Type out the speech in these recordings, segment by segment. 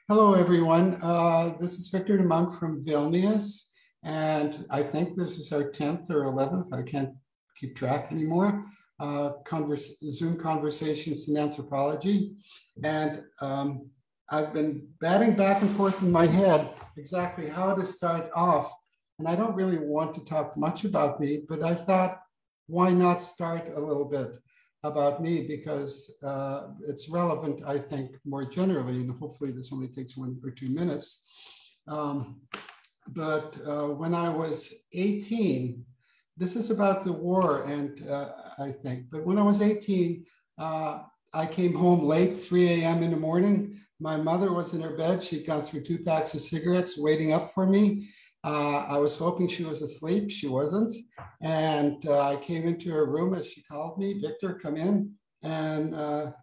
Hello, everyone. This is Victor de Munck from Vilnius, and I think this is our 10th or 11th, I can't keep track anymore, Zoom conversations in anthropology. And I've been batting back and forth in my head exactly how to start off. And I don't really want to talk much about me, but I thought, why not start a little bit about me, because it's relevant, I think, more generally, and hopefully this only takes 1 or 2 minutes. But when I was 18, this is about the war, and I think, but when I was 18, I came home late, 3 a.m. in the morning. My mother was in her bed. She'd gone through 2 packs of cigarettes waiting up for me. I was hoping she was asleep. She wasn't. And I came into her room as she called me, Victor, come in. And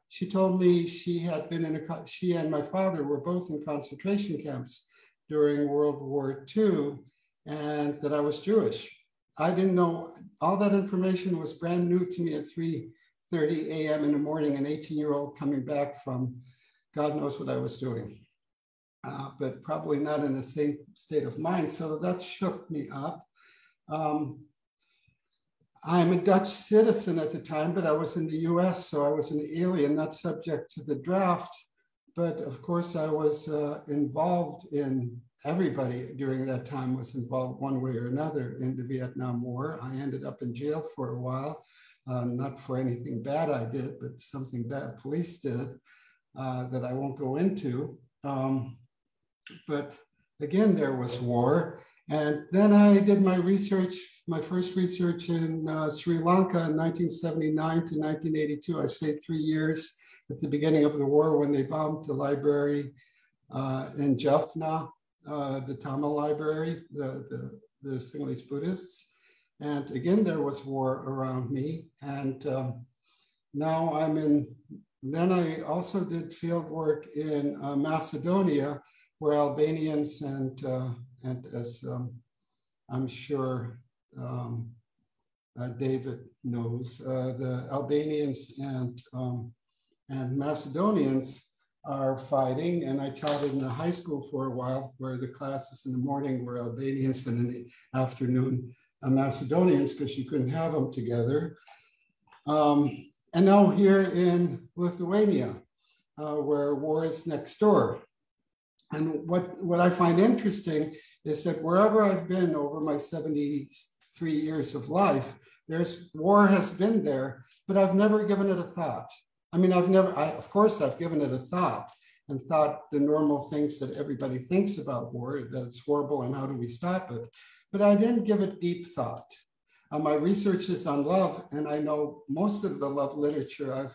she told me she had been she and my father were both in concentration camps during World War II, and that I was Jewish. I didn't know, all that information was brand new to me at 3:30 a.m. in the morning, an 18-year-old coming back from God knows what I was doing. But probably not in the same state of mind. So that shook me up. I'm a Dutch citizen at the time, but I was in the US, so I was an alien, not subject to the draft. But of course, I was involved in, everybody during that time was involved one way or another in the Vietnam War. I ended up in jail for a while, not for anything bad I did, but something bad police did that I won't go into. But again, there was war. And then I did my research, my first research in Sri Lanka in 1979 to 1982. I stayed 3 years at the beginning of the war when they bombed the library in Jaffna, the Tamil library, the Sinhalese Buddhists. And again, there was war around me. And now I'm in, then I also did field work in Macedonia, where Albanians and as I'm sure David knows, the Albanians and Macedonians are fighting. And I taught in a high school for a while, where the classes in the morning were Albanians and in the afternoon Macedonians, because you couldn't have them together. And now here in Lithuania, where war is next door. And what I find interesting is that wherever I've been over my 73 years of life, war has been there, but I've never given it a thought. I mean, of course I've given it a thought and thought the normal things that everybody thinks about war, that it's horrible and how do we stop it? But I didn't give it deep thought. My research is on love, and I know most of the love literature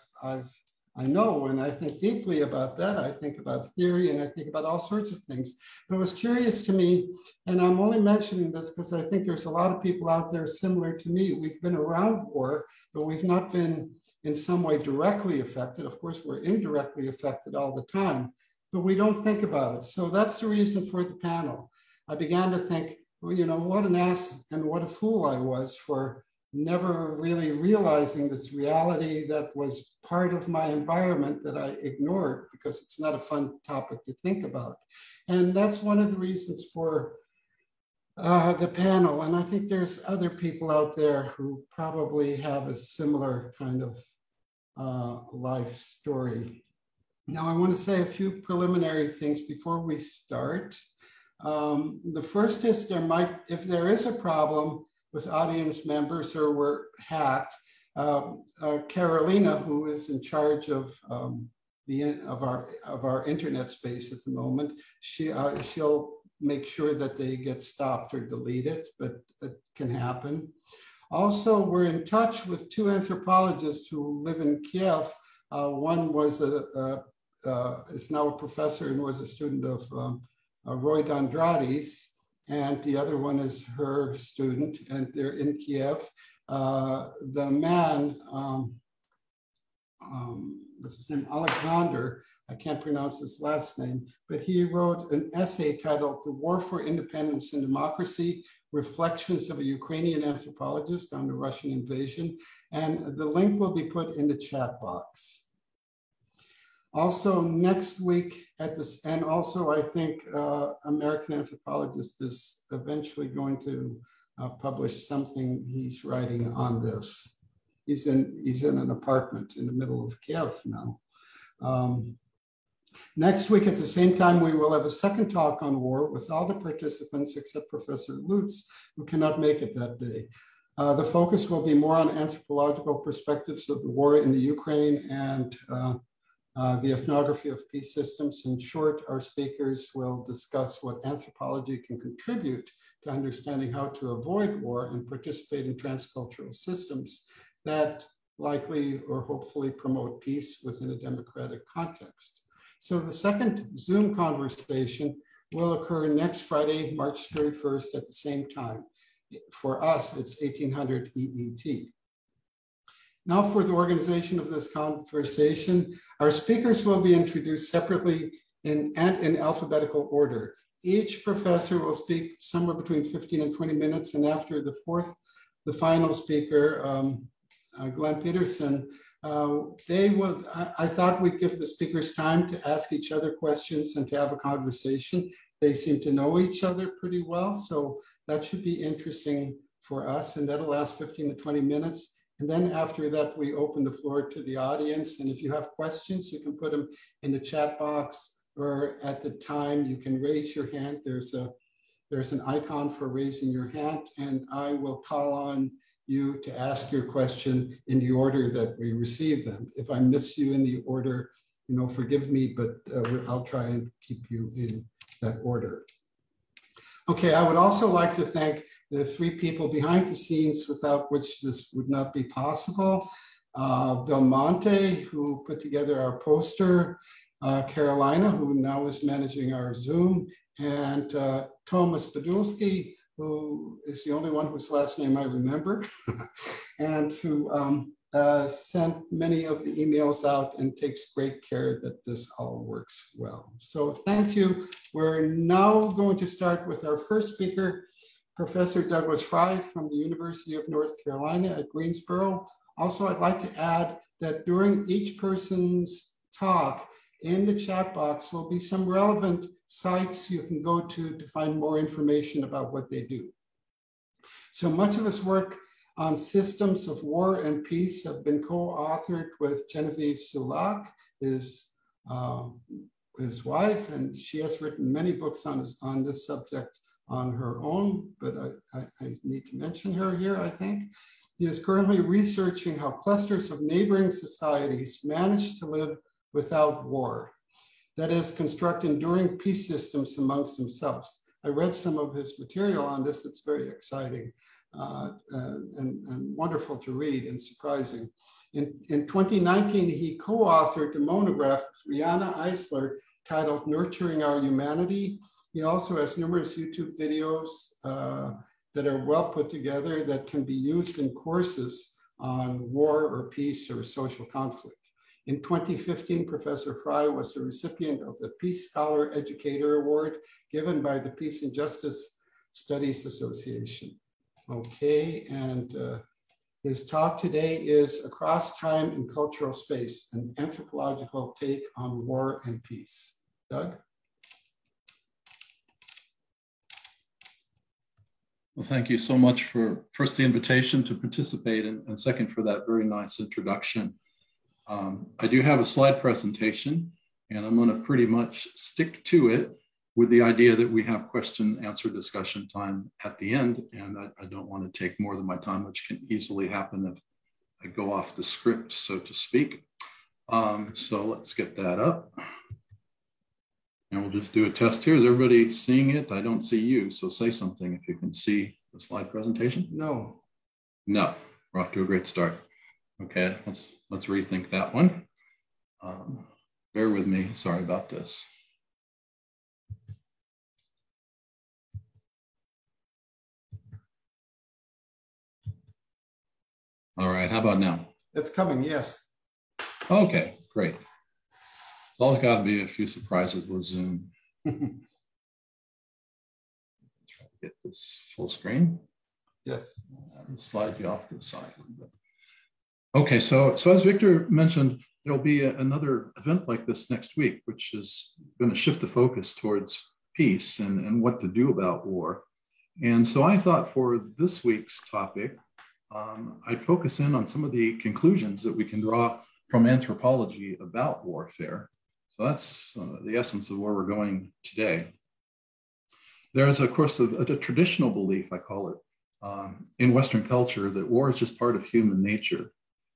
I know, and I think deeply about that. I think about theory, and I think about all sorts of things. But it was curious to me, and I'm only mentioning this because I think there's a lot of people out there similar to me. We've been around war, but we've not been in some way directly affected. Of course, we're indirectly affected all the time, but we don't think about it. So that's the reason for the panel. I began to think, well, you know, what an ass and what a fool I was for never really realizing this reality that was part of my environment that I ignored because it's not a fun topic to think about. And that's one of the reasons for the panel. And I think there's other people out there who probably have a similar kind of life story. Now, I want to say a few preliminary things before we start. The first is if there is a problem with audience members or were hacked, Carolina, who is in charge of our internet space at the moment, she'll make sure that they get stopped or deleted, but it can happen. Also, we're in touch with 2 anthropologists who live in Kiev. One was is now a professor and was a student of Roy Dondrades, and the other one is her student, and they're in Kiev. The man, what's his name, Alexander, I can't pronounce his last name, but he wrote an essay titled "The War for Independence and Democracy, Reflections of a Ukrainian Anthropologist on the Russian Invasion," and the link will be put in the chat box. Also next week at this, and also I think American Anthropologist is eventually going to publish something he's writing on this. He's in an apartment in the middle of Kiev now. Next week at the same time, we will have a second talk on war with all the participants except Professor Lutz, who cannot make it that day. The focus will be more on anthropological perspectives of the war in the Ukraine and the ethnography of peace systems. In short, our speakers will discuss what anthropology can contribute to understanding how to avoid war and participate in transcultural systems that likely or hopefully promote peace within a democratic context. So the second Zoom conversation will occur next Friday, March 31st at the same time. For us, it's 1800 EET. Now for the organization of this conversation, our speakers will be introduced separately and in alphabetical order. Each professor will speak somewhere between 15 and 20 minutes, and after the final speaker, Glenn Peterson, I thought we'd give the speakers time to ask each other questions and to have a conversation. They seem to know each other pretty well, so that should be interesting for us, and that'll last 15 to 20 minutes. And then after that, we open the floor to the audience, and if you have questions, you can put them in the chat box, or at the time you can raise your hand. There's an icon for raising your hand, and I will call on you to ask your question in the order that we receive them. If I miss you in the order, forgive me, but I'll try and keep you in that order. Okay, I would also like to thank the three people behind the scenes without which this would not be possible. Belmonte, who put together our poster, Carolina, who now is managing our Zoom, and Thomas Podolsky, who is the only one whose last name I remember, and who sent many of the emails out and takes great care that this all works well. So thank you. We're now going to start with our first speaker, Professor Douglas Frye from the University of North Carolina at Greensboro. Also, I'd like to add that during each person's talk, in the chat box will be some relevant sites you can go to find more information about what they do. So much of this work on systems of war and peace have been co-authored with Genevieve Sulak, his wife, and she has written many books on this subject on her own, but I need to mention her here, I think. He is currently researching how clusters of neighboring societies manage to live without war. That is, construct enduring peace systems amongst themselves. I read some of his material on this. It's very exciting and wonderful to read and surprising. In 2019, he co-authored a monograph with Rihanna Eisler titled Nurturing Our Humanity. He also has numerous YouTube videos that are well put together that can be used in courses on war or peace or social conflict. In 2015, Professor Frye was the recipient of the Peace Scholar Educator Award given by the Peace and Justice Studies Association. Okay, and his talk today is Across Time and Cultural Space, an anthropological take on war and peace. Doug? Well, thank you so much for first the invitation to participate and second for that very nice introduction. I do have a slide presentation, and I'm going to pretty much stick to it with the idea that we have question answer discussion time at the end, and I don't want to take more than my time, which can easily happen if I go off the script, so to speak. So let's get that up. And we'll just do a test here. Is everybody seeing it? I don't see you, so say something if you can see the slide presentation. No. No, we're off to a great start. Okay, let's rethink that one. Bear with me, sorry about this. All right, how about now? It's coming, yes. Okay, great. It's all got to be a few surprises with Zoom. Try to get this full screen. Yes. Slide you off to the side a little bit. Okay, so as Victor mentioned, there'll be another event like this next week, which is going to shift the focus towards peace and what to do about war. And so I thought for this week's topic, I'd focus in on some of the conclusions that we can draw from anthropology about warfare. So that's the essence of where we're going today. There is, of course, a traditional belief, I call it, in Western culture that war is just part of human nature.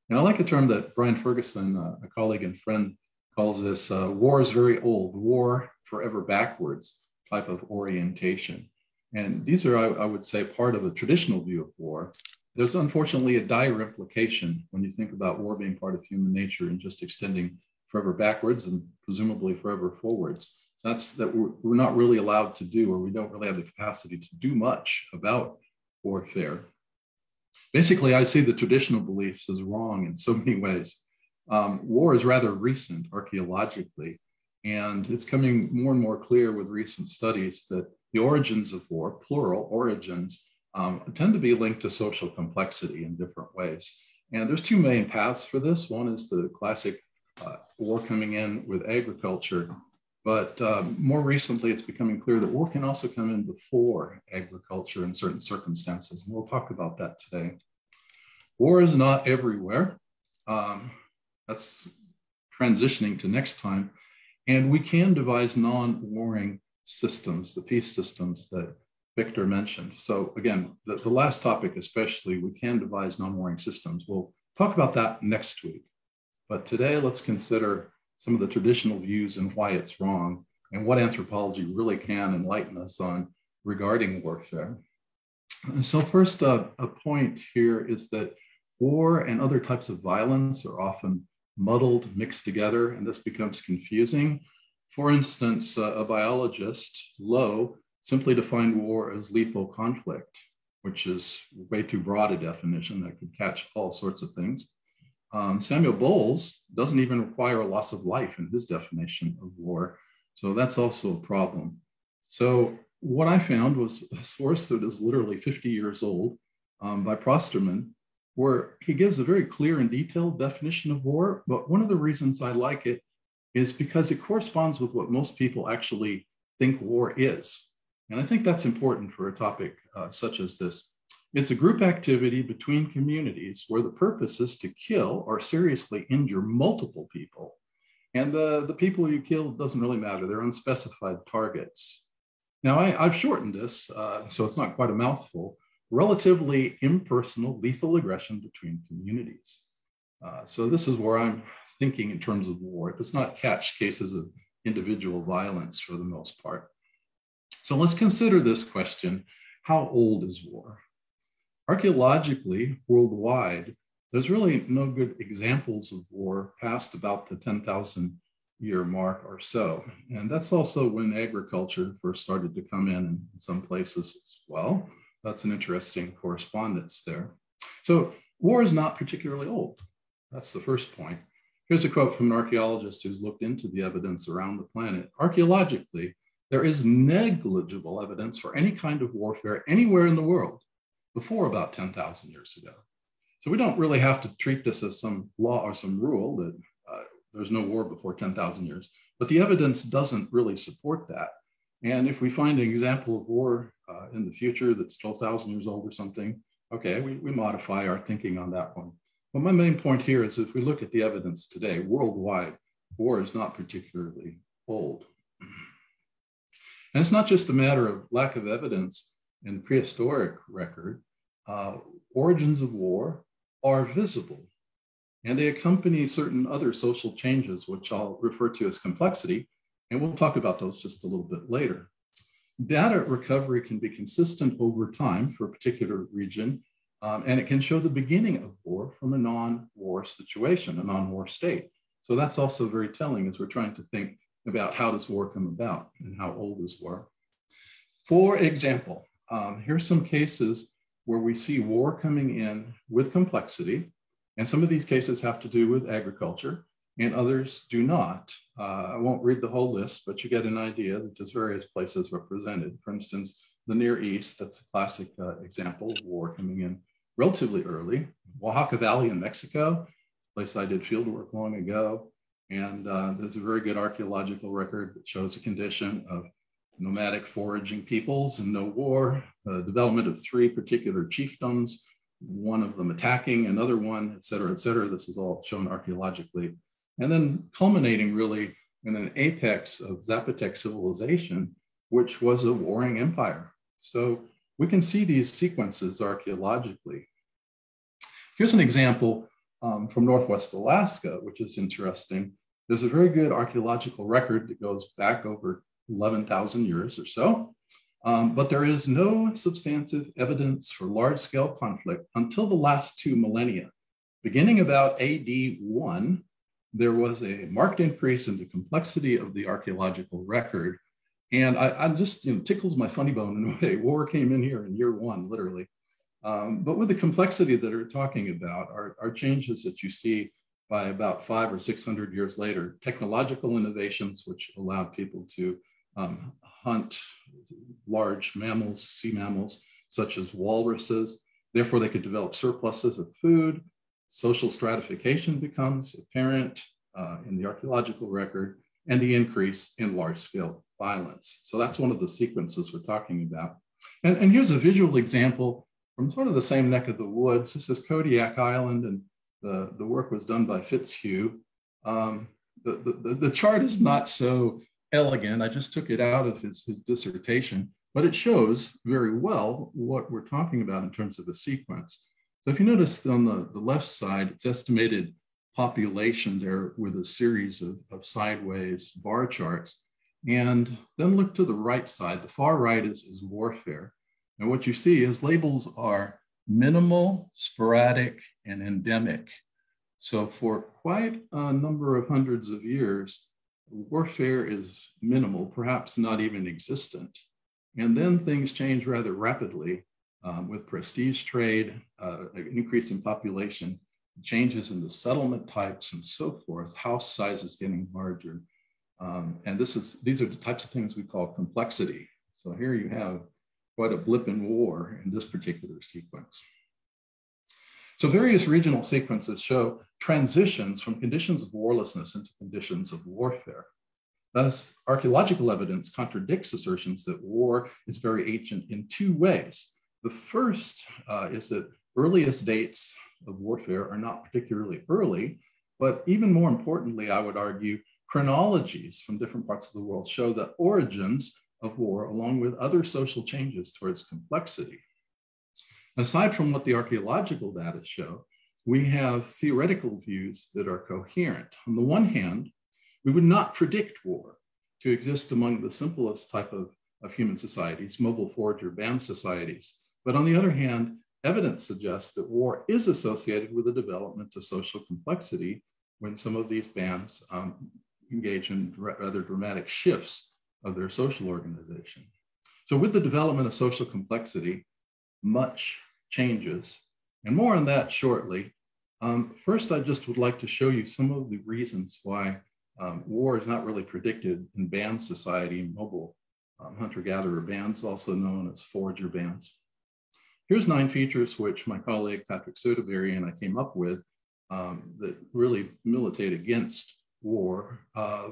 And I like a term that Brian Ferguson, a colleague and friend, calls this war is very old, war forever backwards type of orientation. And these are, I would say, part of a traditional view of war. There's unfortunately a dire implication when you think about war being part of human nature and just extending forever backwards and presumably forever forwards. That's that we're not really allowed to do, or we don't really have the capacity to do much about warfare. Basically, I see the traditional beliefs as wrong in so many ways. War is rather recent archaeologically, and it's coming more and more clear with recent studies that the origins of war, plural origins, tend to be linked to social complexity in different ways. And there's two main paths for this. One is the classic war coming in with agriculture, but more recently it's becoming clear that war can also come in before agriculture in certain circumstances, and we'll talk about that today. War is not everywhere. That's transitioning to next time. And we can devise non-warring systems, the peace systems that Victor mentioned. So again, the last topic especially, we can devise non-warring systems. We'll talk about that next week. But today, let's consider some of the traditional views and why it's wrong, and what anthropology really can enlighten us on regarding warfare. And so first, a point here is that war and other types of violence are often muddled, mixed together, and this becomes confusing. For instance, a biologist, Lowe, simply defined war as lethal conflict, which is way too broad a definition that could catch all sorts of things. Samuel Bowles doesn't even require a loss of life in his definition of war. So that's also a problem. So what I found was a source that is literally 50 years old by Prosterman, where he gives a very clear and detailed definition of war. But one of the reasons I like it is because it corresponds with what most people actually think war is. And I think that's important for a topic such as this. It's a group activity between communities where the purpose is to kill or seriously injure multiple people. And the people you kill doesn't really matter. They're unspecified targets. Now, I've shortened this, so it's not quite a mouthful. Relatively impersonal lethal aggression between communities. So this is where I'm thinking in terms of war. It does not catch cases of individual violence for the most part. So let's consider this question: how old is war? Archaeologically, worldwide, there's really no good examples of war past about the 10,000 year mark or so. And that's also when agriculture first started to come in some places as well. That's an interesting correspondence there. So war is not particularly old. That's the first point. Here's a quote from an archaeologist who's looked into the evidence around the planet. Archaeologically, there is negligible evidence for any kind of warfare anywhere in the world before about 10,000 years ago. So we don't really have to treat this as some law or some rule that there's no war before 10,000 years, but the evidence doesn't really support that. And if we find an example of war in the future that's 12,000 years old or something, okay, we modify our thinking on that one. But my main point here is if we look at the evidence today, worldwide, war is not particularly old. And it's not just a matter of lack of evidence in prehistoric record. Origins of war are visible, and they accompany certain other social changes, which I'll refer to as complexity, and we'll talk about those just a little bit later. Data recovery can be consistent over time for a particular region, and it can show the beginning of war from a non-war situation, a non-war state. So that's also very telling as we're trying to think about how does war come about and how old is war. For example, here's some cases where we see war coming in with complexity, and some of these cases have to do with agriculture and others do not. I won't read the whole list, but you get an idea that there's various places represented. For instance, the Near East, that's a classic example of war coming in relatively early. Oaxaca Valley in Mexico, place I did field work long ago. And there's a very good archaeological record that shows the condition of nomadic foraging peoples in no war, the development of 3 particular chiefdoms, one of them attacking another one, et cetera, et cetera. This is all shown archaeologically. And then culminating really in an apex of Zapotec civilization, which was a warring empire. So we can see these sequences archaeologically. Here's an example from Northwest Alaska, which is interesting. There's a very good archaeological record that goes back over 11,000 years or so, but there is no substantive evidence for large-scale conflict until the last 2 millennia. Beginning about AD 1, there was a marked increase in the complexity of the archaeological record. And I just, tickles my funny bone in a way. War came in here in year 1, literally. But with the complexity that we're talking about are changes that you see by about 500 or 600 years later, technological innovations, which allowed people to hunt large mammals, sea mammals, such as walruses. Therefore, they could develop surpluses of food. Social stratification becomes apparent in the archaeological record, and the increase in large-scale violence. So that's one of the sequences we're talking about. And here's a visual example from sort of the same neck of the woods. This is Kodiak Island, and the work was done by Fitzhugh. The chart is not so elegant. I just took it out of his dissertation, but it shows very well what we're talking about in terms of a sequence. So if you notice on the left side, it's estimated population there with a series of sideways bar charts. And then look to the right side. The far right is warfare. And what you see is labels are minimal, sporadic, and endemic. So for quite a number of hundreds of years, warfare is minimal, perhaps not even existent. And then things change rather rapidly with prestige trade, an increase in population, changes in the settlement types and so forth, house sizes getting larger. And these are the types of things we call complexity. So here you have quite a blip in war in this particular sequence. So various regional sequences show transitions from conditions of warlessness into conditions of warfare. Thus, archaeological evidence contradicts assertions that war is very ancient in 2 ways. The first is that earliest dates of warfare are not particularly early, but even more importantly, I would argue, chronologies from different parts of the world show the origins of war along with other social changes towards complexity. Aside from what the archaeological data show, we have theoretical views that are coherent. On the one hand, we would not predict war to exist among the simplest type of human societies, mobile forager band societies. But on the other hand, evidence suggests that war is associated with the development of social complexity when some of these bands engage in rather dramatic shifts of their social organization. So with the development of social complexity, much changes, and more on that shortly. First, I just would like to show you some of the reasons why war is not really predicted in band society, mobile hunter-gatherer bands, also known as forager bands. Here's 9 features which my colleague Patrick Sotoberry and I came up with that really militate against war.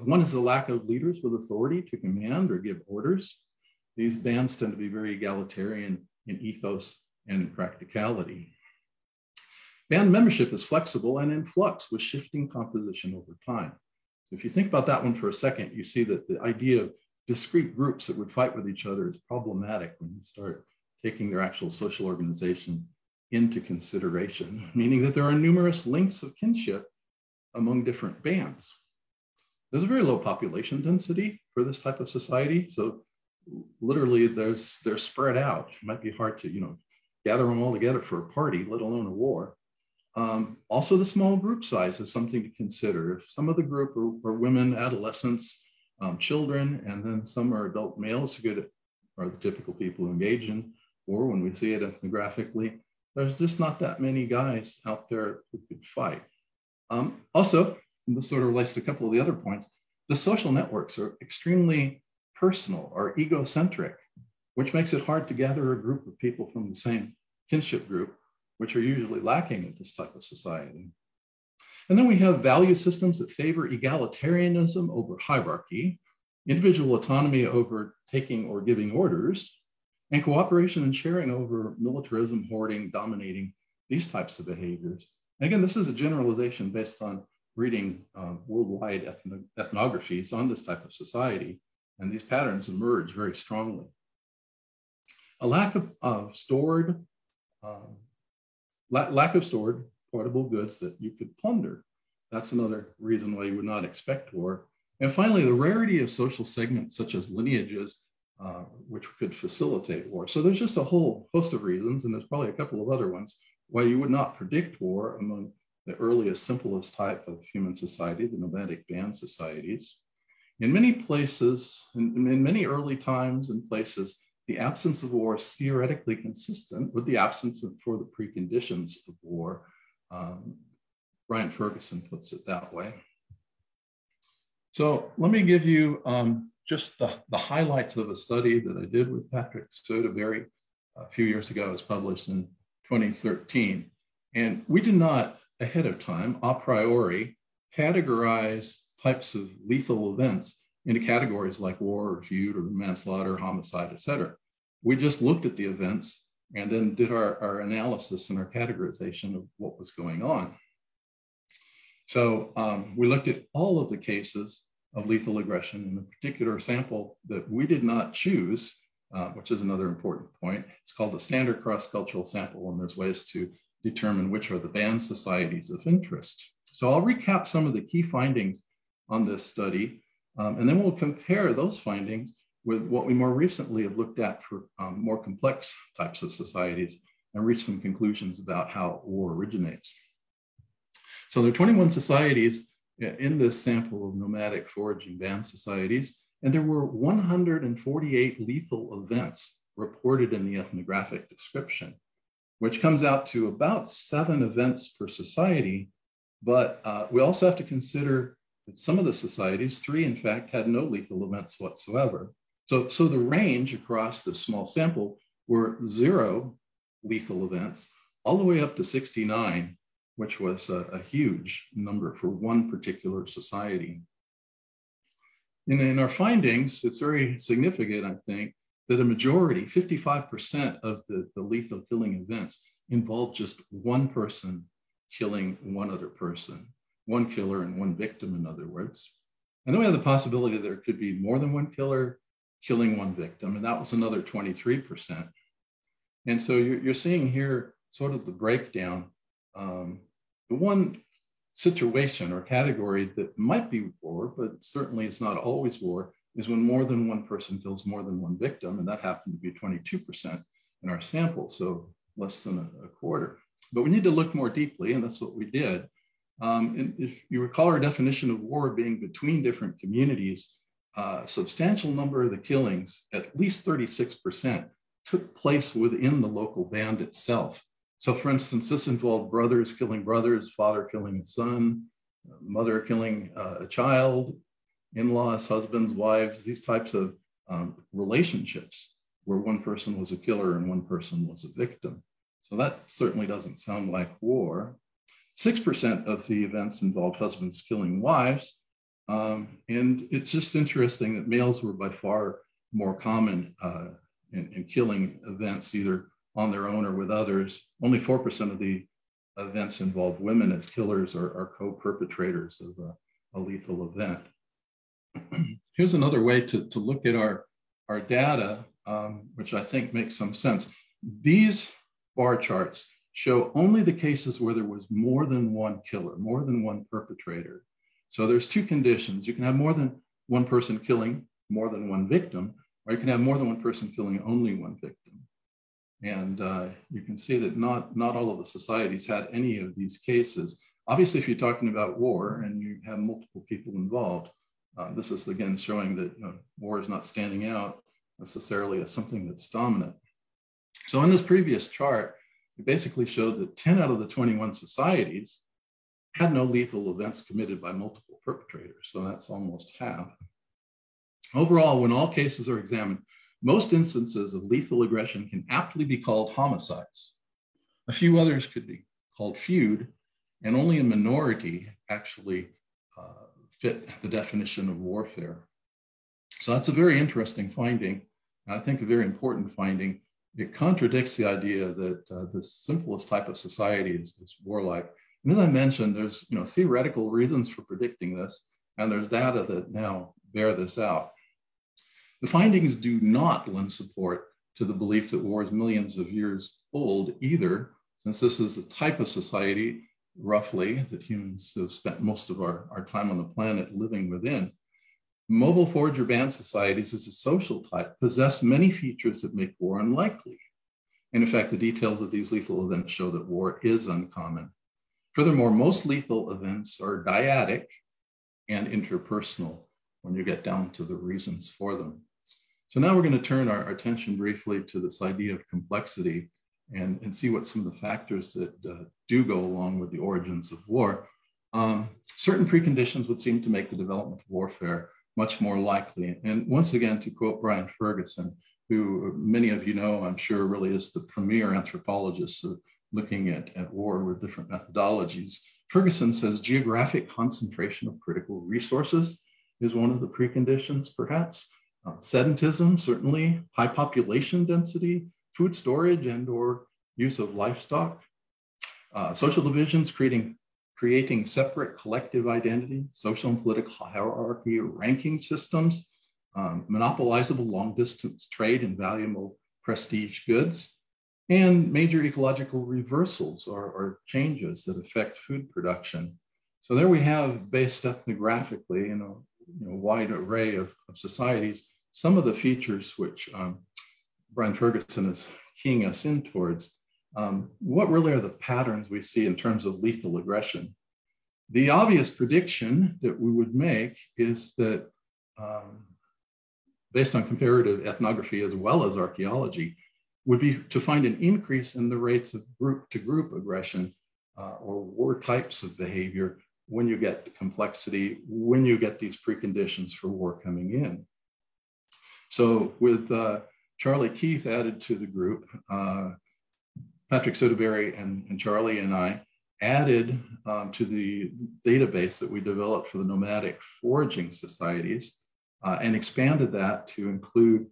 One is the lack of leaders with authority to command or give orders. These bands tend to be very egalitarian in ethos and in practicality. Band membership is flexible and in flux with shifting composition over time. So if you think about that one for a second, you see that the idea of discrete groups that would fight with each other is problematic when you start taking their actual social organization into consideration, meaning that there are numerous links of kinship among different bands. There's a very low population density for this type of society. So literally they're spread out. It might be hard to, gather them all together for a party, let alone a war. Also, the small group size is something to consider. If some of the group are women, adolescents, children, and then some are adult males who are the typical people who engage in war when we see it ethnographically, there's just not that many guys out there who could fight. Also, and this sort of relates to a couple of the other points, the social networks are extremely personal or egocentric, which makes it hard to gather a group of people from the same kinship group, which are usually lacking in this type of society. And then we have value systems that favor egalitarianism over hierarchy, individual autonomy over taking or giving orders, and cooperation and sharing over militarism, hoarding, dominating, these types of behaviors. And again, this is a generalization based on reading worldwide ethnographies on this type of society, and these patterns emerge very strongly. A lack of stored portable goods that you could plunder. That's another reason why you would not expect war. And finally, the rarity of social segments such as lineages, which could facilitate war. So there's just a whole host of reasons, and there's probably a couple of other ones, why you would not predict war among the earliest, simplest type of human society, the nomadic band societies. In many places, in many early times and places, the absence of war is theoretically consistent with the absence for the preconditions of war. Brian Ferguson puts it that way. So let me give you just the highlights of a study that I did with Patrick Sotoberry a few years ago. It was published in 2013. And we did not, ahead of time, a priori, categorize types of lethal events into categories like war or feud or manslaughter, homicide, et cetera. We just looked at the events and then did our analysis and our categorization of what was going on. So we looked at all of the cases of lethal aggression in a particular sample that we did not choose, which is another important point. It's called the standard cross-cultural sample, and there's ways to determine which are the band societies of interest. So I'll recap some of the key findings on this study, and then we'll compare those findings with what we more recently have looked at for more complex types of societies and reach some conclusions about how war originates. So there are 21 societies in this sample of nomadic foraging band societies, and there were 148 lethal events reported in the ethnographic description, which comes out to about 7 events per society. But we also have to consider that some of the societies, 3 in fact, had no lethal events whatsoever. So the range across this small sample were 0 lethal events, all the way up to 69, which was a huge number for one particular society. In our findings, it's very significant, I think, that a majority, 55% of the lethal killing events involved just one person killing one other person, one killer and one victim, in other words. And then we have the possibility that there could be more than one killer killing one victim, and that was another 23%. And so you're seeing here sort of the breakdown. The one situation or category that might be war, but certainly it's not always war, is when more than one person kills more than one victim, and that happened to be 22% in our sample, so less than a quarter. But we need to look more deeply, and that's what we did. And if you recall our definition of war being between different communities, a substantial number of the killings, at least 36%, took place within the local band itself. So for instance, this involved brothers killing brothers, father killing a son, mother killing a child, in-laws, husbands, wives, these types of relationships where one person was a killer and one person was a victim. So that certainly doesn't sound like war. 6% of the events involved husbands killing wives. And it's just interesting that males were by far more common in killing events, either on their own or with others. Only 4% of the events involved women as killers or co-perpetrators of a lethal event. Here's another way to look at our data, which I think makes some sense. These bar charts show only the cases where there was more than one killer, more than one perpetrator. So there's 2 conditions. You can have more than one person killing more than one victim, or you can have more than one person killing only one victim. And you can see that not all of the societies had any of these cases. Obviously, if you're talking about war and you have multiple people involved, this is again showing that war is not standing out necessarily as something that's dominant. So in this previous chart, it basically showed that 10 out of the 21 societies had no lethal events committed by multiple perpetrators. So that's almost half. Overall, when all cases are examined, most instances of lethal aggression can aptly be called homicides. A few others could be called feud, and only a minority actually fit the definition of warfare. So that's a very interesting finding. I think a very important finding. It contradicts the idea that the simplest type of society is warlike. And as I mentioned, there's theoretical reasons for predicting this, and there's data that now bear this out. The findings do not lend support to the belief that war is millions of years old either, since this is the type of society, roughly, that humans have spent most of our time on the planet living within. Mobile forager band societies as a social type possess many features that make war unlikely. And in fact, the details of these lethal events show that war is uncommon. Furthermore, most lethal events are dyadic and interpersonal when you get down to the reasons for them. So now we're going to turn our attention briefly to this idea of complexity and see what some of the factors that do go along with the origins of war. Certain preconditions would seem to make the development of warfare much more likely. And once again, to quote Brian Ferguson, who many of you know, I'm sure really is the premier anthropologist looking at war with different methodologies. Ferguson says geographic concentration of critical resources is one of the preconditions, perhaps. Sedentism, certainly, high population density, food storage and or use of livestock, social divisions creating separate collective identity, social and political hierarchy, ranking systems, monopolizable long-distance trade in valuable prestige goods, and major ecological reversals or changes that affect food production. So there we have, based ethnographically in a wide array of societies, some of the features which Brian Ferguson is keying us in towards. What really are the patterns we see in terms of lethal aggression? The obvious prediction that we would make is that based on comparative ethnography as well as archaeology, would be to find an increase in the rates of group-to-group aggression or war types of behavior when you get the complexity, when you get these preconditions for war coming in. So with Charlie Keith added to the group, Patrick Sotoberry and Charlie and I added to the database that we developed for the nomadic foraging societies and expanded that to include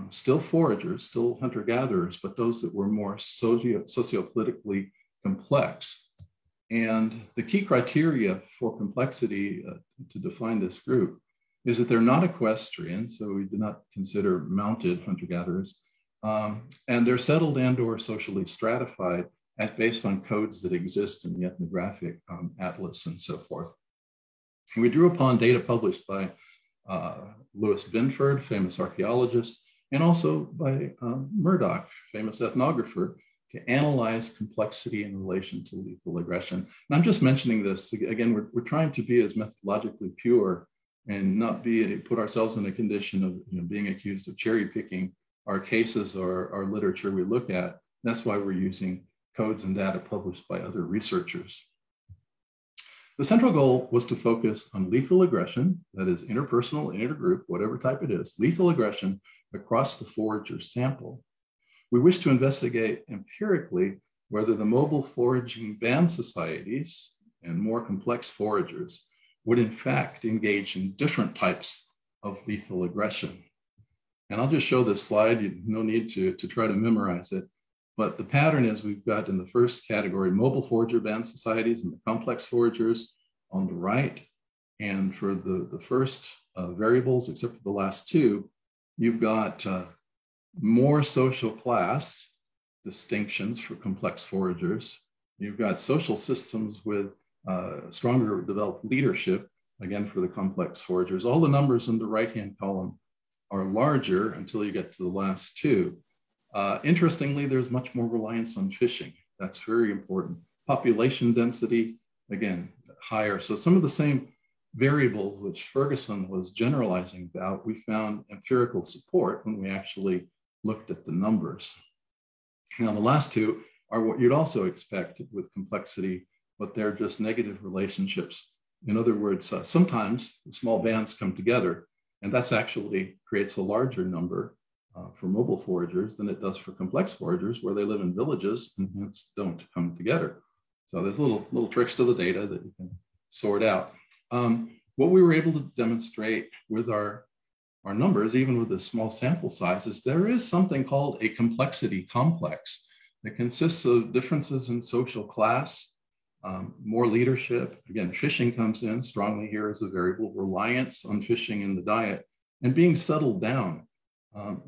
still foragers, still hunter-gatherers, but those that were more sociopolitically complex. And the key criteria for complexity to define this group is that they're not equestrian, so we do not consider mounted hunter-gatherers, and they're settled and or socially stratified as based on codes that exist in the ethnographic atlas and so forth. And we drew upon data published by Louis Binford, famous archaeologist, and also by Murdoch, famous ethnographer, to analyze complexity in relation to lethal aggression. And I'm just mentioning this, again, we're trying to be as methodologically pure and not put ourselves in a condition of being accused of cherry picking our cases or our literature we look at. That's why we're using codes and data published by other researchers. The central goal was to focus on lethal aggression, that is interpersonal, intergroup, whatever type it is, lethal aggression across the forager sample. We wish to investigate empirically whether the mobile foraging band societies and more complex foragers would in fact engage in different types of lethal aggression. And I'll just show this slide, no need to try to memorize it, but the pattern is we've got in the first category, mobile forager band societies and the complex foragers on the right. And for the first variables, except for the last two, you've got more social class distinctions for complex foragers. You've got social systems with stronger developed leadership, again, for the complex foragers. All the numbers in the right-hand column are larger until you get to the last two. Interestingly, there's much more reliance on fishing. That's very important. Population density, again, higher. So some of the same variables which Ferguson was generalizing about, we found empirical support when we actually looked at the numbers. Now, the last two are what you'd also expect with complexity, but they're just negative relationships. In other words, sometimes the small bands come together, and that's actually creates a larger number for mobile foragers than it does for complex foragers, where they live in villages and hence don't come together. So there's little tricks to the data that you can sort out. What we were able to demonstrate with our numbers, even with a small sample size, is there is something called a complexity complex that consists of differences in social class, more leadership. Again, fishing comes in strongly here as a variable, reliance on fishing in the diet, and being settled down.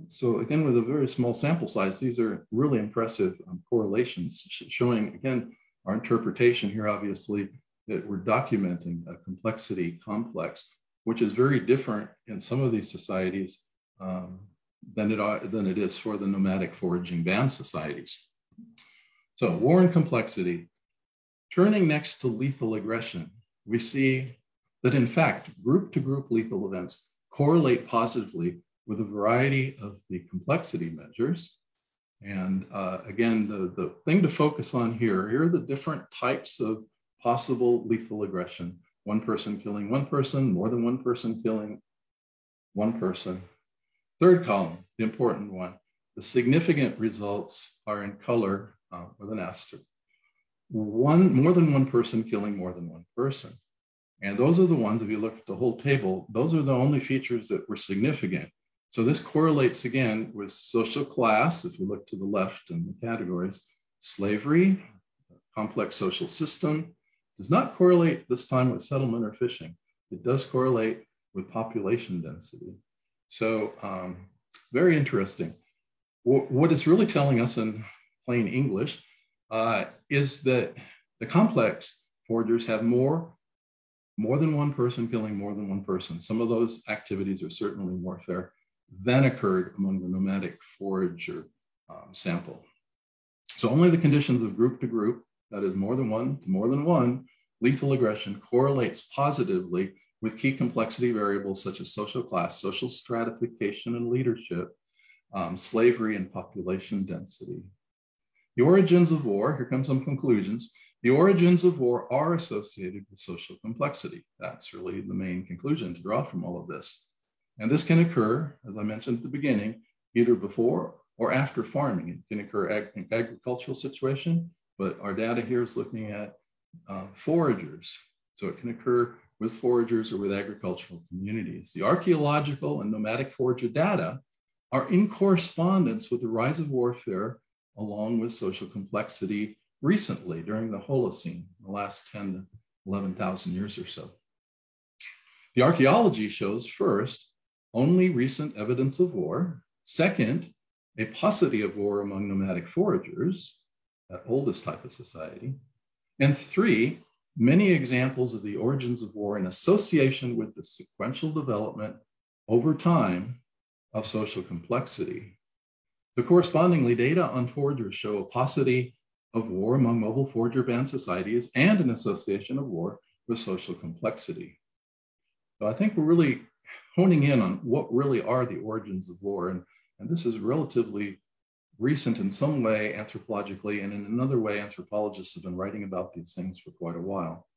So again, with a very small sample size, these are really impressive correlations showing, again, our interpretation here, obviously, that we're documenting a complexity complex, which is very different in some of these societies than it is for the nomadic foraging band societies. So war and complexity. Turning next to lethal aggression, we see that in fact, group-to-group lethal events correlate positively with a variety of the complexity measures. And again, the thing to focus on here are the different types of possible lethal aggression. One person killing one person, more than one person killing one person. Third column, the important one. The significant results are in color with an asterisk. More than one person killing more than one person. And those are the ones, if you look at the whole table, those are the only features that were significant. So this correlates again with social class, if you look to the left in the categories. Slavery, complex social system, does not correlate this time with settlement or fishing. It does correlate with population density. So very interesting. What it's really telling us in plain English is that the complex foragers have more than one person killing more than one person. Some of those activities are certainly warfare than occurred among the nomadic forager sample. So only the conditions of group to group, that is more than one to more than one, lethal aggression correlates positively with key complexity variables such as social class, social stratification and leadership, slavery, and population density. The origins of war, here come some conclusions. The origins of war are associated with social complexity. That's really the main conclusion to draw from all of this. And this can occur, as I mentioned at the beginning, either before or after farming. It can occur in agricultural situation, but our data here is looking at foragers. So it can occur with foragers or with agricultural communities. The archaeological and nomadic forager data are in correspondence with the rise of warfare along with social complexity recently during the Holocene, the last 10 to 11,000 years or so. The archaeology shows first, only recent evidence of war. Second, a paucity of war among nomadic foragers, that oldest type of society. And three, many examples of the origins of war in association with the sequential development over time of social complexity. So correspondingly, data on foragers show a paucity of war among mobile forager band societies and an association of war with social complexity. So I think we're really honing in on what really are the origins of war. And this is relatively recent in some way anthropologically, and in another way, anthropologists have been writing about these things for quite a while.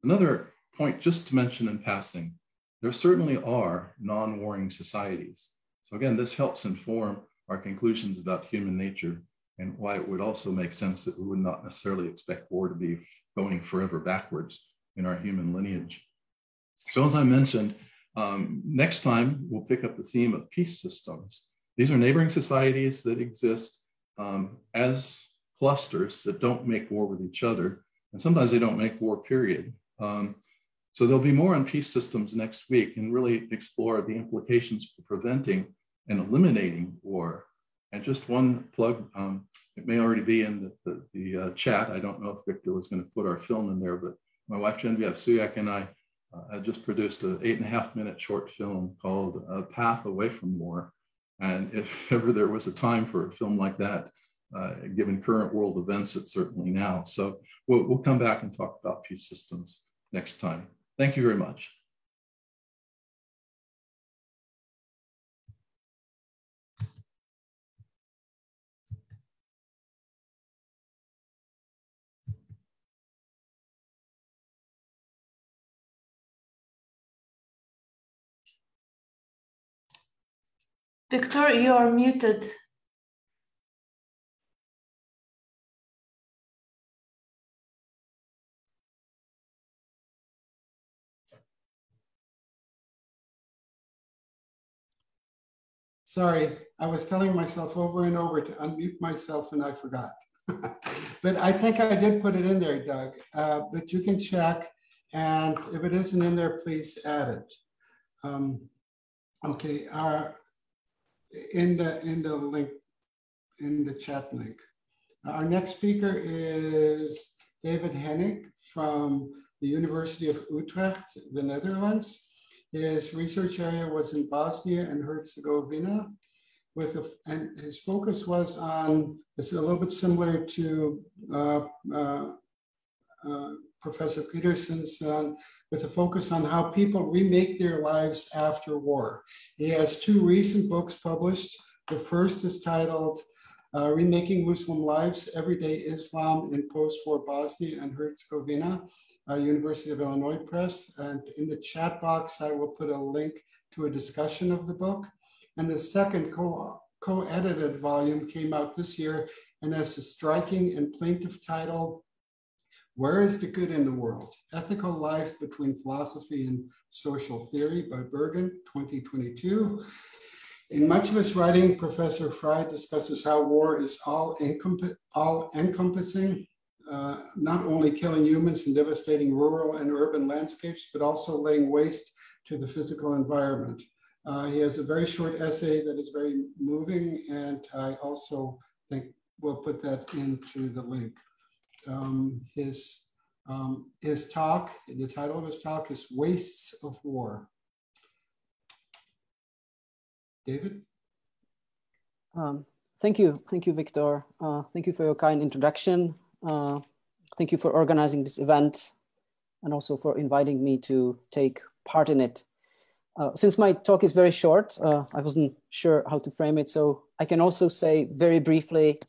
Another point just to mention in passing, there certainly are non-warring societies. So again, this helps inform our conclusions about human nature and why it would also make sense that we would not necessarily expect war to be going forever backwards in our human lineage. So as I mentioned, next time we'll pick up the theme of peace systems. These are neighboring societies that exist as clusters that don't make war with each other, and sometimes they don't make war, period. So there'll be more on peace systems next week and really explore the implications for preventing and eliminating war. And just one plug, it may already be in the chat. I don't know if Victor was going to put our film in there, but my wife Genevieve Suyak and I had just produced an 8.5-minute short film called A Path Away from War. And if ever there was a time for a film like that, given current world events, it's certainly now. So we'll come back and talk about peace systems next time. Thank you very much. Victor, you are muted. Sorry, I was telling myself over and over to unmute myself and I forgot. But I think I did put it in there, Doug, but you can check. And if it isn't in there, please add it. Okay, in the link, in the chat link. Our next speaker is David Henig from the University of Utrecht, the Netherlands. His research area was in Bosnia and Herzegovina, and his focus was on, it's a little bit similar to Professor Peterson's, with a focus on how people remake their lives after war. He has two recent books published. The first is titled Remaking Muslim Lives, Everyday Islam in Post-War Bosnia and Herzegovina, University of Illinois Press. And in the chat box, I will put a link to a discussion of the book. And the second co-edited volume came out this year and has a striking and plaintive title, Where is the Good in the World? Ethical Life Between Philosophy and Social Theory by Bergen, 2022. In much of his writing, Professor Frye discusses how war is all-encompassing, not only killing humans and devastating rural and urban landscapes, but also laying waste to the physical environment. He has a very short essay that is very moving, and I also think we'll put that into the link. His talk, the title of his talk is Wastes of War. David? Thank you, Victor. Thank you for your kind introduction. Thank you for organizing this event and also for inviting me to take part in it. Since my talk is very short, I wasn't sure how to frame it, so I can also say very briefly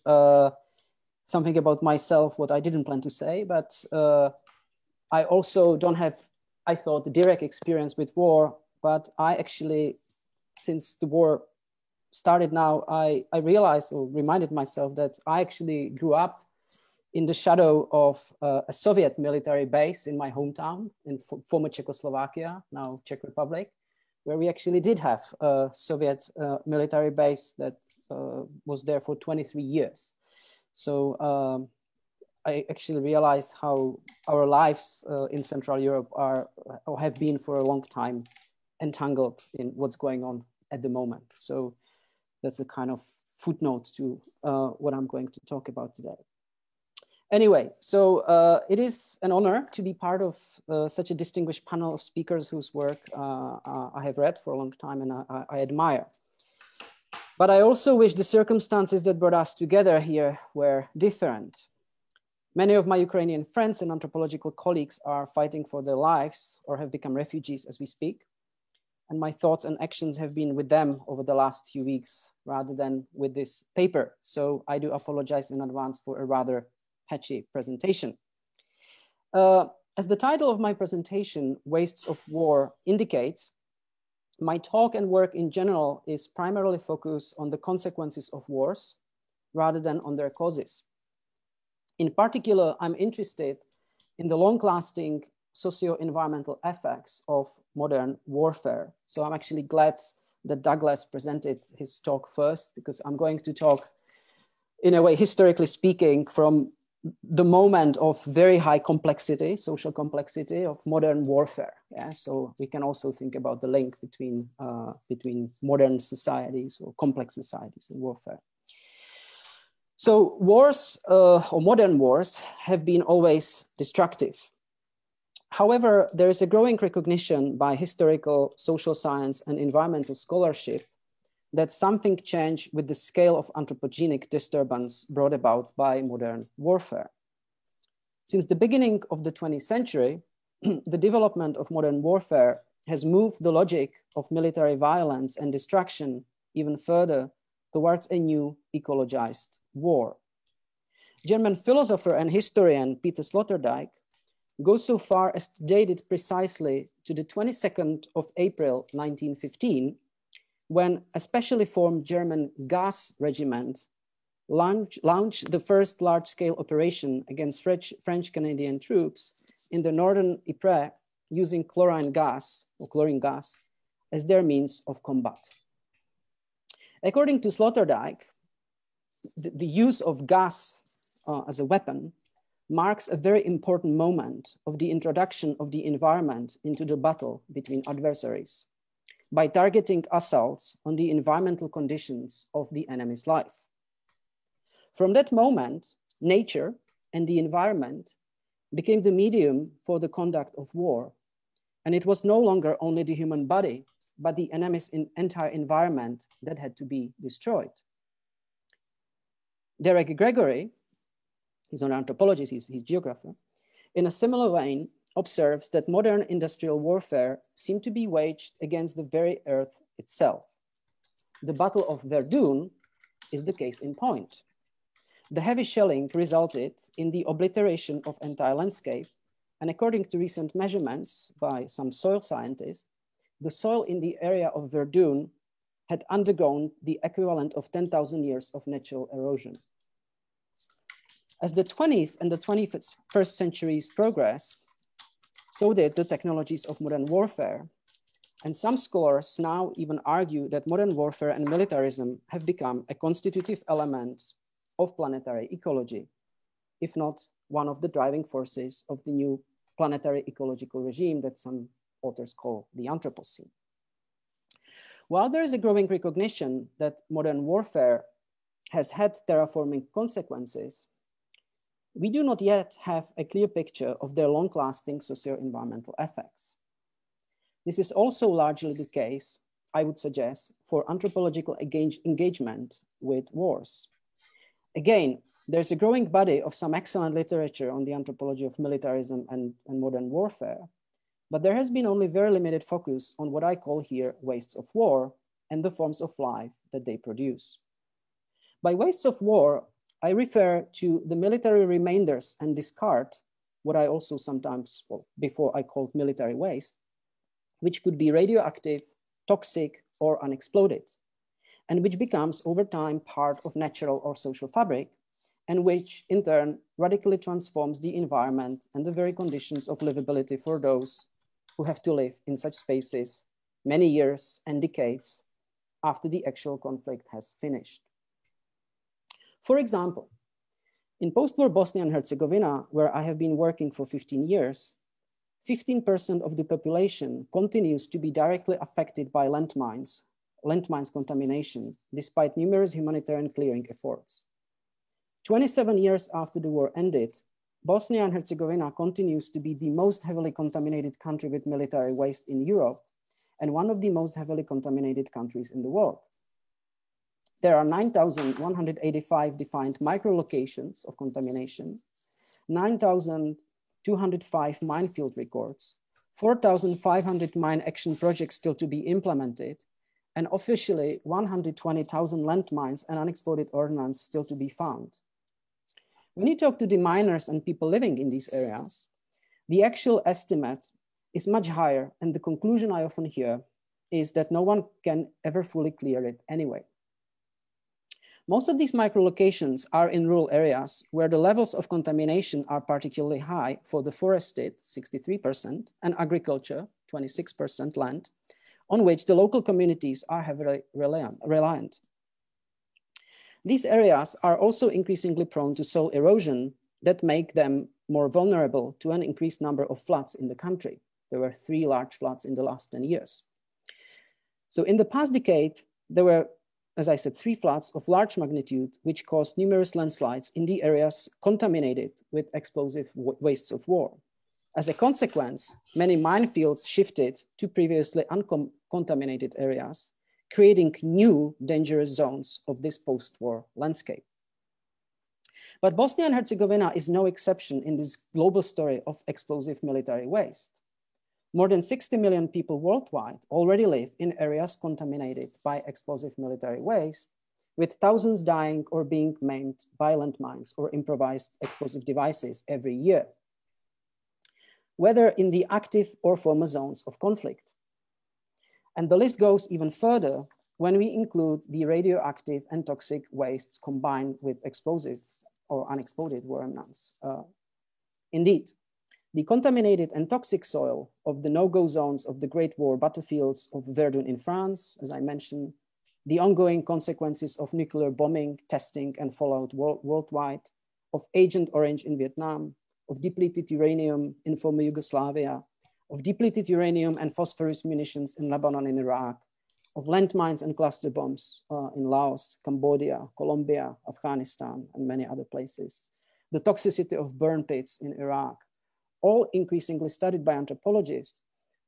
something about myself, what I didn't plan to say, but I also don't have, I thought, the direct experience with war, but I actually, since the war started now, I realized or reminded myself that I actually grew up in the shadow of a Soviet military base in my hometown in former Czechoslovakia, now Czech Republic, where we actually did have a Soviet military base that was there for 23 years. So I actually realized how our lives in Central Europe are or have been for a long time entangled in what's going on at the moment. So that's a kind of footnote to what I'm going to talk about today. Anyway, so it is an honor to be part of such a distinguished panel of speakers whose work I have read for a long time and I admire. But I also wish the circumstances that brought us together here were different. Many of my Ukrainian friends and anthropological colleagues are fighting for their lives or have become refugees as we speak. And my thoughts and actions have been with them over the last few weeks rather than with this paper. So I do apologize in advance for a rather patchy presentation. As the title of my presentation, Wastes of War, indicates, my talk and work in general is primarily focused on the consequences of wars rather than on their causes. In particular, I'm interested in the long-lasting socio-environmental effects of modern warfare. So I'm actually glad that Douglas presented his talk first, because I'm going to talk, in a way, historically speaking, from the moment of very high complexity, social complexity of modern warfare. Yeah? So we can also think about the link between modern societies or complex societies and warfare. So wars or modern wars have been always destructive. However, there is a growing recognition by historical, social science, and environmental scholarship that something changed with the scale of anthropogenic disturbance brought about by modern warfare. Since the beginning of the 20th century, the development of modern warfare has moved the logic of military violence and destruction even further towards a new ecologized war. German philosopher and historian Peter Sloterdijk goes so far as to date it precisely to the 22nd of April, 1915, when a specially formed German gas regiment launched the first large-scale operation against French-Canadian troops in the northern Ypres using chlorine gas as their means of combat. According to Sloterdijk, the use of gas as a weapon marks a very important moment of the introduction of the environment into the battle between adversaries by targeting assaults on the environmental conditions of the enemy's life. From that moment, nature and the environment became the medium for the conduct of war. And it was no longer only the human body, but the enemy's entire environment that had to be destroyed. Derek Gregory, he's an anthropologist, he's geographer, in a similar vein, observes that modern industrial warfare seemed to be waged against the very earth itself. The Battle of Verdun is the case in point. The heavy shelling resulted in the obliteration of entire landscape, and according to recent measurements by some soil scientists, the soil in the area of Verdun had undergone the equivalent of 10,000 years of natural erosion. As the 20th and the 21st centuries progress, so did the technologies of modern warfare. And some scholars now even argue that modern warfare and militarism have become a constitutive element of planetary ecology, if not one of the driving forces of the new planetary ecological regime that some authors call the Anthropocene. While there is a growing recognition that modern warfare has had terraforming consequences, we do not yet have a clear picture of their long-lasting socio-environmental effects. This is also largely the case, I would suggest, for anthropological engagement with wars. Again, there's a growing body of some excellent literature on the anthropology of militarism and modern warfare, but there has been only very limited focus on what I call here wastes of war and the forms of life that they produce. By wastes of war, I refer to the military remainders and discard, what I also sometimes, well, before I called military waste, which could be radioactive, toxic, or unexploded, and which becomes over time part of natural or social fabric, and which in turn radically transforms the environment and the very conditions of livability for those who have to live in such spaces many years and decades after the actual conflict has finished. For example, in post-war Bosnia and Herzegovina, where I have been working for 15 years, 15% of the population continues to be directly affected by landmines contamination, despite numerous humanitarian clearing efforts. 27 years after the war ended, Bosnia and Herzegovina continues to be the most heavily contaminated country with military waste in Europe, and one of the most heavily contaminated countries in the world. There are 9,185 defined micro-locations of contamination, 9,205 minefield records, 4,500 mine action projects still to be implemented, and officially 120,000 landmines and unexploded ordnance still to be found. When you talk to the miners and people living in these areas, the actual estimate is much higher, and the conclusion I often hear is that no one can ever fully clear it anyway. Most of these micro-locations are in rural areas where the levels of contamination are particularly high for the forested, 63%, and agriculture, 26% land, on which the local communities are heavily reliant. These areas are also increasingly prone to soil erosion that make them more vulnerable to an increased number of floods in the country. There were 3 large floods in the last 10 years. So in the past decade, there were, as I said, 3 floods of large magnitude, which caused numerous landslides in the areas contaminated with explosive wastes of war. As a consequence, many minefields shifted to previously uncontaminated areas, creating new dangerous zones of this post-war landscape. But Bosnia and Herzegovina is no exception in this global story of explosive military waste. More than 60 million people worldwide already live in areas contaminated by explosive military waste, with thousands dying or being maimed by landmines or improvised explosive devices every year, whether in the active or former zones of conflict. And the list goes even further when we include the radioactive and toxic wastes combined with explosive or unexploded remnants. Indeed, the contaminated and toxic soil of the no-go zones of the Great War battlefields of Verdun in France, as I mentioned, the ongoing consequences of nuclear bombing, testing, and fallout worldwide, of Agent Orange in Vietnam, of depleted uranium in former Yugoslavia, of depleted uranium and phosphorus munitions in Lebanon and Iraq, of landmines and cluster bombs in Laos, Cambodia, Colombia, Afghanistan, and many other places, the toxicity of burn pits in Iraq, all increasingly studied by anthropologists,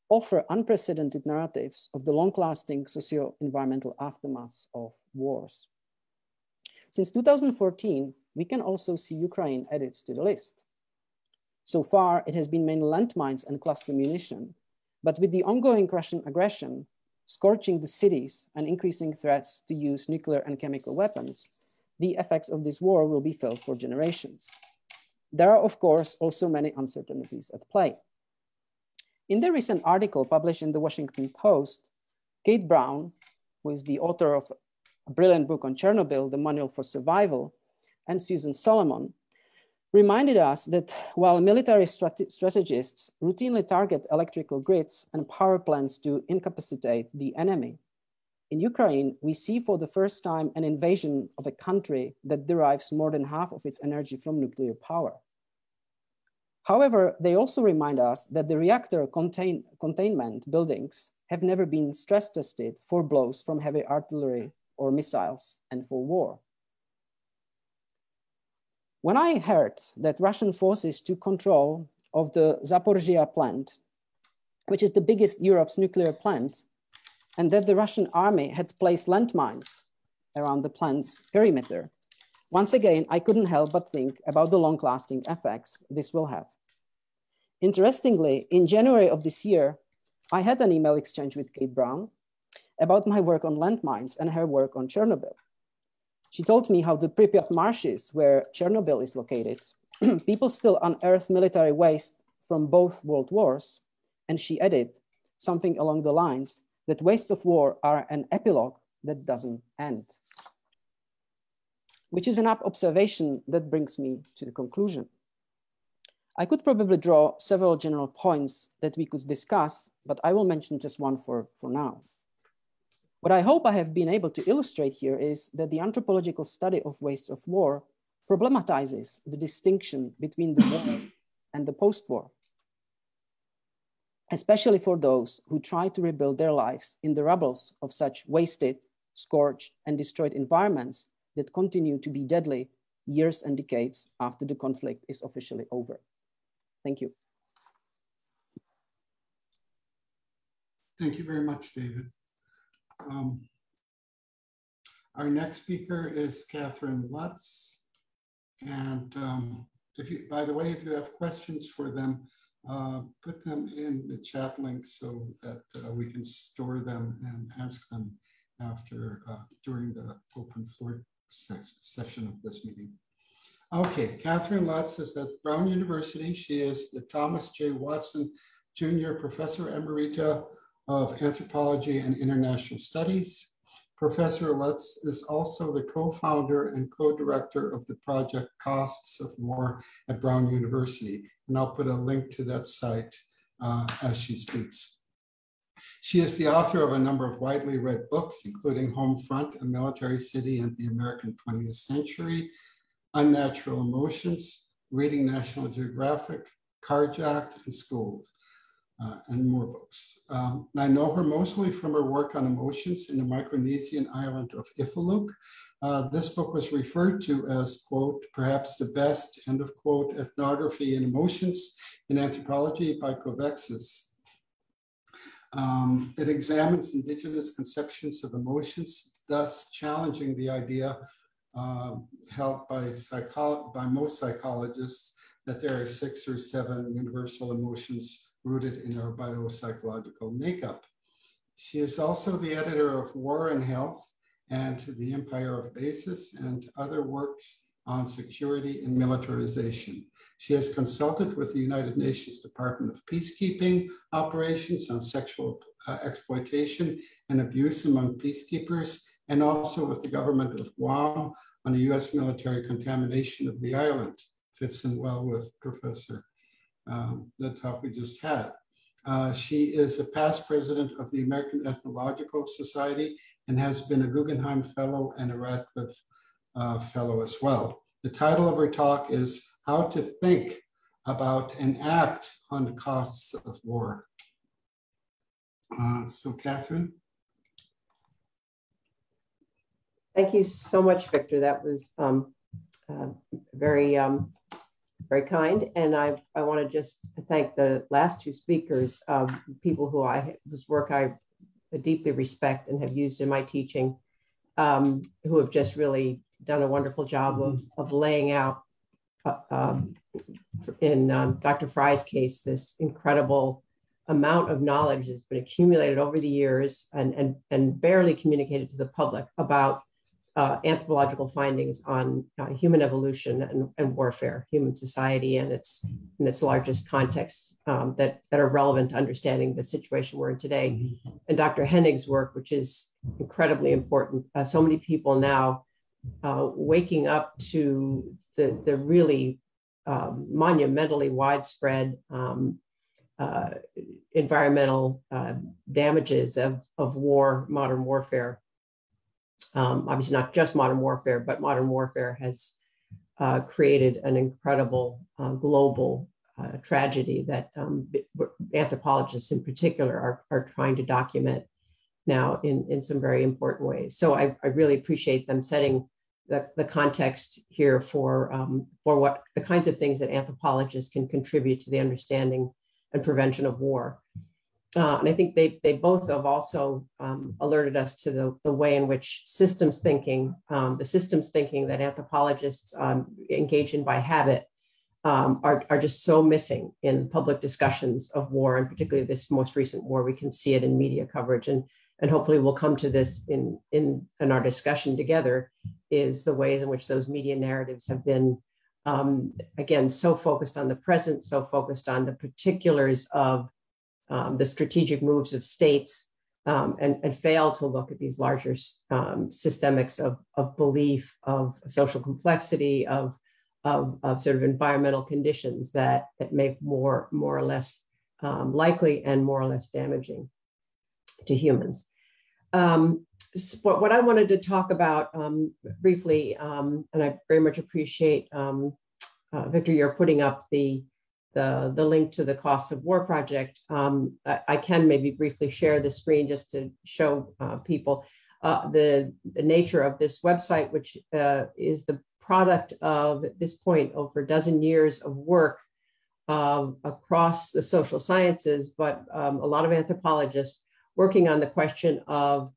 offer unprecedented narratives of the long-lasting socio-environmental aftermath of wars. Since 2014, we can also see Ukraine added to the list. So far, it has been mainly landmines and cluster munition, but with the ongoing Russian aggression, scorching the cities and increasing threats to use nuclear and chemical weapons, the effects of this war will be felt for generations. There are, of course, also many uncertainties at play. In the recent article published in the Washington Post, Kate Brown, who is the author of a brilliant book on Chernobyl, The Manual for Survival, and Susan Solomon, reminded us that while military strategists routinely target electrical grids and power plants to incapacitate the enemy, in Ukraine, we see for the first time an invasion of a country that derives more than half of its energy from nuclear power. However, they also remind us that the reactor containment buildings have never been stress tested for blows from heavy artillery or missiles and for war. When I heard that Russian forces took control of the Zaporizhzhia plant, which is the biggest Europe's nuclear plant, and that the Russian army had placed landmines around the plant's perimeter, once again, I couldn't help but think about the long-lasting effects this will have. Interestingly, in January of this year, I had an email exchange with Kate Brown about my work on landmines and her work on Chernobyl. She told me how the Pripyat marshes, where Chernobyl is located, people still unearth military waste from both world wars. And she added something along the lines that wastes of war are an epilogue that doesn't end. Which is an apt observation that brings me to the conclusion. I could probably draw several general points that we could discuss, but I will mention just one for now. What I hope I have been able to illustrate here is that the anthropological study of wastes of war problematizes the distinction between the war and the post-war, especially for those who try to rebuild their lives in the rubbles of such wasted, scorched, and destroyed environments that continue to be deadly years and decades after the conflict is officially over. Thank you. Thank you very much, David. Our next speaker is Catherine Lutz. And by the way, if you have questions for them, put them in the chat link so that we can store them and ask them after during the open floor session of this meeting. Okay, Catherine Lutz is at Brown University. She is the Thomas J. Watson Jr. Professor Emerita of Anthropology and International Studies. Professor Lutz is also the co-founder and co-director of the project Costs of War at Brown University. And I'll put a link to that site as she speaks. She is the author of a number of widely read books, including Home Front, A Military City and the American 20th Century, Unnatural Emotions, Reading National Geographic, Carjacked, and Schooled, and more books. I know her mostly from her work on emotions in the Micronesian island of Ifaluk. This book was referred to as, quote, perhaps the best, end of quote, ethnography in emotions in anthropology by Covexis. It examines indigenous conceptions of emotions, thus challenging the idea held by most psychologists that there are 6 or 7 universal emotions rooted in our biopsychological makeup. She is also the editor of War and Health and The Empire of Basis and other works on security and militarization. She has consulted with the United Nations Department of Peacekeeping operations on sexual exploitation and abuse among peacekeepers, and also with the government of Guam on the US military contamination of the island. Fits in well with Professor, the talk we just had. She is a past president of the American Ethnological Society and has been a Guggenheim Fellow and a Radcliffe Fellow as well. The title of her talk is How to Think About and Act on the Costs of War. So Catherine. Thank you so much, Victor. That was very kind. And I want to just thank the last two speakers, people whose work I deeply respect and have used in my teaching, who have just really done a wonderful job of laying out, in Dr. Frye's case, this incredible amount of knowledge that's been accumulated over the years and barely communicated to the public about anthropological findings on human evolution and warfare, human society, and its largest contexts that are relevant to understanding the situation we're in today. And Dr. Henig's work, which is incredibly important. So many people now waking up to the really monumentally widespread environmental damages of war, modern warfare. Obviously not just modern warfare, but modern warfare has created an incredible global tragedy that anthropologists in particular are trying to document now in some very important ways. So I really appreciate them setting the context here for what the kinds of things that anthropologists can contribute to the understanding and prevention of war. And I think they both have also alerted us to the way in which systems thinking, the systems thinking that anthropologists engage in by habit are just so missing in public discussions of war, and particularly this most recent war. We can see it in media coverage, and hopefully we'll come to this in our discussion together, is the ways in which those media narratives have been, again, so focused on the present, so focused on the particulars of the strategic moves of states, and fail to look at these larger systemics of belief, of social complexity, of sort of environmental conditions that make more or less likely and more or less damaging to humans. What I wanted to talk about briefly, and I very much appreciate, Victor, you're putting up the link to the Costs of War project. I can maybe briefly share the screen just to show people the nature of this website, which is the product of, at this point, over a dozen years of work across the social sciences, but a lot of anthropologists working on the question of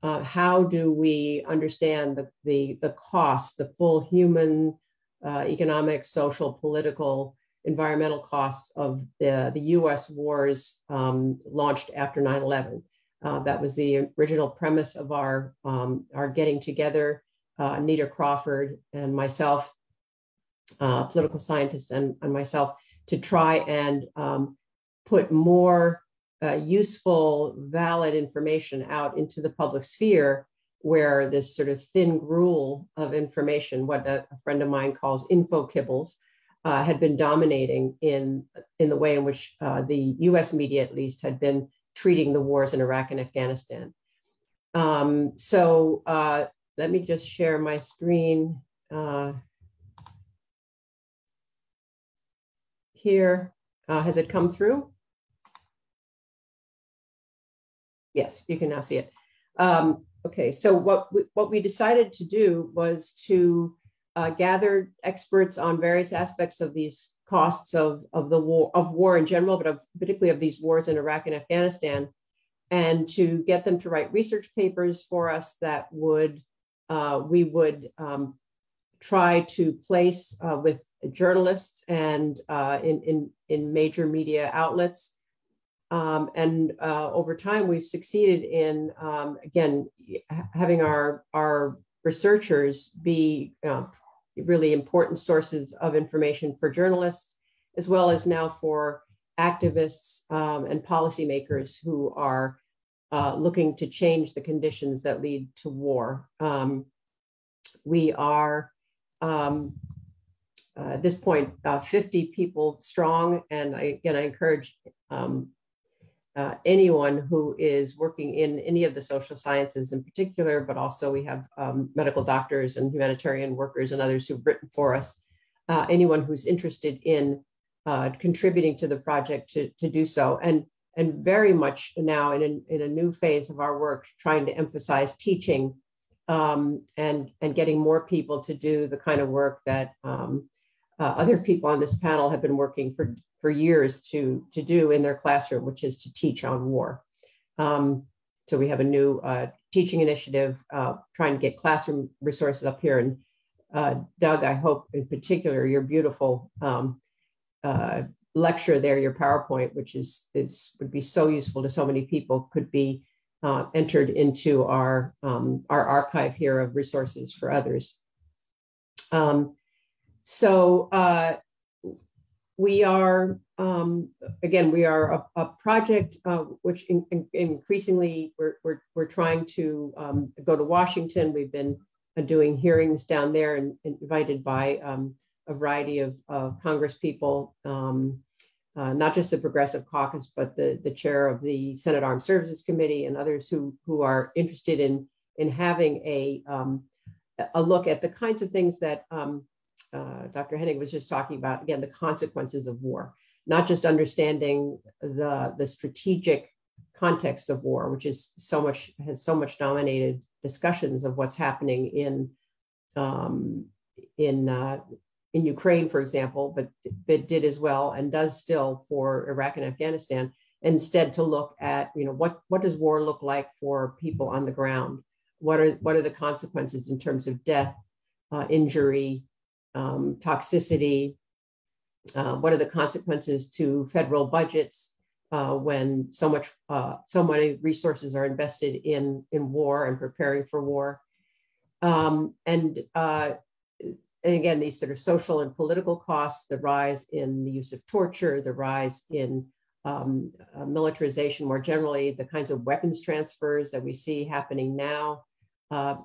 how do we understand the costs, the full human, economic, social, political, environmental costs of the US wars launched after 9/11. That was the original premise of our getting together, Nita Crawford and myself, political scientist and myself, to try and put more useful, valid information out into the public sphere, where this sort of thin gruel of information, what a friend of mine calls info kibbles, had been dominating in the way in which the US media, at least, had been treating the wars in Iraq and Afghanistan. So let me just share my screen here. Has it come through? Yes, you can now see it. Okay, so what we decided to do was to gather experts on various aspects of these costs of war in general, but particularly of these wars in Iraq and Afghanistan, and to get them to write research papers for us that we would try to place with journalists and in major media outlets. And over time, we've succeeded in, again, having our researchers be really important sources of information for journalists, as well as now for activists and policymakers who are looking to change the conditions that lead to war. We are, at this point, 50 people strong, and I encourage anyone who is working in any of the social sciences in particular, but also we have medical doctors and humanitarian workers and others who've written for us. Anyone who's interested in contributing to the project to do so. And very much now in a new phase of our work, trying to emphasize teaching and getting more people to do the kind of work that other people on this panel have been working for years to do in their classroom, which is to teach on war. So we have a new teaching initiative trying to get classroom resources up here. And Doug, I hope in particular your beautiful lecture there, your PowerPoint, which would be so useful to so many people, could be entered into our archive here of resources for others. We are, again, we are a project which increasingly we're trying to go to Washington. We've been doing hearings down there and invited by a variety of Congress people, not just the Progressive Caucus, but the chair of the Senate Armed Services Committee and others who are interested in having a look at the kinds of things that Dr. Henig was just talking about, again, the consequences of war, not just understanding the strategic context of war, which is has so much dominated discussions of what's happening in Ukraine, for example, but it did as well and does still for Iraq and Afghanistan. Instead, to look at what does war look like for people on the ground? What are the consequences in terms of death, injury, toxicity? What are the consequences to federal budgets when so many resources are invested in war and preparing for war? And again, these sort of social and political costs, the rise in the use of torture, the rise in militarization more generally, the kinds of weapons transfers that we see happening now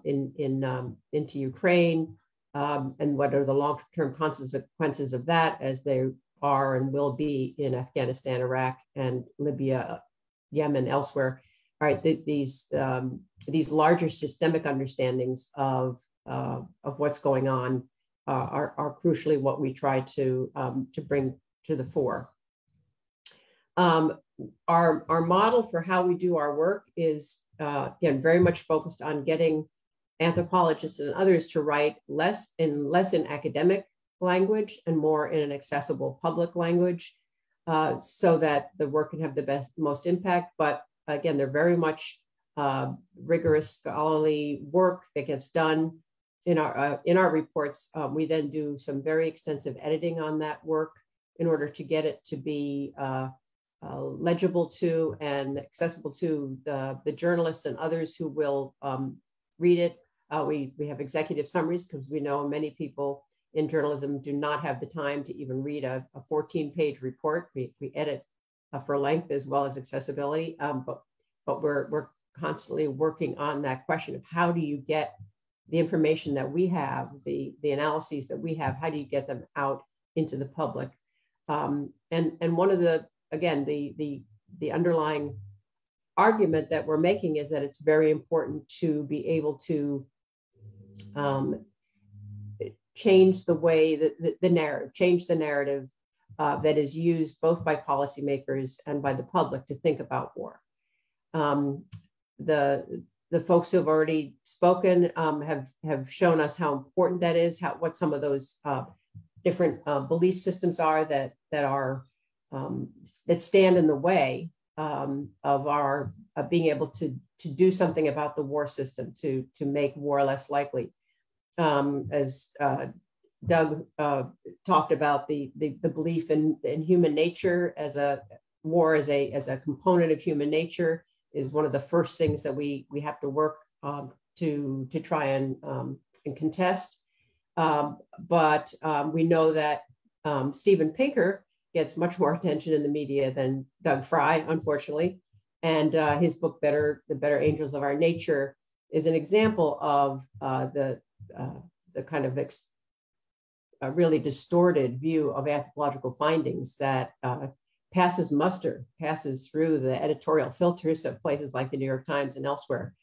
into Ukraine, and what are the long-term consequences of that as they are and will be in Afghanistan, Iraq, and Libya, Yemen, elsewhere. All right, these larger systemic understandings of what's going on are crucially what we try to bring to the fore. Our model for how we do our work is again very much focused on getting anthropologists and others to write less in academic language and more in an accessible public language, so that the work can have the most impact. But again, they're very much rigorous scholarly work that gets done. In our reports, we then do some very extensive editing on that work in order to get it to be legible to and accessible to the journalists and others who will read it. We have executive summaries because we know many people in journalism do not have the time to even read a 14-page report. We edit for length as well as accessibility, but we're constantly working on that question of how do you get the information that we have, the analyses that we have, how do you get them out into the public? And one of the underlying argument that we're making is that it's very important to be able to change the way that change the narrative that is used both by policymakers and by the public to think about war. The folks who have already spoken have shown us how important that is, what some of those different belief systems are that stand in the way of our being able to do something about the war system, to make war less likely. As Doug talked about the belief in human nature as a component of human nature is one of the first things that we have to work to try and contest. But we know that Steven Pinker gets much more attention in the media than Doug Frye, unfortunately. And his book, The Better Angels of Our Nature, is an example of the kind of really distorted view of anthropological findings that passes muster, passes through the editorial filters of places like the New York Times and elsewhere.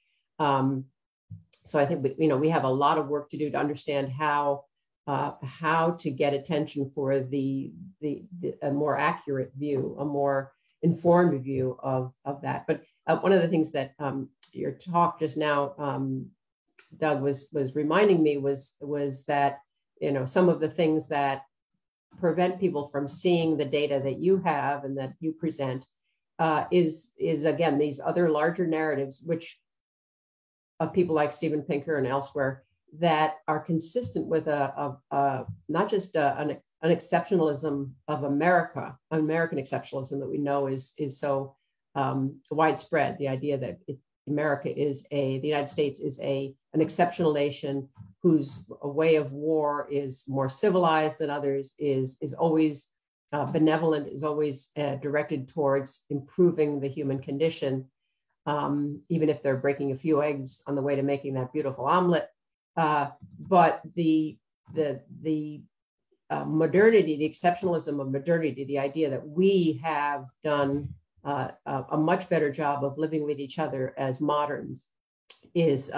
So I think we have a lot of work to do to understand how to get attention for a more accurate view, a more informed view of that. But one of the things that your talk just now, Doug, was reminding me was that some of the things that prevent people from seeing the data that you have and that you present is again these other larger narratives, which of people like Steven Pinker and elsewhere that are consistent with not just an exceptionalism of American exceptionalism that we know is so widespread. The idea that the United States is an exceptional nation whose way of war is more civilized than others, is always benevolent, is always directed towards improving the human condition, even if they're breaking a few eggs on the way to making that beautiful omelet. But the modernity, the exceptionalism of modernity, the idea that we have done a much better job of living with each other as moderns is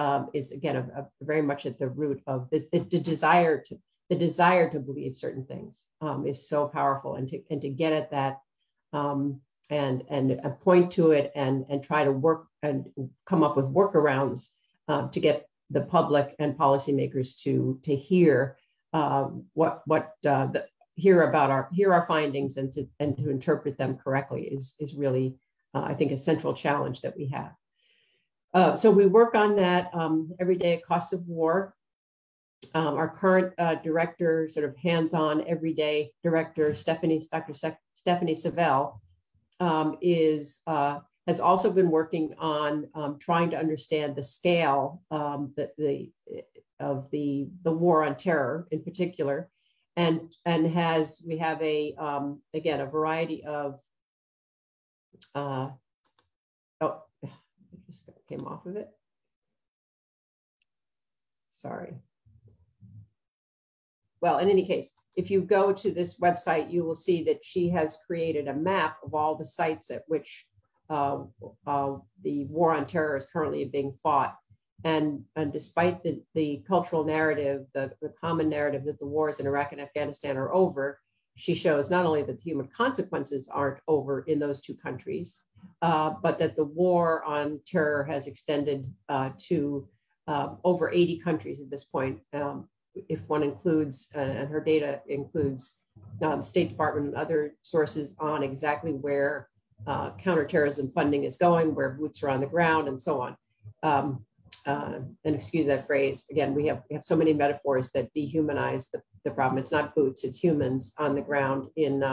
again very much at the root of this. The desire to believe certain things is so powerful, and to get at that and point to it and try to work and come up with workarounds to get the public and policymakers to hear hear our findings and to interpret them correctly is really I think a central challenge that we have. So we work on that every day at Costs of War. Our current director, sort of hands-on everyday director, Dr. Stephanie Savell, has also been working on trying to understand the scale of the war on terror in particular, and we have again a variety of it just came off of it. Sorry. Well, in any case, if you go to this website, you will see that she has created a map of all the sites at which the war on terror is currently being fought. And despite the cultural narrative, the common narrative that the wars in Iraq and Afghanistan are over, she shows not only that the human consequences aren't over in those two countries, but that the war on terror has extended to over 80 countries at this point. If one includes, and her data includes State Department and other sources on exactly where counterterrorism funding is going, where boots are on the ground, and so on. And excuse that phrase. Again, we have so many metaphors that dehumanize the problem. It's not boots, it's humans on the ground in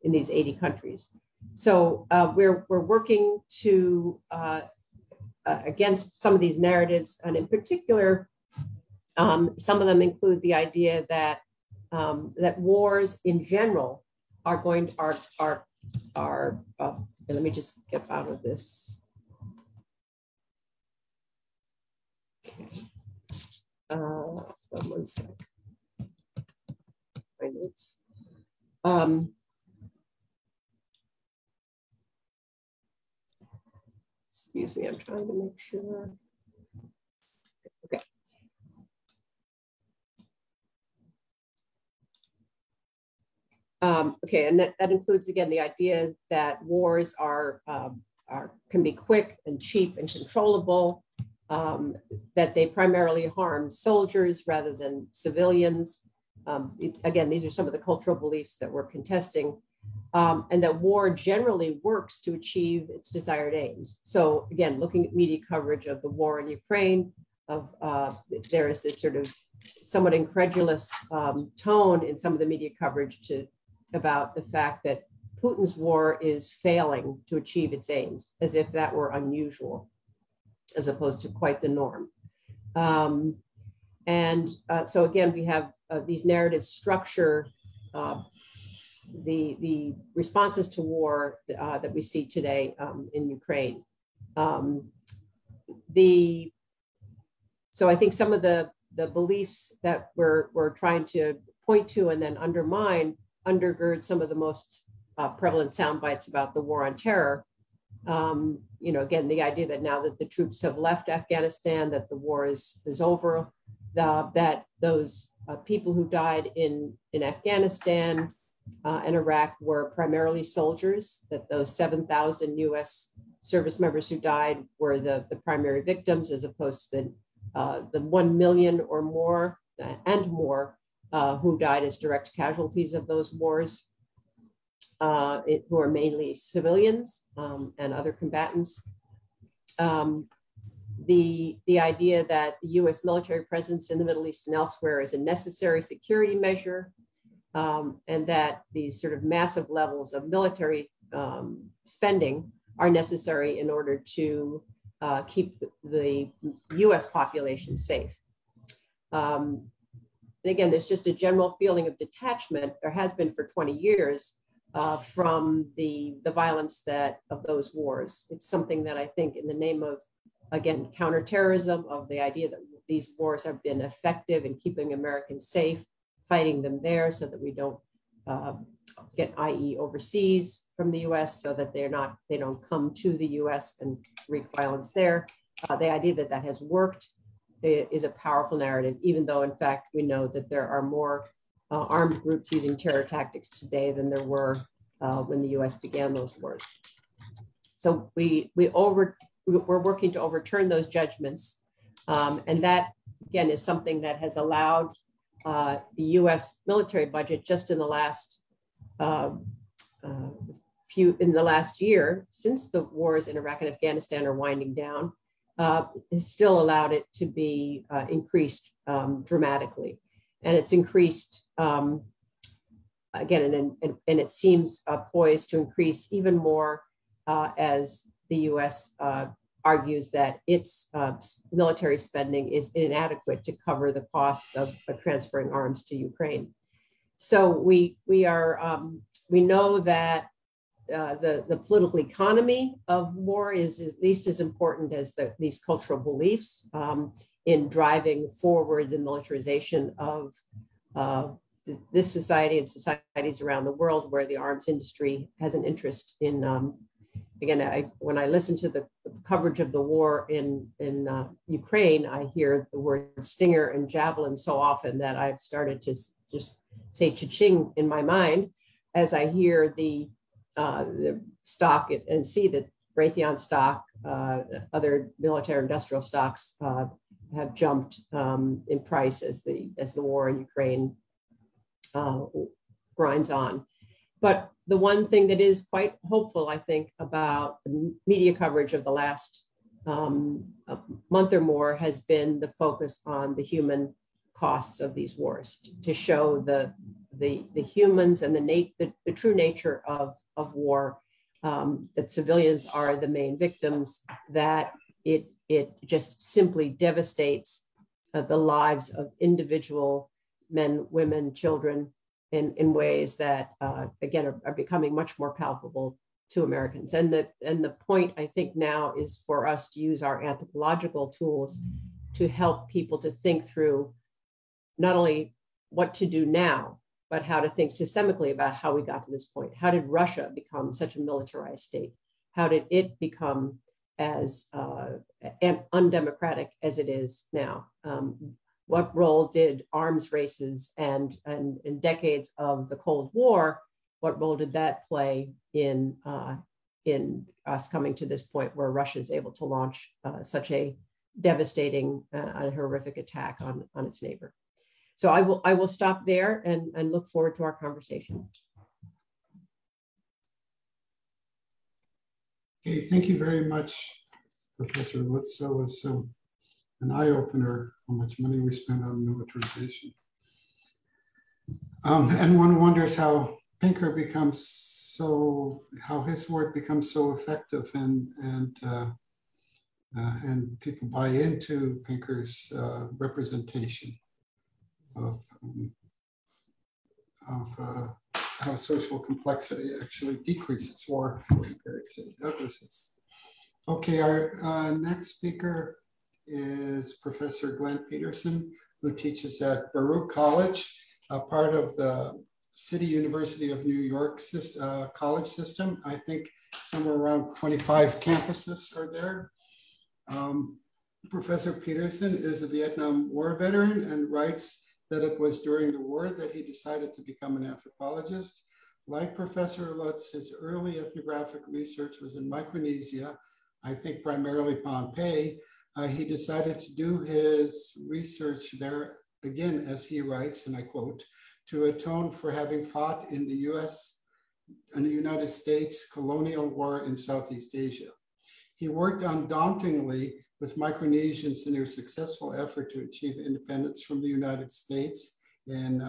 these 80 countries. So we're working to against some of these narratives, and in particular, some of them include the idea that that wars in general are going let me just get out of this. Okay. 1 sec. My notes. Excuse me, I'm trying to make sure. Okay. Okay, and that includes, again, the idea that wars can be quick and cheap and controllable, that they primarily harm soldiers rather than civilians. Again, these are some of the cultural beliefs that we're contesting, and that war generally works to achieve its desired aims. So again, looking at media coverage of the war in Ukraine, there is this sort of somewhat incredulous tone in some of the media coverage about the fact that Putin's war is failing to achieve its aims, as if that were unusual, as opposed to quite the norm. So again, we have these narratives structure the responses to war that we see today in Ukraine. So I think some of the beliefs that we're trying to point to and then undermine undergird some of the most prevalent sound bites about the war on terror. You know, again, the idea that now that the troops have left Afghanistan, that the war is over, that those people who died in Afghanistan and Iraq were primarily soldiers, that those 7,000 US service members who died were the primary victims, as opposed to the 1 million or more and more who died as direct casualties of those wars, who are mainly civilians and other combatants. The idea that the US military presence in the Middle East and elsewhere is a necessary security measure, and that these sort of massive levels of military spending are necessary in order to keep the US population safe. And again, there's just a general feeling of detachment, there has been for 20 years, from the violence of those wars. It's something that I think in the name of, again, counterterrorism, of the idea that these wars have been effective in keeping Americans safe, fighting them there so that we don't get IE overseas from the US, so that they don't come to the US and wreak violence there. The idea that that has worked is a powerful narrative, even though in fact we know that there are more armed groups using terror tactics today than there were when the US began those wars. So we're working to overturn those judgments. And that, again, is something that has allowed the US military budget just in the last year, since the wars in Iraq and Afghanistan are winding down, has still allowed it to be increased dramatically. And it's increased, again, and it seems poised to increase even more as the US argues that its military spending is inadequate to cover the costs of transferring arms to Ukraine. So we know that the political economy of war is at least as important as these cultural beliefs in driving forward the militarization of this society and societies around the world, where the arms industry has an interest in. Again, when I listen to the coverage of the war in Ukraine, I hear the word Stinger and Javelin so often that I've started to just say cha-ching in my mind as I hear the stock and see that Raytheon stock, other military industrial stocks have jumped in price as the war in Ukraine grinds on. But the one thing that is quite hopeful, I think, about the media coverage of the last month or more has been the focus on the human costs of these wars, to show the humans and the true nature of war, that civilians are the main victims, that it just simply devastates the lives of individual men, women, children, in ways that, again, are becoming much more palpable to Americans. And the point, I think, now is for us to use our anthropological tools to help people to think through not only what to do now, but how to think systemically about how we got to this point. How did Russia become such a militarized state? How did it become as undemocratic as it is now? What role did arms races and decades of the Cold War, what role did that play in us coming to this point where Russia is able to launch such a devastating and horrific attack on its neighbor? So I will stop there and look forward to our conversation. Okay, thank you very much, Professor Lutz. That was an eye-opener how much money we spend on militarization. And one wonders how Pinker becomes so, how his work becomes so effective, and people buy into Pinker's representation of how social complexity actually decreases war compared to Douglas's. Okay, our next speaker is Professor Glenn Peterson, who teaches at Baruch College, a part of the City University of New York college system. I think somewhere around 25 campuses are there. Professor Peterson is a Vietnam War veteran and writes that it was during the war that he decided to become an anthropologist. Like Professor Lutz, his early ethnographic research was in Micronesia, I think primarily Pompeii. He decided to do his research there, again, as he writes, and I quote, to atone for having fought in the United States colonial war in Southeast Asia. He worked undauntingly with Micronesians in their successful effort to achieve independence from the United States. And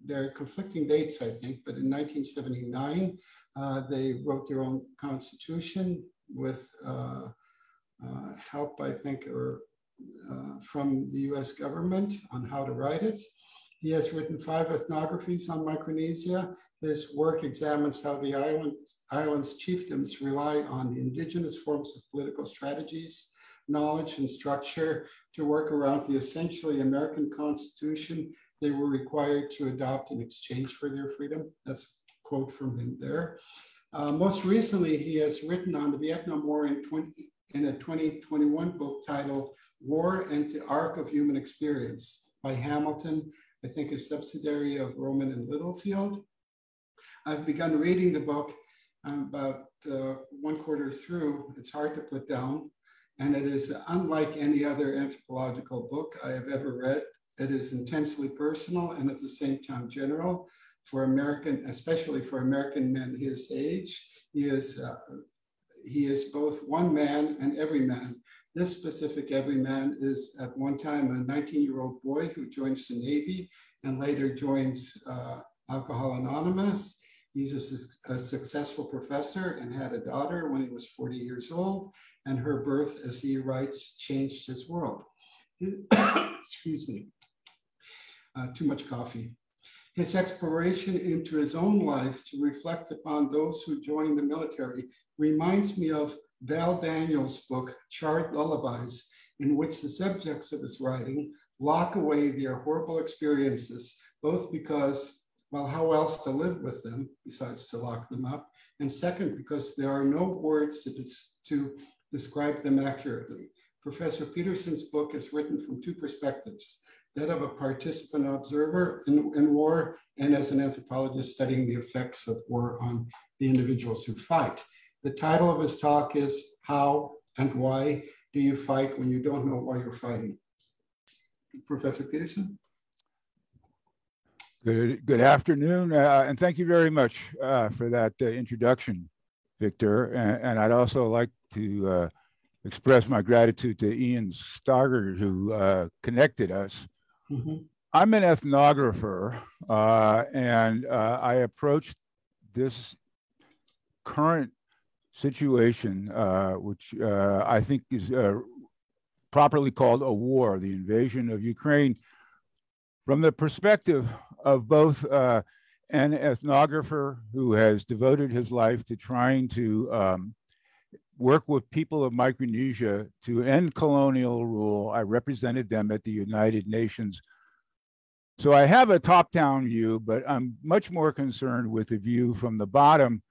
there are conflicting dates, I think, but in 1979, they wrote their own constitution with help, I think, from the US government on how to write it. He has written 5 ethnographies on Micronesia. His work examines how the island's chiefdoms rely on the indigenous forms of political strategies, knowledge, and structure to work around the essentially American Constitution they were required to adopt in exchange for their freedom. That's a quote from him there. Most recently, he has written on the Vietnam War in a 2021 book titled War and the Arc of Human Experience by Hamilton, I think a subsidiary of Rowman and Littlefield. I've begun reading the book. I'm about 1/4 through. It's hard to put down. And it is unlike any other anthropological book I have ever read. It is intensely personal and at the same time general for American, especially for American men his age. He is both one man and every man. This specific every man is at one time a 19-year-old boy who joins the Navy and later joins Alcohol Anonymous. He's a successful professor and had a daughter when he was 40 years old, and her birth, as he writes, changed his world. Excuse me, too much coffee. His exploration into his own life to reflect upon those who joined the military reminds me of Val Daniels' book, Charred Lullabies, in which the subjects of his writing lock away their horrible experiences, both because, well, how else to live with them besides to lock them up? And second, because there are no words to describe them accurately. Professor Peterson's book is written from 2 perspectives, that of a participant observer in war and as an anthropologist studying the effects of war on the individuals who fight. The title of his talk is How and Why Do You Fight When You Don't Know Why You're Fighting? Professor Peterson? Good afternoon, and thank you very much for that introduction, Victor. And I'd also like to express my gratitude to Ian Stoggard, who connected us. Mm-hmm. I'm an ethnographer, and I approached this current situation, which I think is properly called a war, the invasion of Ukraine, from the perspective of both an ethnographer who has devoted his life to trying to work with people of Micronesia to end colonial rule. I represented them at the United Nations. So I have a top-down view, but I'm much more concerned with the view from the bottom.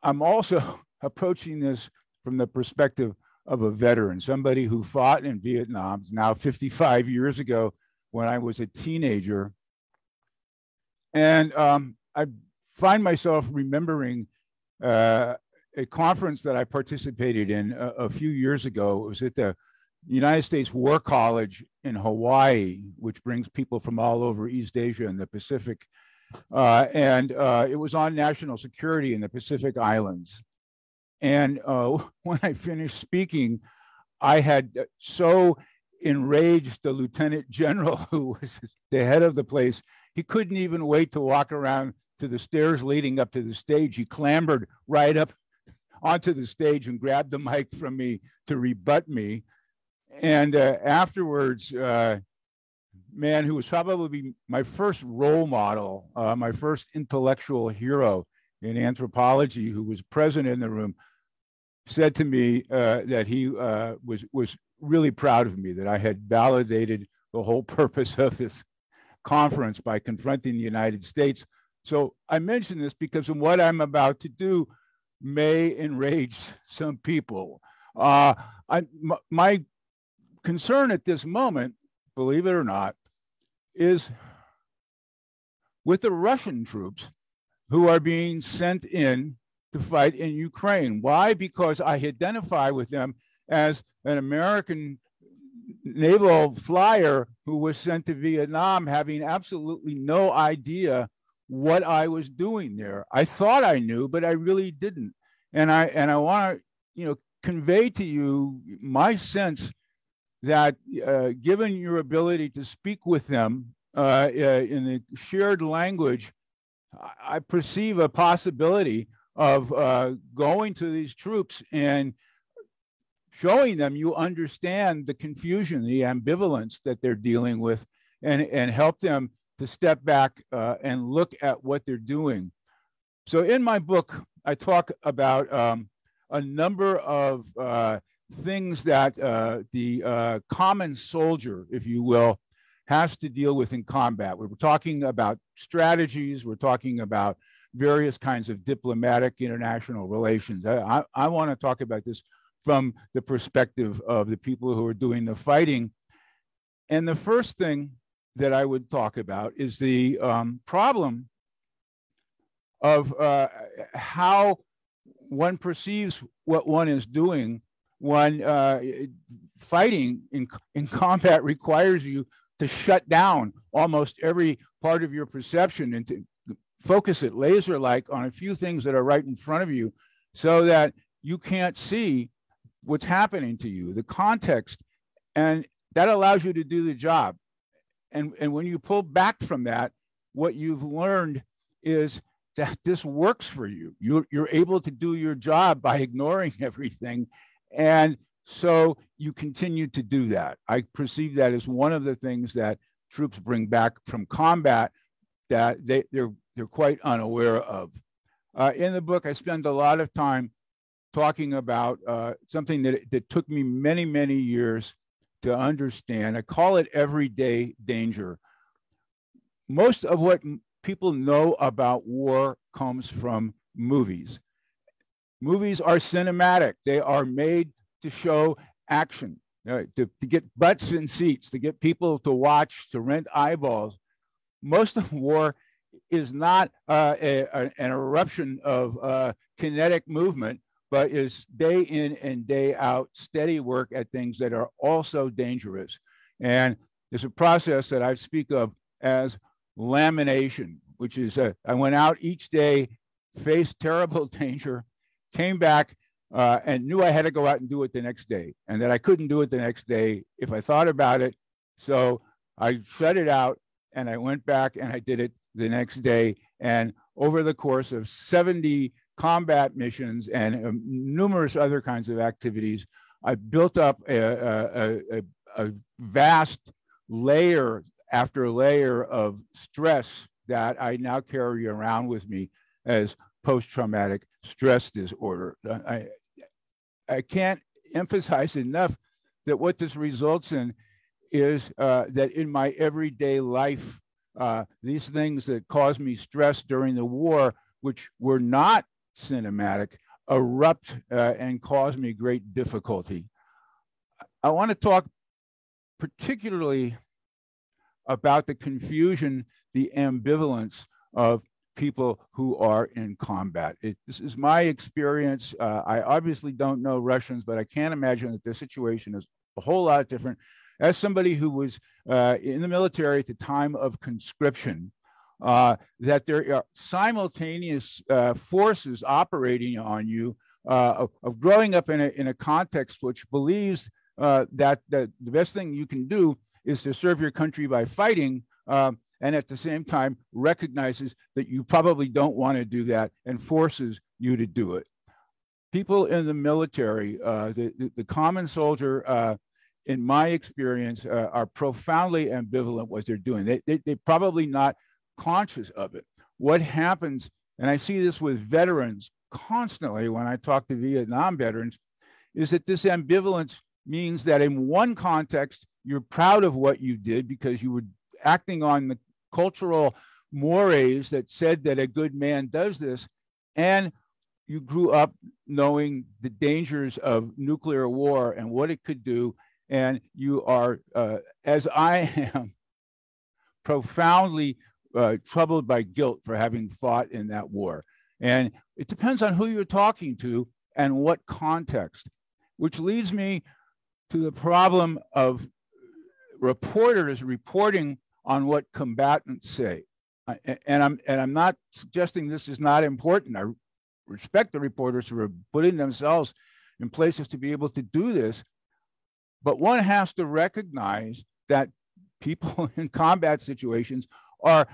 I'm also approaching this from the perspective of a veteran, somebody who fought in Vietnam now 55 years ago when I was a teenager. And I find myself remembering a conference that I participated in a few years ago. It was at the United States War College in Hawaii, which brings people from all over East Asia and the Pacific. And it was on national security in the Pacific Islands. And when I finished speaking, I had so enraged the lieutenant general who was the head of the place. He couldn't even wait to walk around to the stairs leading up to the stage. He clambered right up onto the stage and grabbed the mic from me to rebut me. And afterwards, man who was probably my first role model, my first intellectual hero in anthropology, who was present in the room, said to me that he was really proud of me, that I had validated the whole purpose of this conference by confronting the United States. So I mention this because what I'm about to do may enrage some people. My concern at this moment, believe it or not, is with the Russian troops who are being sent in to fight in Ukraine. Why? Because I identify with them as an American naval flyer who was sent to Vietnam having absolutely no idea what I was doing there. I thought I knew, but I really didn't. And I want to, convey to you my sense that given your ability to speak with them in the shared language, I perceive a possibility of going to these troops and showing them you understand the confusion, the ambivalence that they're dealing with, and help them to step back and look at what they're doing. So in my book, I talk about a number of things that the common soldier, if you will, has to deal with in combat. We're talking about strategies, we're talking about various kinds of diplomatic international relations. I want to talk about this from the perspective of the people who are doing the fighting. And the first thing that I would talk about is the problem of how one perceives what one is doing when fighting in combat requires you to shut down almost every part of your perception and to focus it laser-like on a few things that are right in front of you so that you can't see what's happening to you, the context, and that allows you to do the job. And when you pull back from that, what you've learned is that this works for you. You're able to do your job by ignoring everything. And so you continue to do that. I perceive that as one of the things that troops bring back from combat that they're quite unaware of. In the book, I spend a lot of time talking about something that took me many, many years to understand. I call it everyday danger. Most of what people know about war comes from movies. Movies are cinematic. They are made to show action, to get butts in seats, to get people to watch, to rent eyeballs. Most of war is not an eruption of kinetic movement, but is day in and day out steady work at things that are also dangerous. And there's a process that I speak of as lamination, which is I went out each day, faced terrible danger, came back and knew I had to go out and do it the next day, and that I couldn't do it the next day if I thought about it. So I shut it out and I went back and I did it the next day. And over the course of 70 combat missions and numerous other kinds of activities, I built up a vast layer after layer of stress that I now carry around with me as post-traumatic stress disorder. I can't emphasize enough that what this results in is that in my everyday life, these things that caused me stress during the war, which were not cinematic, erupt and cause me great difficulty. I want to talk particularly about the confusion, the ambivalence of people who are in combat. This is my experience. I obviously don't know Russians, but I can't imagine that their situation is a whole lot different. As somebody who was in the military at the time of conscription, that there are simultaneous forces operating on you of growing up in a context which believes that the best thing you can do is to serve your country by fighting, and at the same time recognizes that you probably don't want to do that and forces you to do it. People in the military, the common soldier, in my experience, are profoundly ambivalent what they're doing. They're probably not conscious of it. What happens, and I see this with veterans constantly when I talk to Vietnam veterans, is that this ambivalence means that in one context, you're proud of what you did because you were acting on cultural mores that said that a good man does this, and you grew up knowing the dangers of nuclear war and what it could do, and you are, as I am, profoundly troubled by guilt for having fought in that war. And it depends on who you're talking to and what context, which leads me to the problem of reporters reporting on what combatants say. And I'm not suggesting this is not important. I respect the reporters who are putting themselves in places to be able to do this, but one has to recognize that people in combat situations are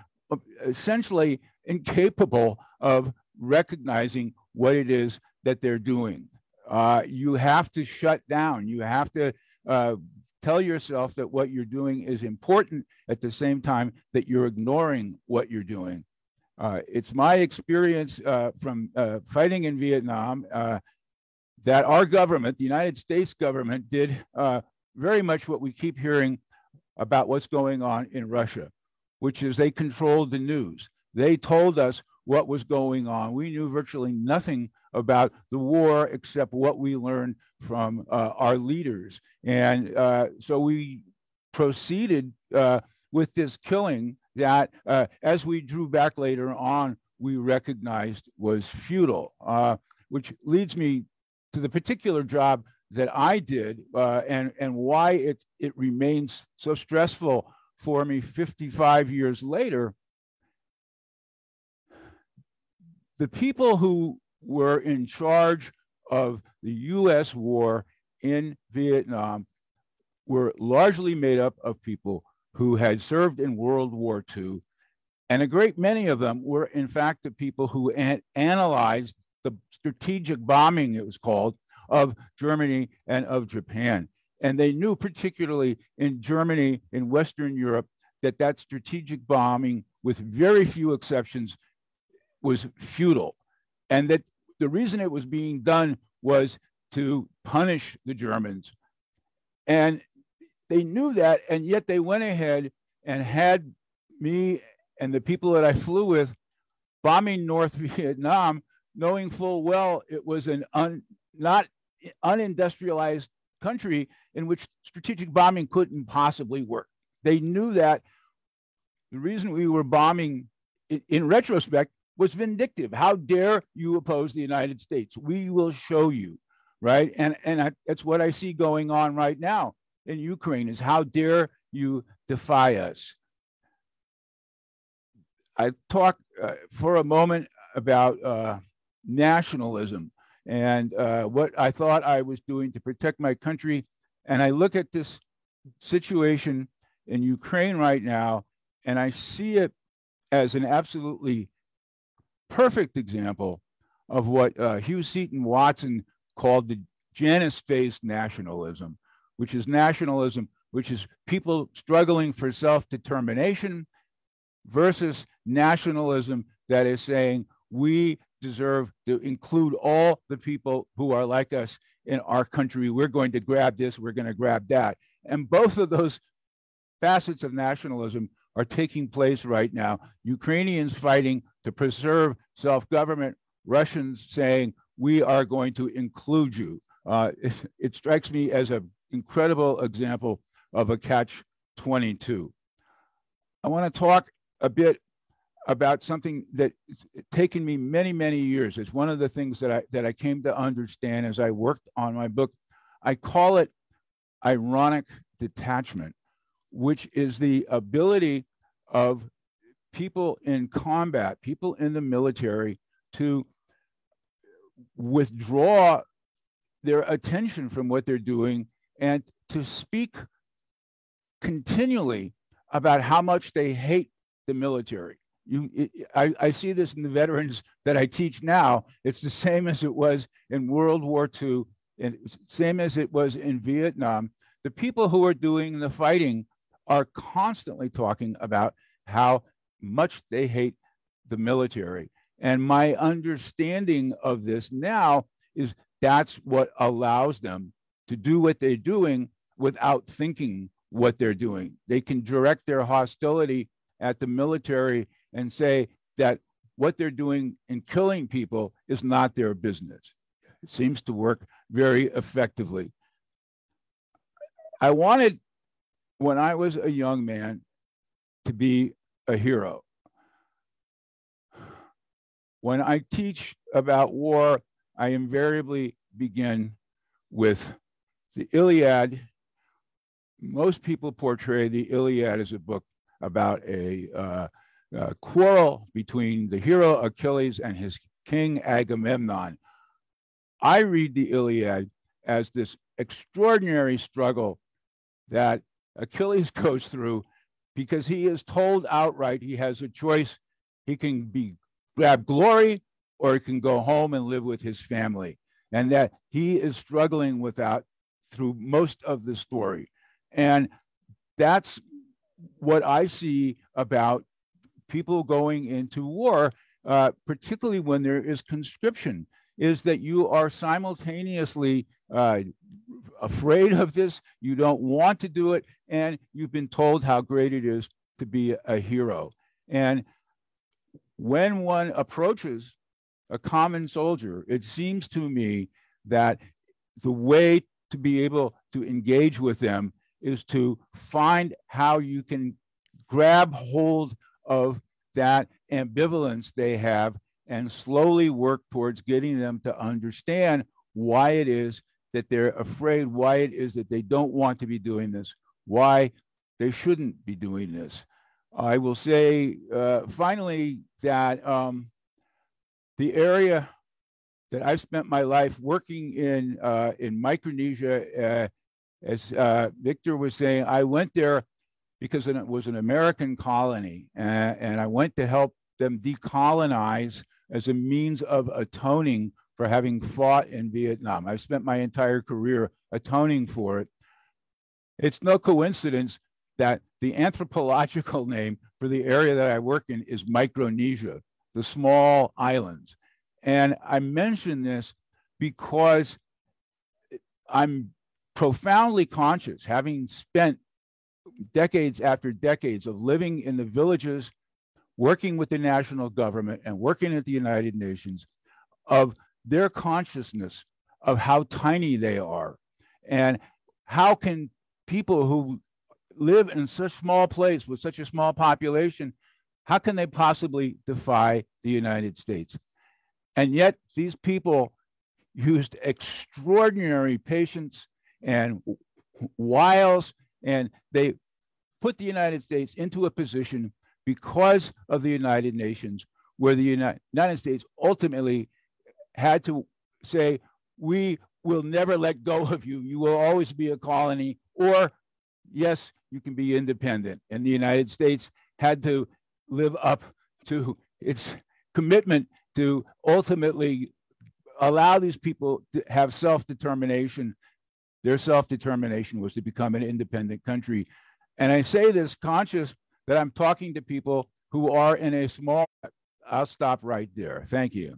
essentially incapable of recognizing what it is that they're doing. You have to shut down. You have to tell yourself that what you're doing is important at the same time that you're ignoring what you're doing. It's my experience from fighting in Vietnam that our government, the United States government, did very much what we keep hearing about what's going on in Russia, which is they controlled the news. They told us what was going on. We knew virtually nothing about the war except what we learned from our leaders. And so we proceeded with this killing that, as we drew back later on, we recognized was futile, which leads me to the particular job that I did and why it remains so stressful for me 55 years later. The people who were in charge of the US war in Vietnam were largely made up of people who had served in World War II. And a great many of them were, in fact, the people who analyzed the strategic bombing, it was called, of Germany and of Japan. And they knew, particularly in Germany, in Western Europe, that strategic bombing, with very few exceptions, was futile. And that the reason it was being done was to punish the Germans. And they knew that, and yet they went ahead and had me and the people that I flew with bombing North Vietnam, knowing full well it was an not unindustrialized country in which strategic bombing couldn't possibly work. They knew that the reason we were bombing, in retrospect, was vindictive. How dare you oppose the United States? We will show you, right? And that's what I see going on right now in Ukraine, is how dare you defy us? I talk for a moment about nationalism and what I thought I was doing to protect my country. And I look at this situation in Ukraine right now, and I see it as an absolutely perfect example of what Hugh Seton Watson called the Janus-based nationalism, which is nationalism, which is people struggling for self-determination, versus nationalism that is saying we deserve to include all the people who are like us in our country. We're going to grab this, we're going to grab that. And both of those facets of nationalism are taking place right now. Ukrainians fighting to preserve self-government, Russians saying, we are going to include you. It strikes me as an incredible example of a catch-22. I want to talk a bit about something that's taken me many, many years. It's one of the things that I came to understand as I worked on my book. I call it ironic detachment, which is the ability of people in combat, people in the military, to withdraw their attention from what they're doing and to speak continually about how much they hate the military. I see this in the veterans that I teach now. It's the same as it was in World War II, and same as it was in Vietnam. The people who are doing the fighting are constantly talking about how much they hate the military. And my understanding of this now is that's what allows them to do what they're doing without thinking what they're doing. They can direct their hostility at the military and say that what they're doing in killing people is not their business. It seems to work very effectively. I wanted, when I was a young man, to be a hero. When I teach about war, I invariably begin with the Iliad. Most people portray the Iliad as a book about a quarrel between the hero Achilles and his king Agamemnon. I read the Iliad as this extraordinary struggle that Achilles goes through because he is told outright he has a choice. He can grab glory or he can go home and live with his family, and that he is struggling with that through most of the story. And that's what I see about people going into war, particularly when there is conscription, is that you are simultaneously afraid of this, you don't want to do it, and you've been told how great it is to be a hero. And when one approaches a common soldier, it seems to me that the way to be able to engage with them is to find how you can grab hold of that ambivalence they have and slowly work towards getting them to understand why it is that they're afraid, why it is that they don't want to be doing this, why they shouldn't be doing this. I will say finally that the area that I've spent my life working in Micronesia, as Victor was saying, I went there because it was an American colony, and I went to help them decolonize as a means of atoning for having fought in Vietnam. I've spent my entire career atoning for it. It's no coincidence that the anthropological name for the area that I work in is Micronesia, the small islands. And I mention this because I'm profoundly conscious, having spent decades after decades of living in the villages, working with the national government and working at the United Nations, of their consciousness of how tiny they are. And how can people who live in such a small place with such a small population, how can they possibly defy the United States? And yet these people used extraordinary patience and wiles, and they put the United States into a position because of the United Nations, where the United States ultimately had to say, we will never let go of you. You will always be a colony, or yes, you can be independent. And the United States had to live up to its commitment to ultimately allow these people to have self-determination. Their self-determination was to become an independent country. And I say this conscious that I'm talking to people who are in a small, I'll stop right there. Thank you.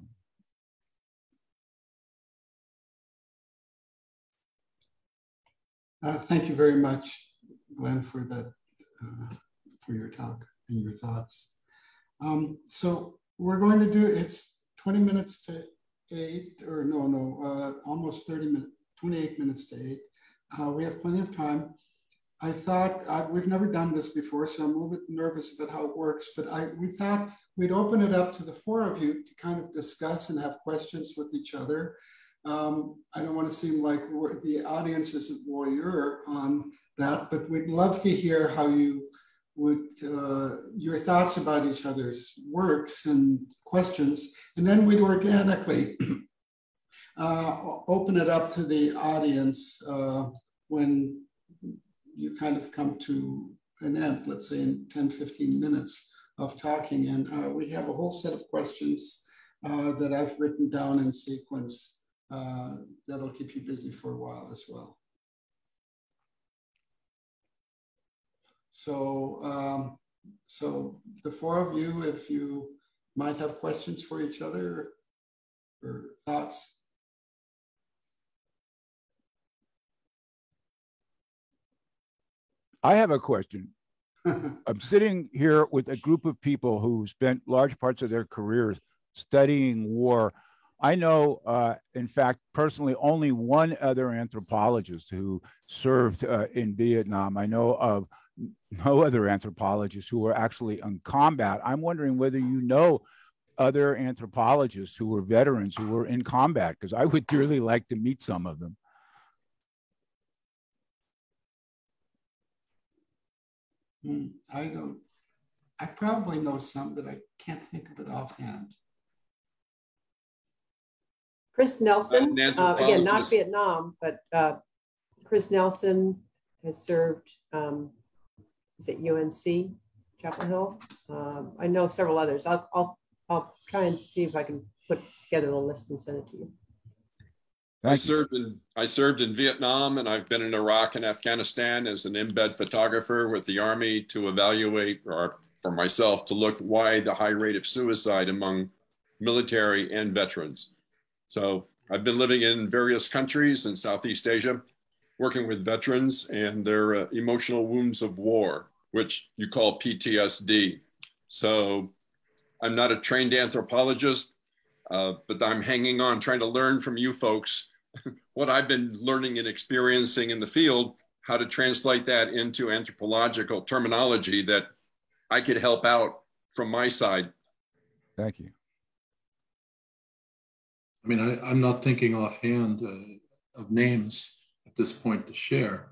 Thank you very much, Glenn, for that, for your talk and your thoughts. So we're going to do, it's 20 minutes to 8, or almost 30 minutes, 28 minutes to 8. We have plenty of time. I thought, we've never done this before, so I'm a little bit nervous about how it works, but we thought we'd open it up to the 4 of you to kind of discuss and have questions with each other. I don't want to seem like the audience is a voyeur on that, but we'd love to hear how you would, your thoughts about each other's works and questions, and then we'd organically open it up to the audience when you kind of come to an end, let's say in 10, 15 minutes of talking. And we have a whole set of questions that I've written down in sequence that'll keep you busy for a while as well. So, so the 4 of you, if you might have questions for each other or thoughts. I have a question. I'm sitting here with a group of people who spent large parts of their careers studying war. I know, in fact, personally, only one other anthropologist who served in Vietnam. I know of no other anthropologists who were actually in combat. I'm wondering whether you know other anthropologists who were veterans who were in combat, because I would really like to meet some of them. I probably know some, but I can't think of it offhand. Chris Nelson, again, not Vietnam, but Chris Nelson has served, is it UNC, Chapel Hill? I know several others. I'll try and see if I can put together a list and send it to you. I served in Vietnam, and I've been in Iraq and Afghanistan as an embed photographer with the Army to evaluate, or for myself to look why the high rate of suicide among military and veterans. So I've been living in various countries in Southeast Asia, working with veterans and their emotional wounds of war, which you call PTSD. So I'm not a trained anthropologist, but I'm hanging on, trying to learn from you folks what I've been learning and experiencing in the field, how to translate that into anthropological terminology that I could help out from my side. Thank you. I mean, I'm not thinking offhand of names at this point to share,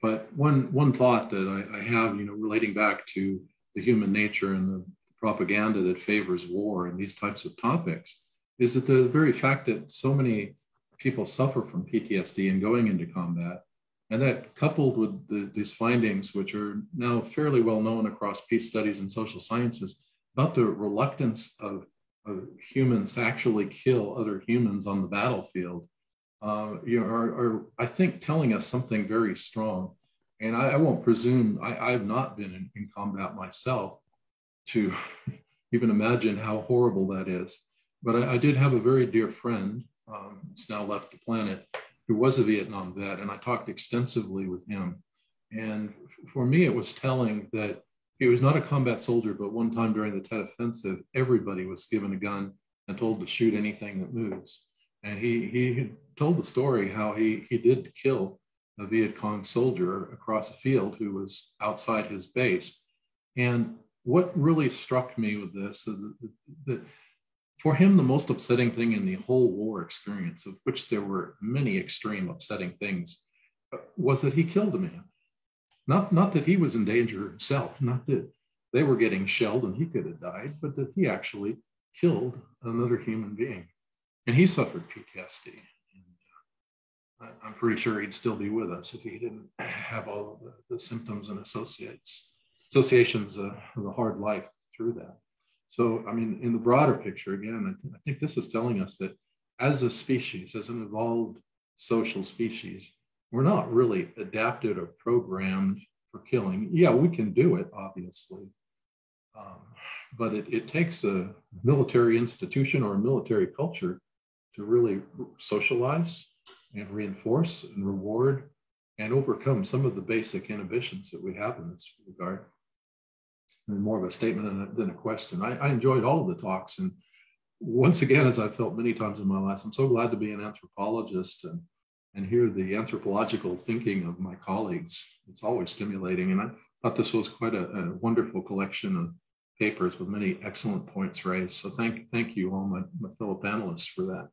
but one thought that I have, relating back to the human nature and the propaganda that favors war and these types of topics, is that the very fact that so many people suffer from PTSD and going into combat, and that coupled with these findings, which are now fairly well known across peace studies and social sciences, about the reluctance of humans to actually kill other humans on the battlefield, are I think telling us something very strong. And I won't presume, I've not been in combat myself to even imagine how horrible that is. But I did have a very dear friend, who's now left the planet, who was a Vietnam vet, and I talked extensively with him. And for me, it was telling that he was not a combat soldier, but one time during the Tet Offensive, everybody was given a gun and told to shoot anything that moves. And he told the story how he did kill a Viet Cong soldier across a field who was outside his base. And what really struck me with this is that for him, the most upsetting thing in the whole war experience, of which there were many extreme upsetting things, was that he killed a man. Not that he was in danger himself, not that they were getting shelled and he could have died, but that he actually killed another human being. And he suffered PTSD. And I'm pretty sure he'd still be with us if he didn't have all of the symptoms and associations of a hard life through that. So, I mean, in the broader picture, again, I think this is telling us that as a species, as an evolved social species, we're not really adapted or programmed for killing. Yeah, we can do it, obviously. But it takes a military institution or a military culture to really socialize and reinforce and reward and overcome some of the basic inhibitions that we have in this regard. And more of a statement than a question. I enjoyed all of the talks. And once again, as I've felt many times in my life, I'm so glad to be an anthropologist and hear the anthropological thinking of my colleagues. It's always stimulating. And I thought this was quite a wonderful collection of papers with many excellent points raised. So thank you all, my fellow panelists, for that.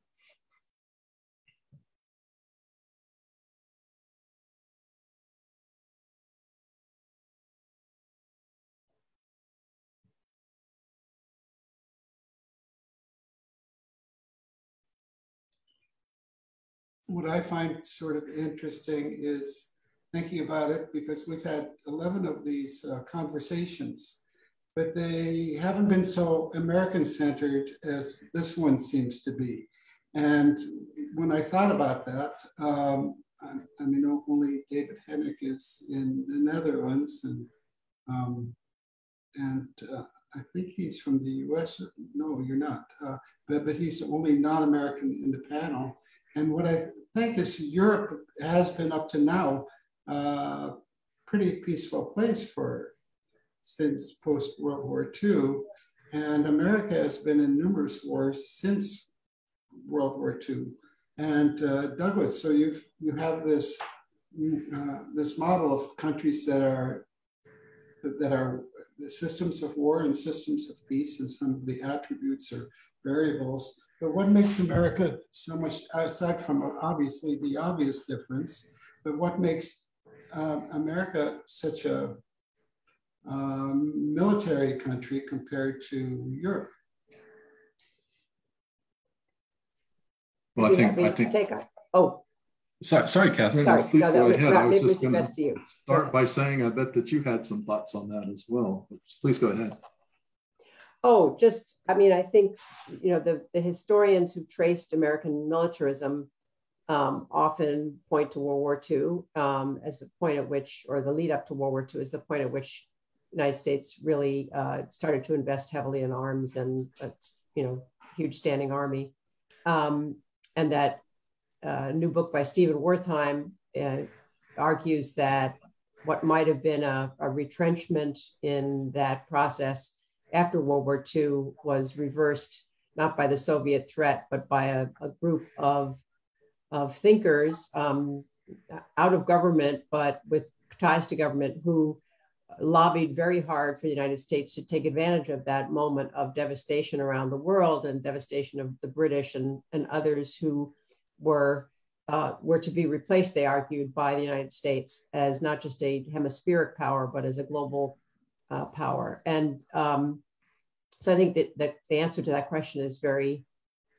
What I find sort of interesting is thinking about it, because we've had 11 of these conversations, but they haven't been so American-centered as this one seems to be. And when I thought about that, I mean, only David Henig is in the Netherlands, and I think he's from the US. No, you're not. But he's the only non-American in the panel. And what I think is Europe has been up to now a pretty peaceful place for since post-World War II. And America has been in numerous wars since World War II. And Douglas, so you have this this model of countries that are the systems of war and systems of peace, and some of the attributes or variables. But what makes America so much, aside from obviously the obvious difference, but what makes America such a military country compared to Europe? Well, I think. Oh. Sorry, Catherine. Sorry. Please no, go ahead. I was just just going to start by saying I bet that you had some thoughts on that as well. Please go ahead. Oh, just, I mean, I think, you know, the historians who traced American militarism often point to World War II as the point at which, or the lead up to World War II is the point at which the United States really started to invest heavily in arms and, you know, huge standing army. And that new book by Stephen Wertheim argues that what might have been a retrenchment in that process after World War II was reversed, not by the Soviet threat, but by a group of thinkers out of government, but with ties to government, who lobbied very hard for the United States to take advantage of that moment of devastation around the world and devastation of the British and others who were to be replaced, they argued, by the United States as not just a hemispheric power, but as a global power. And so I think that the answer to that question is very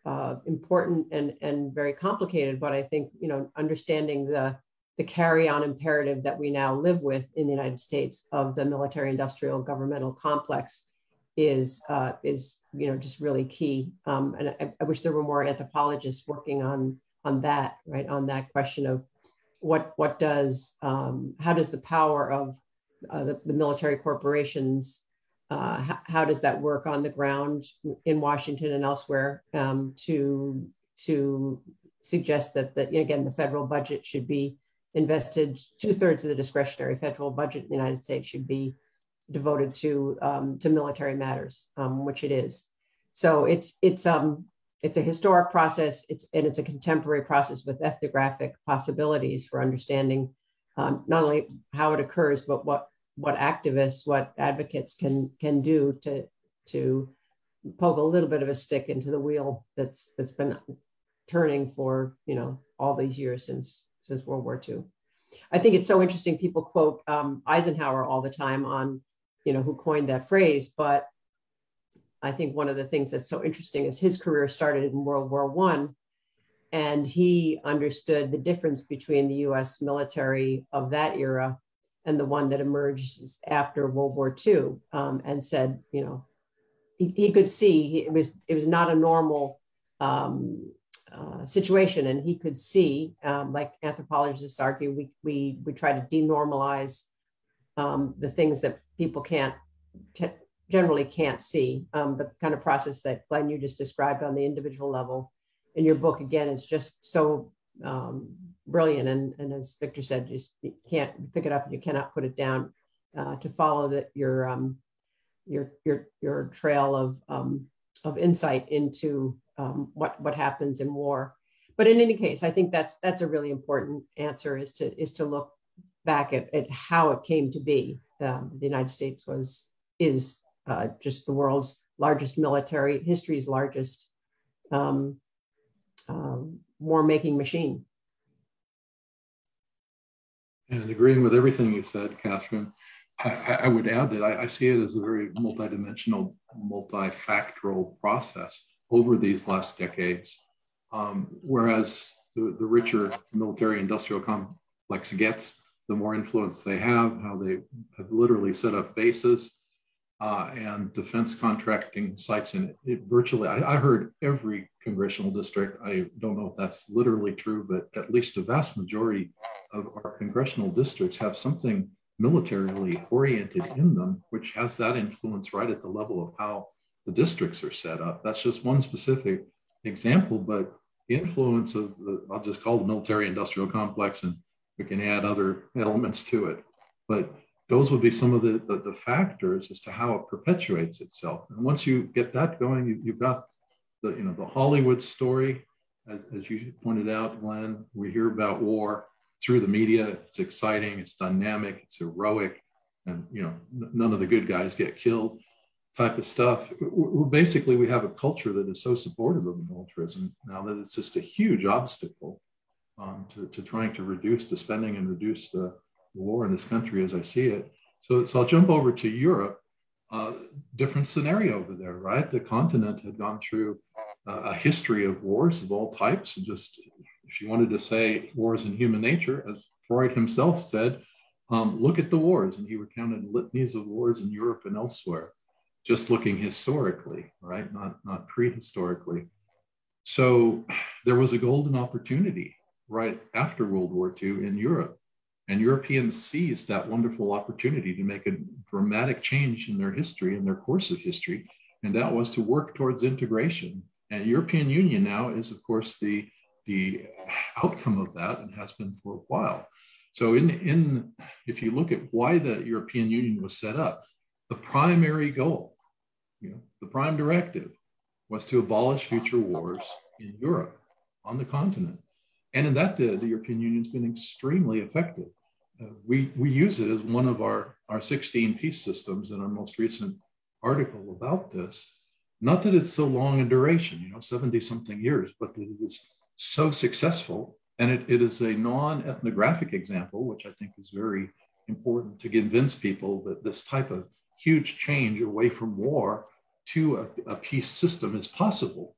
important and very complicated. But I think, you know, understanding the carry-on imperative that we now live with in the United States of the military-industrial governmental complex is you know, just really key. And I wish there were more anthropologists working on that, right? On that question of what does, how does the power of the military corporations, how does that work on the ground in Washington and elsewhere to suggest that, again, the federal budget should be invested, 2/3 of the discretionary federal budget in the United States should be devoted to military matters, which it is. So it's a historic process, it's a contemporary process with ethnographic possibilities for understanding not only how it occurs, but what activists, what advocates can do to poke a little bit of a stick into the wheel that's been turning for, you know, all these years since World War II. I think it's so interesting. People quote Eisenhower all the time on, you know, who coined that phrase, but I think one of the things that's so interesting is his career started in World War I, and he understood the difference between the US military of that era and the one that emerged after World War II, and said, you know, he could see it was not a normal situation, and he could see, like anthropologists argue, we try to denormalize the things that people generally can't see. The kind of process that Glenn, you just described on the individual level in your book, again, is just so brilliant. And as Victor said, you can't pick it up and you cannot put it down to follow your trail of insight into what happens in war. But in any case, I think that's a really important answer, is to look back at how it came to be. The United States is just the world's largest military, history's largest war-making machine. And agreeing with everything you said, Catherine, I would add that I see it as a very multidimensional, multifactorial process over these last decades. Whereas the richer military-industrial complex gets, the more influence they have, how they have literally set up bases and defense contracting sites in it virtually. I heard every congressional district. I don't know if that's literally true, but at least a vast majority of our congressional districts have something militarily oriented in them, which has that influence right at the level of how the districts are set up. That's just one specific example, but the influence of I'll just call the military industrial complex, and we can add other elements to it. But those would be some of the factors as to how it perpetuates itself. And once you get that going, you've got the Hollywood story, as you pointed out, Glenn. We hear about war through the media. It's exciting, it's dynamic, it's heroic, and none of the good guys get killed type of stuff. We have a culture that is so supportive of militarism now that it's just a huge obstacle to trying to reduce the spending and reduce the war in this country as I see it. So I'll jump over to Europe. Different scenario over there, right? The continent had gone through a history of wars of all types. And just, if you wanted to say wars in human nature, as Freud himself said, look at the wars. And he recounted litanies of wars in Europe and elsewhere, just looking historically, right? Not prehistorically. So there was a golden opportunity right after World War II in Europe. And Europeans seized that wonderful opportunity to make a dramatic change in their history, in their course of history. And that was to work towards integration. And European Union now is, of course, the outcome of that, and has been for a while. So if you look at why the European Union was set up, the primary goal, the prime directive, was to abolish future wars in Europe, on the continent. And in that, the European Union's been extremely effective. We use it as one of our 16 peace systems in our most recent article about this. Not that it's so long in duration, 70-something years, but that it is so successful. And it is a non-ethnographic example, which I think is very important to convince people that this type of huge change away from war to a peace system is possible.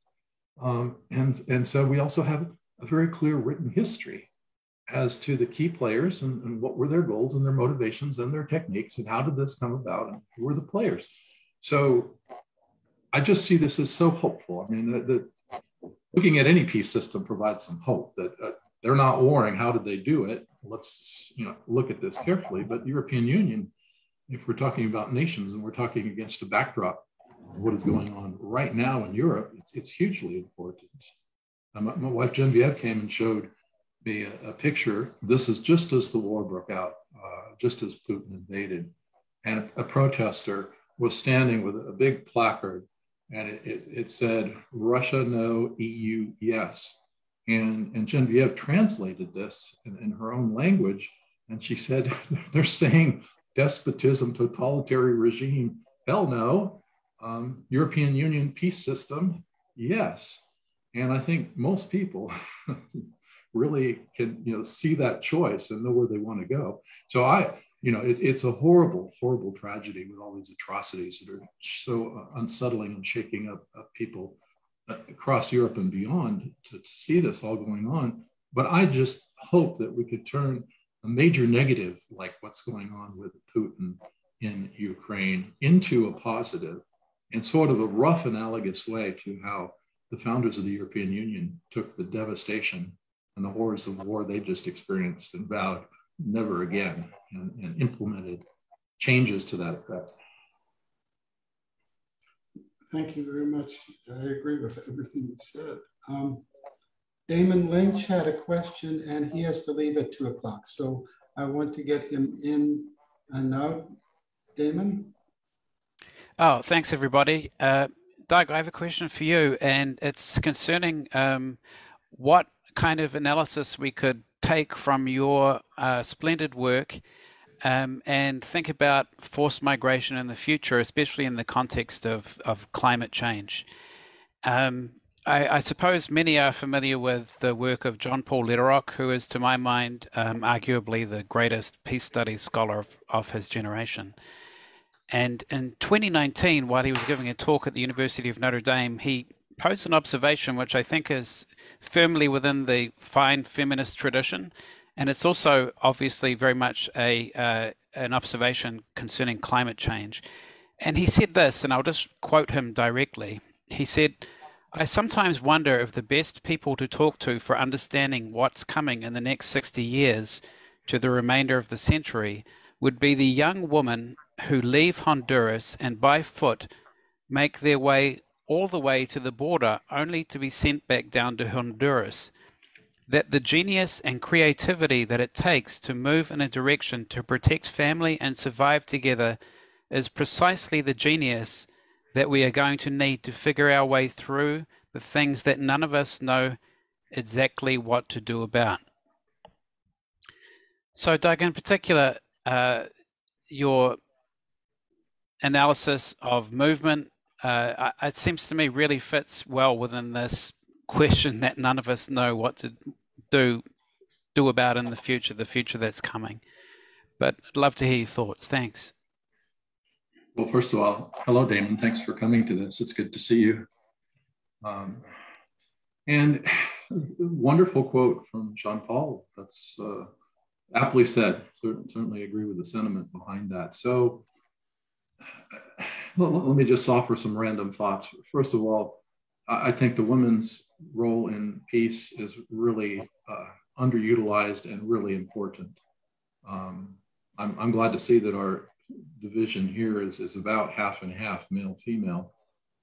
And so we also have a very clear written history as to the key players and what were their goals and their motivations and their techniques, and how did this come about, and who were the players. So I just see this as so hopeful. I mean, looking at any peace system provides some hope that they're not warring. How did they do it? Let's look at this carefully. But the European Union, if we're talking about nations and we're talking against a backdrop of what is going on right now in Europe, it's hugely important. My wife Genevieve came and showed me a picture. This is just as the war broke out, just as Putin invaded. And a protester was standing with a big placard, and it said, "Russia no, EU yes." And Genevieve translated this in her own language. And she said, they're saying despotism, totalitarian regime, hell no. European Union peace system, yes. And I think most people really can see that choice and know where they want to go. So it's a horrible, horrible tragedy with all these atrocities that are so unsettling and shaking up people across Europe and beyond to see this all going on. But I just hope that we could turn a major negative like what's going on with Putin in Ukraine into a positive, in sort of a rough analogous way to how the founders of the European Union took the devastation and the horrors of war they just experienced and vowed never again, and implemented changes to that effect. Thank you very much. I agree with everything you said. Damon Lynch had a question, and he has to leave at 2 o'clock. So I want to get him in and now. Damon? Oh, thanks, everybody. Doug, I have a question for you, and it's concerning what kind of analysis we could take from your splendid work and think about forced migration in the future, especially in the context of climate change. I suppose many are familiar with the work of John Paul Lederock, who is, to my mind, arguably the greatest peace studies scholar of his generation. And in 2019, while he was giving a talk at the University of Notre Dame, he posed an observation which I think is firmly within the fine feminist tradition. And it's also obviously very much an observation concerning climate change. And he said this, and I'll just quote him directly. He said, "I sometimes wonder if the best people to talk to for understanding what's coming in the next 60 years to the remainder of the century would be the young women who leave Honduras and by foot make their way all the way to the border only to be sent back down to Honduras. that the genius and creativity that it takes to move in a direction to protect family and survive together is precisely the genius that we are going to need to figure our way through the things that none of us know exactly what to do about. So, Doug, in particular, your analysis of movement, it seems to me really fits well within this question that none of us know what to do about in the future that's coming. But I'd love to hear your thoughts. Thanks. Well, first of all, hello, Damon. Thanks for coming to this. It's good to see you. And wonderful quote from Jean-Paul. That's aptly said. Certainly agree with the sentiment behind that. So let me just offer some random thoughts. First of all, I think the women's role in peace is really underutilized and really important. I'm glad to see that our division here is about half and half, male, female.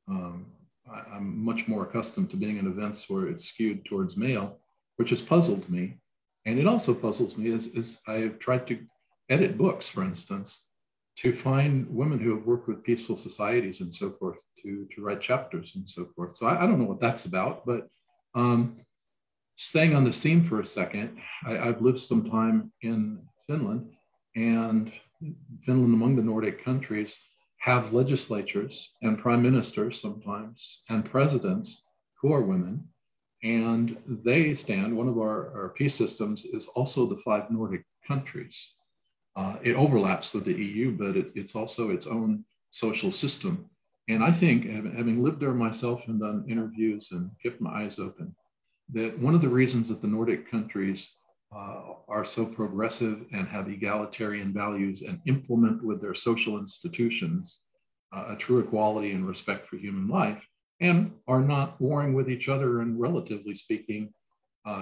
I'm much more accustomed to being in events where it's skewed towards male, which has puzzled me. And it also puzzles me as I've tried to edit books, for instance, to find women who have worked with peaceful societies and so forth to write chapters and so forth. So I don't know what that's about, but staying on the theme for a second, I've lived some time in Finland, and Finland, among the Nordic countries, have legislatures and prime ministers sometimes and presidents who are women. And they stand, one of our peace systems is also the 5 Nordic countries. It overlaps with the EU, but it's also its own social system. And I think, having lived there myself and done interviews and kept my eyes open, that one of the reasons that the Nordic countries are so progressive and have egalitarian values and implement with their social institutions a true equality and respect for human life, and are not warring with each other, and relatively speaking,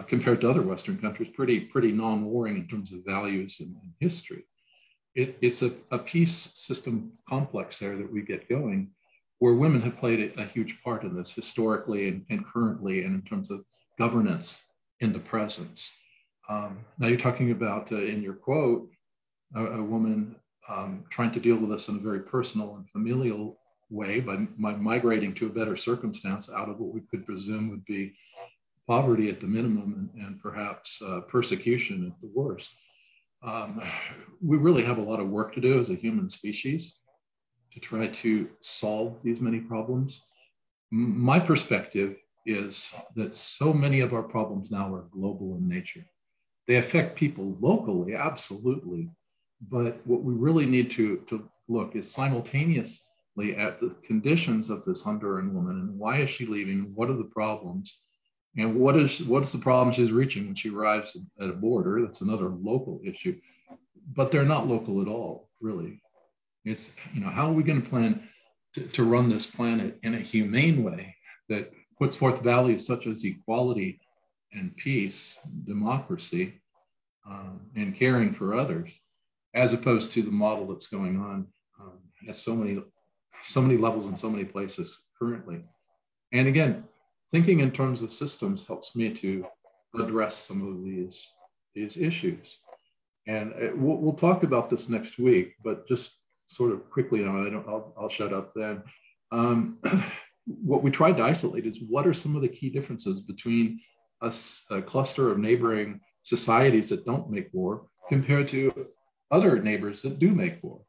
compared to other Western countries, pretty non-warring in terms of values and history. It's a peace system complex there that we get going, where women have played a huge part in this historically and currently, and in terms of governance in the present. Now you're talking about, in your quote, a woman trying to deal with this in a very personal and familial way by migrating to a better circumstance out of what we could presume would be poverty at the minimum and perhaps persecution at the worst. We really have a lot of work to do as a human species to try to solve these many problems. My perspective is that so many of our problems now are global in nature. They affect people locally, absolutely. But what we really need to look is simultaneously at the conditions of this Honduran woman, and why is she leaving? What are the problems? And what is the problem she's reaching when she arrives at a border? That's another local issue. But they're not local at all, really. It's, how are we going to plan to run this planet in a humane way that puts forth values such as equality and peace, democracy, and caring for others, as opposed to the model that's going on at so many levels in so many places currently. And again, thinking in terms of systems helps me to address some of these issues. And we'll talk about this next week, but just sort of quickly, I'll shut up then. What we tried to isolate is what are some of the key differences between a cluster of neighboring societies that don't make war compared to other neighbors that do make war.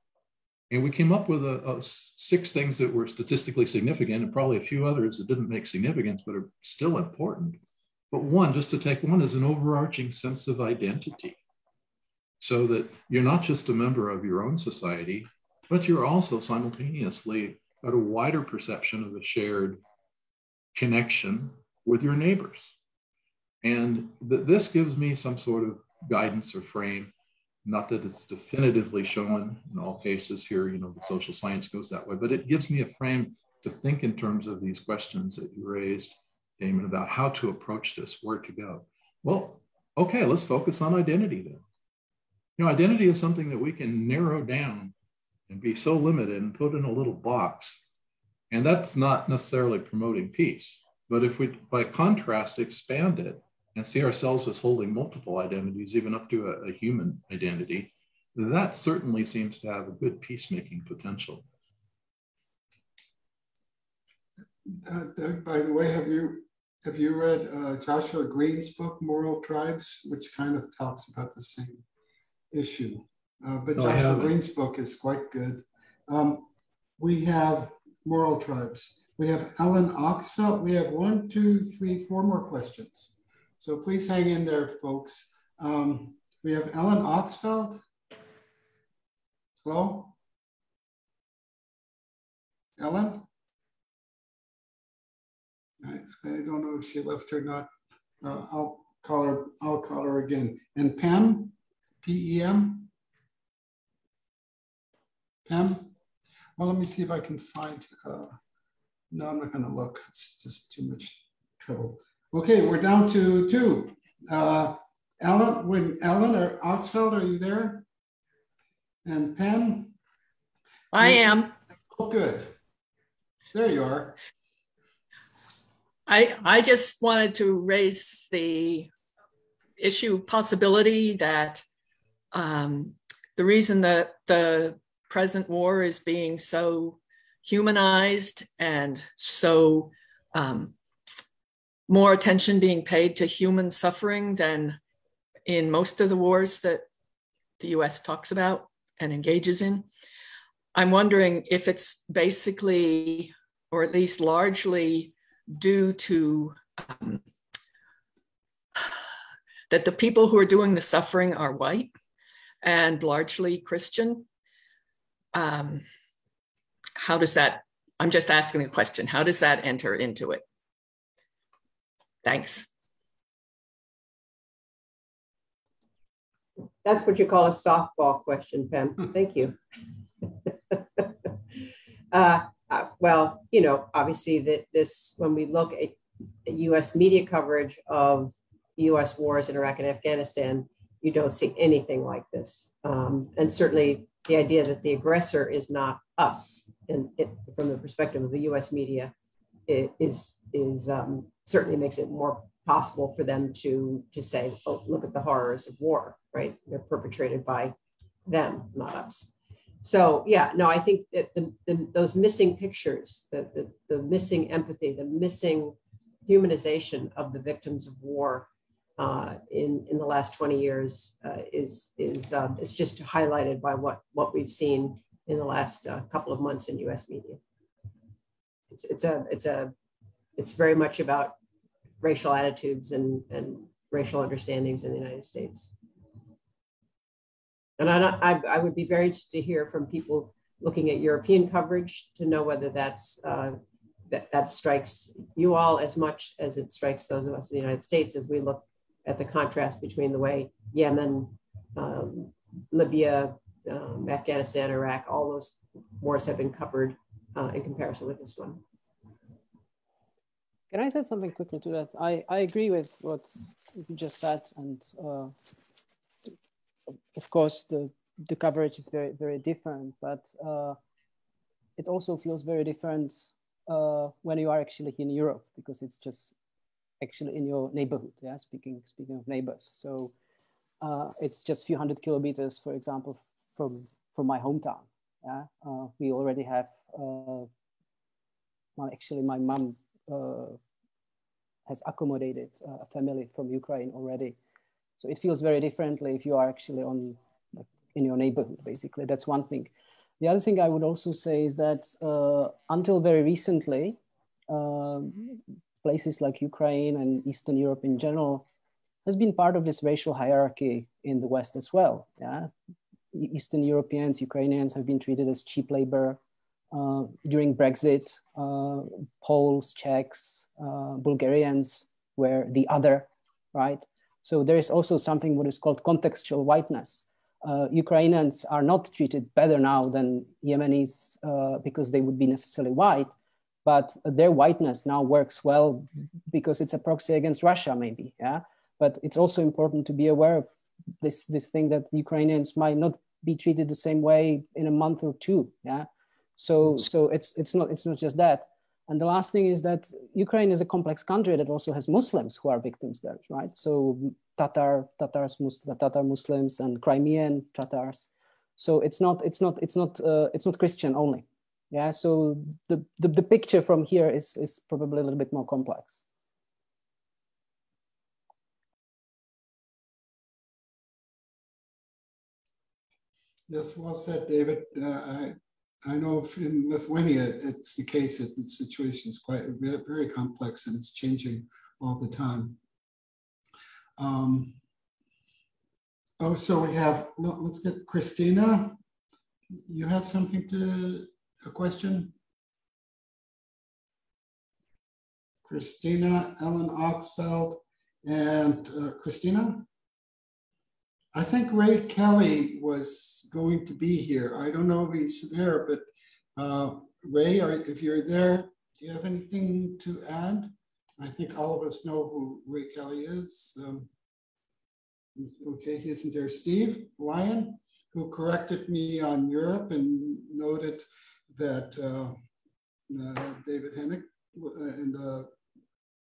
And we came up with 6 things that were statistically significant, and probably a few others that didn't make significance, but are still important. But one, just to take one, is an overarching sense of identity. So that you're not just a member of your own society, but you're also simultaneously got a wider perception of a shared connection with your neighbors. And this gives me some sort of guidance or frame. Not that it's definitively shown in all cases here, the social science goes that way, but it gives me a frame to think in terms of these questions that you raised, Damon, about how to approach this, where to go. Well, okay, let's focus on identity then. Identity is something that we can narrow down and be so limited and put in a little box. And that's not necessarily promoting peace. But if we, by contrast, expand it and see ourselves as holding multiple identities, even up to a human identity, that certainly seems to have a good peacemaking potential. Doug, by the way, have you read Joshua Green's book, Moral Tribes, which kind of talks about the same issue? But no, Joshua Green's book is quite good. We have Moral Tribes. We have Ellen Oxfeld. We have 1, 2, 3, 4 more questions. So please hang in there, folks. We have Ellen Oxfeld. Hello? Ellen? I don't know if she left or not. I'll call her again. And Pam, P-E-M? Pam? Well, let me see if I can find, no, I'm not gonna look. It's just too much trouble. Okay, we're down to 2. Ellen or Oxfeld, are you there? And Pam? I am. Oh, good. There you are. I just wanted to raise the issue possibility that the reason that the present war is being so humanized and so more attention being paid to human suffering than in most of the wars that the US talks about and engages in. I'm wondering if it's basically, or at least largely, due to that the people who are doing the suffering are white and largely Christian. How does that, I'm just asking a question, how does that enter into it? Thanks. That's what you call a softball question, Pam. Thank you. Well, you know, obviously that this, when we look at US media coverage of US wars in Iraq and Afghanistan, you don't see anything like this. And certainly the idea that the aggressor is not us, and from the perspective of the US media, is certainly makes it more possible for them to say, oh, look at the horrors of war, right? They're perpetrated by them, not us. So yeah, no, I think that those missing pictures, the missing empathy, the missing humanization of the victims of war in the last 20 years is just highlighted by what we've seen in the last couple of months in U.S. media. It's very much about racial attitudes and racial understandings in the United States. And I would be very interested to hear from people looking at European coverage to know whether that's that strikes you all as much as it strikes those of us in the United States as we look at the contrast between the way Yemen, Libya, Afghanistan, Iraq, all those wars have been covered in comparison with this one. Can I say something quickly to that? I agree with what you just said, and of course the coverage is very, very different, but it also feels very different when you are actually in Europe, because it's just actually in your neighborhood. Yeah, speaking of neighbors. So it's just a few hundred kilometers, for example, from my hometown. Yeah, we already have. Actually, my mom has accommodated a family from Ukraine already. So it feels very differently if you are actually in your neighborhood, basically. That's one thing. The other thing I would also say is that until very recently, places like Ukraine and Eastern Europe in general has been part of this racial hierarchy in the West as well. Yeah, Eastern Europeans, Ukrainians have been treated as cheap labor. During Brexit, Poles, Czechs, Bulgarians were the other, right? So there is also something what is called contextual whiteness. Ukrainians are not treated better now than Yemenis because they would be necessarily white, but their whiteness now works well because it's a proxy against Russia, maybe, yeah? But it's also important to be aware of this thing that Ukrainians might not be treated the same way in a month or two, yeah? So it's not just that. And the last thing is that Ukraine is a complex country that also has Muslims who are victims there, right? So Tatar Muslims and Crimean Tatars. So it's not Christian only. Yeah. So the picture from here is probably a little bit more complex. Yes, well said, David. I know if in Lithuania, it's the case that the situation is quite very complex and it's changing all the time. Oh, so we have, let's get Christina. You had a question? Christina, Ellen Oxfeld, and Christina? I think Ray Kelly was going to be here. I don't know if he's there, but Ray, if you're there, do you have anything to add? I think all of us know who Ray Kelly is. Okay, he isn't there. Steve Lyon, who corrected me on Europe and noted that David Henig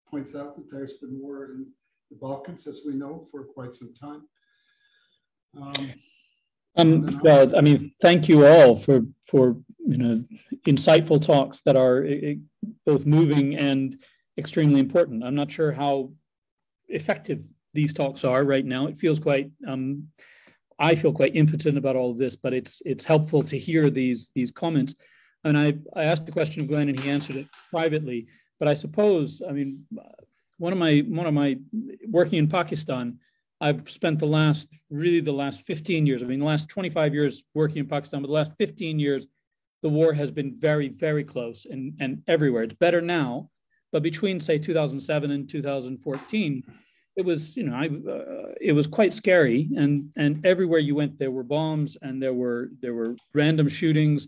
points out that there's been war in the Balkans, as we know, for quite some time. Well, I mean, thank you all for insightful talks that are both moving and extremely important. I'm not sure how effective these talks are right now. It feels quite, I feel quite impotent about all of this, but it's helpful to hear these comments. And I asked the question of Glenn, and he answered it privately. But I suppose, I mean, one of my working in Pakistan, I've spent the last 15 years, I mean, the last 25 years working in Pakistan, but the last 15 years, the war has been very, very close and everywhere. It's better now, but between, say, 2007 and 2014, it was, it was quite scary. And everywhere you went, there were bombs and there were random shootings.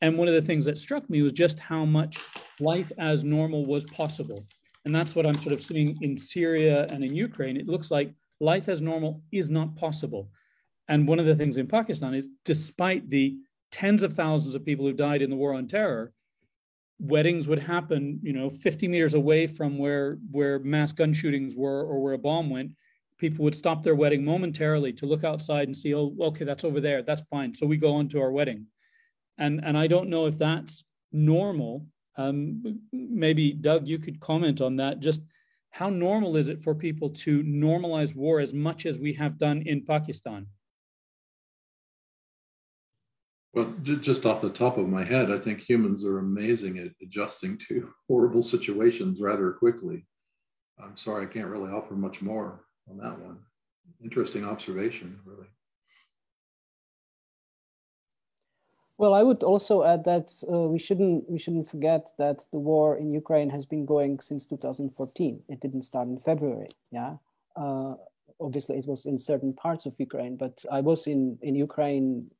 And one of the things that struck me was just how much life as normal was possible. And that's what I'm sort of seeing in Syria and in Ukraine. It looks like life as normal is not possible. And one of the things in Pakistan is, despite the tens of thousands of people who died in the war on terror, weddings would happen, 50 meters away from where mass gun shootings were or where a bomb went. People would stop their wedding momentarily to look outside and see, oh, okay, that's over there, that's fine. So we go on to our wedding. And I don't know if that's normal. Maybe Doug, you could comment on that. Just how normal is it for people to normalize war as much as we have done in Pakistan? Well, just off the top of my head, I think humans are amazing at adjusting to horrible situations rather quickly. I'm sorry, I can't really offer much more on that one. Interesting observation, really. Well, I would also add that we shouldn't forget that the war in Ukraine has been going since 2014. It didn't start in February. Yeah, obviously it was in certain parts of Ukraine, but I was in Ukraine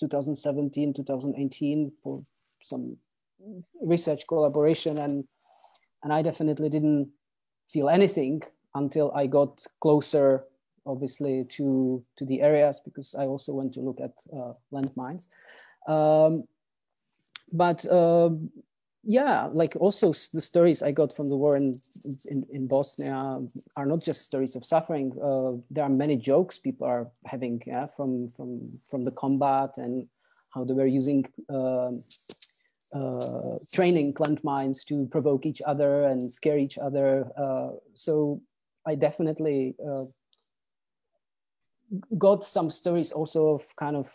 2017, 2018 for some research collaboration, and I definitely didn't feel anything until I got closer, obviously, to the areas, because I also went to look at landmines. Yeah, like also the stories I got from the war in Bosnia are not just stories of suffering. There are many jokes people are having, yeah, from the combat and how they were using training landmines to provoke each other and scare each other. So I definitely got some stories also of kind of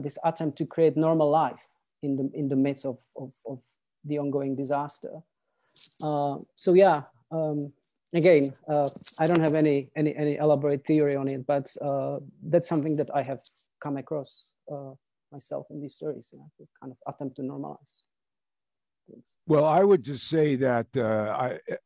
this attempt to create normal life in the midst of the ongoing disaster. So yeah, again, I don't have any elaborate theory on it, but that's something that I have come across myself in these stories, to kind of attempt to normalize things. Well, I would just say that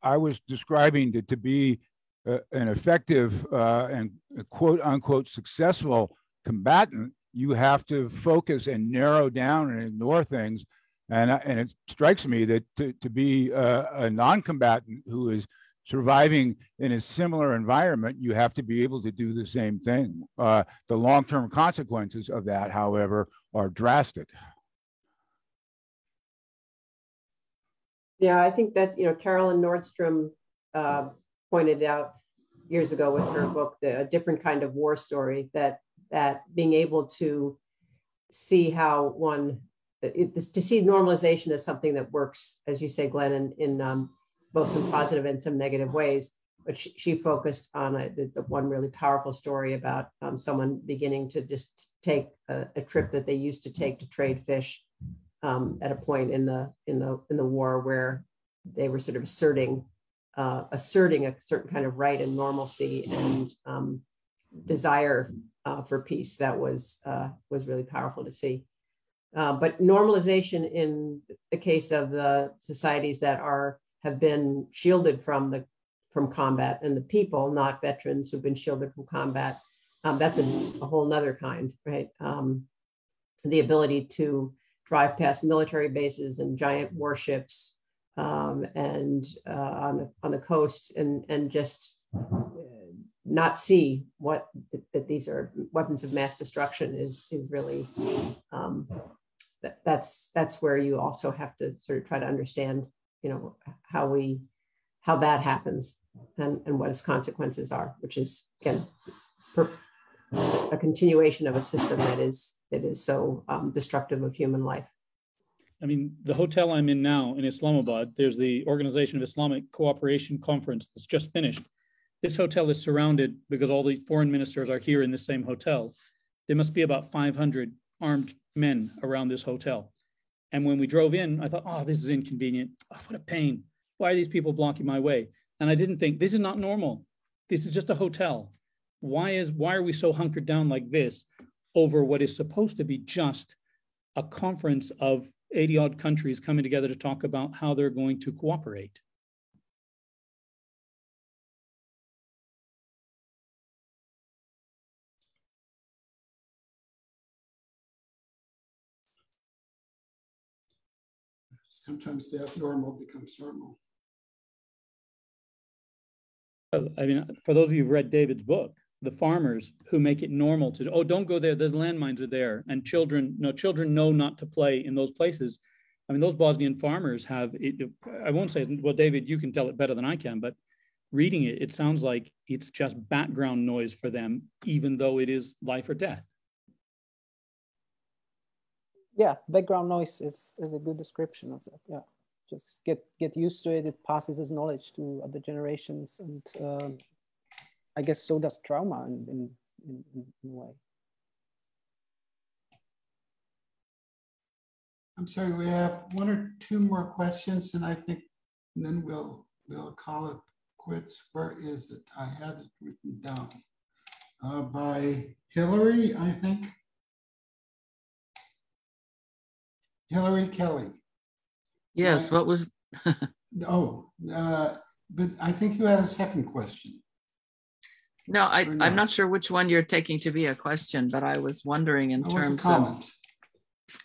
I was describing it to be an effective and quote unquote successful combatant. You have to focus and narrow down and ignore things. And it strikes me that to be a non-combatant who is surviving in a similar environment, you have to be able to do the same thing. The long-term consequences of that, however, are drastic. Yeah, I think that's, Carolyn Nordstrom pointed out years ago with her book, A Different Kind of War Story, that being able to see how to see normalization as something that works, as you say, Glenn, in both some positive and some negative ways. But she focused on the one really powerful story about someone beginning to just take a trip that they used to take to trade fish at a point in the war, where they were sort of asserting a certain kind of right and normalcy and desire for peace that was really powerful to see. But normalization in the case of the societies that have been shielded from combat, and the people, not veterans who've been shielded from combat, that's a whole nother kind, right? The ability to drive past military bases and giant warships and on the coast and just not see that these are weapons of mass destruction is really that's where you also have to sort of try to understand, how that happens and what its consequences are, which is, again, a continuation of a system that is so destructive of human life. I mean, the hotel I'm in now in Islamabad, there's the Organization of Islamic Cooperation Conference that's just finished. This hotel is surrounded, because all the foreign ministers are here in the same hotel. There must be about 500 armed men around this hotel. And when we drove in, I thought, oh, this is inconvenient. Oh, what a pain. Why are these people blocking my way? And I didn't think, this is not normal. This is just a hotel. Why are we so hunkered down like this over what is supposed to be just a conference of 80 odd countries coming together to talk about how they're going to cooperate? Sometimes the abnormal becomes normal. I mean, for those of you who've read David's book, the farmers who make it normal to, oh, don't go there, there's landmines are there, and children know not to play in those places. I mean, those Bosnian farmers have, I won't say, well, David, you can tell it better than I can, but reading it, it sounds like it's just background noise for them, even though it is life or death. Yeah, background noise is a good description of that. Yeah, just get used to it. It passes as knowledge to other generations, and I guess so does trauma in a way. I'm sorry, we have one or two more questions, and I think then we'll call it quits. Where is it? I had it written down by Hillary, I think. Hillary Kelly. Yes, what was? But I think you had a second question. No, I'm not sure which one you're taking to be a question, but I was wondering in terms a comment. Of.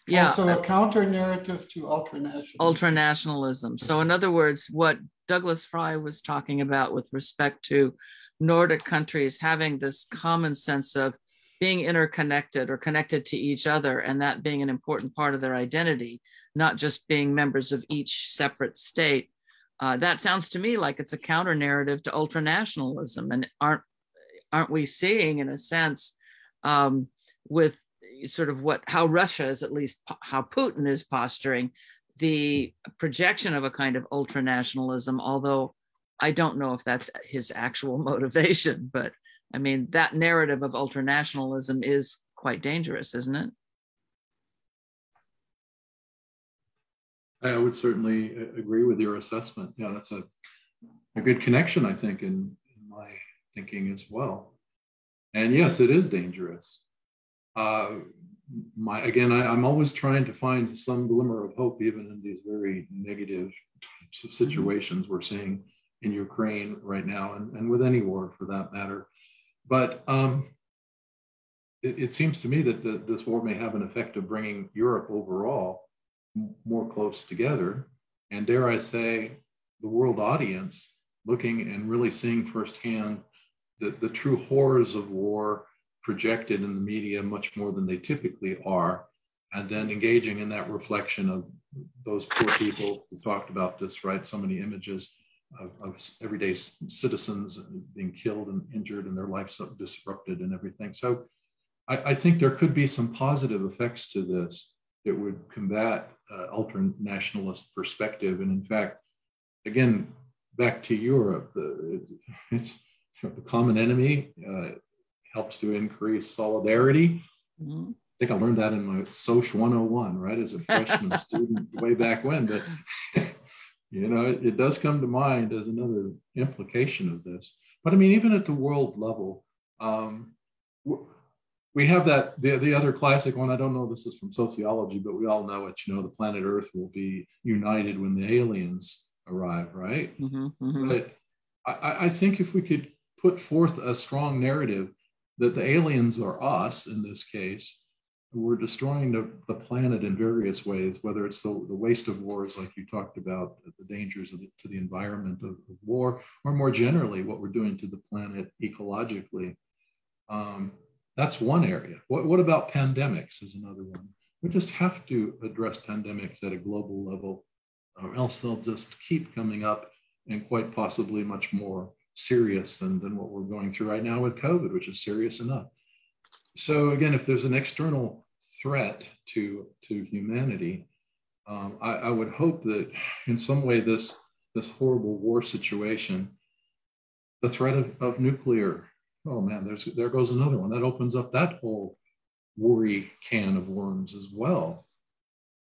Yeah. So a counter narrative to ultranationalism. Ultranationalism. So in other words, what Douglas Frye was talking about with respect to Nordic countries having this common sense of being interconnected or connected to each other, and that being an important part of their identity, not just being members of each separate state. That sounds to me like it's a counter narrative to ultranationalism. And aren't we seeing, in a sense, with sort of how Russia is, at least how Putin is posturing, the projection of a kind of ultranationalism, although I don't know if that's his actual motivation, but I mean, that narrative of ultranationalism is quite dangerous, isn't it? I would certainly agree with your assessment. Yeah, that's a good connection, I think, in my thinking as well. And yes, it is dangerous. I'm always trying to find some glimmer of hope, even in these very negative types of situations we're seeing in Ukraine right now, and with any war for that matter. But it seems to me that this war may have an effect of bringing Europe overall more close together, and dare I say, the world audience looking and really seeing firsthand the true horrors of war projected in the media much more than they typically are, and then engaging in that reflection of those poor people who talked about this, right? So many images of everyday citizens being killed and injured and their lives disrupted and everything. So I think there could be some positive effects to this that would combat ultra-nationalist perspective. And in fact, again, back to Europe, it's the common enemy helps to increase solidarity. Mm-hmm. I think I learned that in my Soc 101, right, as a freshman student way back when. But you know, it does come to mind as another implication of this. But I mean, even at the world level, we have that, the other classic one, I don't know, this is from sociology, but we all know it, you know, the planet Earth will be united when the aliens arrive, right? Mm-hmm, mm-hmm. But I think if we could put forth a strong narrative that the aliens are us in this case, we're destroying the planet in various ways, whether it's the waste of wars, like you talked about, the dangers to the environment of war, or more generally, what we're doing to the planet ecologically. That's one area. What about pandemics is another one. We just have to address pandemics at a global level, or else they'll just keep coming up and quite possibly much more serious than what we're going through right now with COVID, which is serious enough. So again, if there's an external threat to humanity, I would hope that in some way this horrible war situation, the threat of nuclear, oh man, there goes another one. That opens up that whole worry can of worms as well.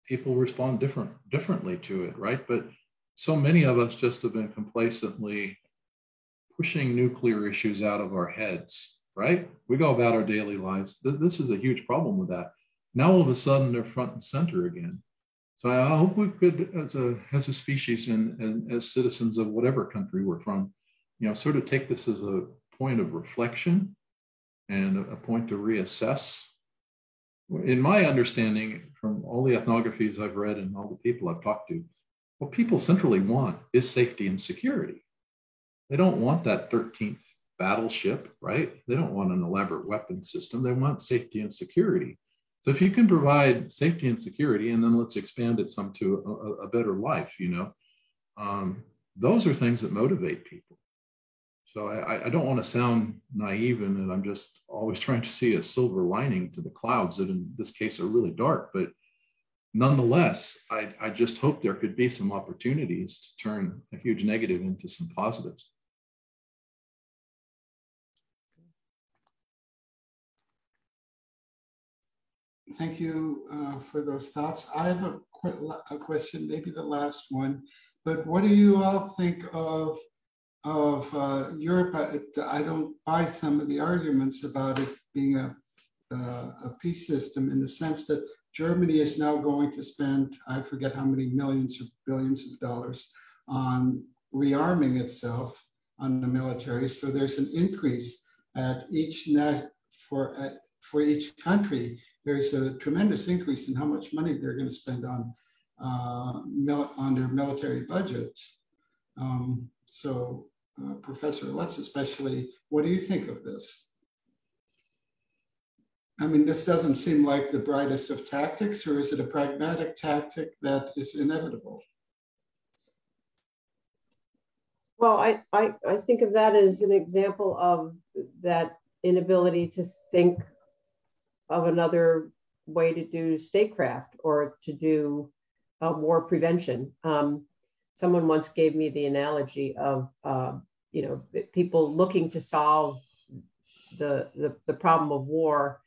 People respond differently to it, right? But so many of us just have been complacently pushing nuclear issues out of our heads, right? We go about our daily lives. This is a huge problem with that. Now all of a sudden they're front and center again. So I hope we could, as a species and as citizens of whatever country we're from, you know, sort of take this as a point of reflection and a point to reassess. In my understanding, from all the ethnographies I've read and all the people I've talked to, what people centrally want is safety and security. They don't want that 13th battleship, right? They don't want an elaborate weapon system. They want safety and security. So if you can provide safety and security, and then let's expand it some to a better life, you know, those are things that motivate people. So I don't want to sound naive in that I'm just always trying to see a silver lining to the clouds that in this case are really dark, but nonetheless, I just hope there could be some opportunities to turn a huge negative into some positives. Thank you for those thoughts. I have a question, maybe the last one, but what do you all think of Europe? I don't buy some of the arguments about it being a peace system, in the sense that Germany is now going to spend, I forget how many millions or billions of dollars on rearming itself on the military. So there's an increase at each for each country. There's a tremendous increase in how much money they're going to spend on their military budgets. Professor Lutz especially, what do you think of this? I mean, this doesn't seem like the brightest of tactics, or is it a pragmatic tactic that is inevitable? Well, I think of that as an example of that inability to think of another way to do statecraft or to do war prevention. Someone once gave me the analogy of you know, people looking to solve the problem of war,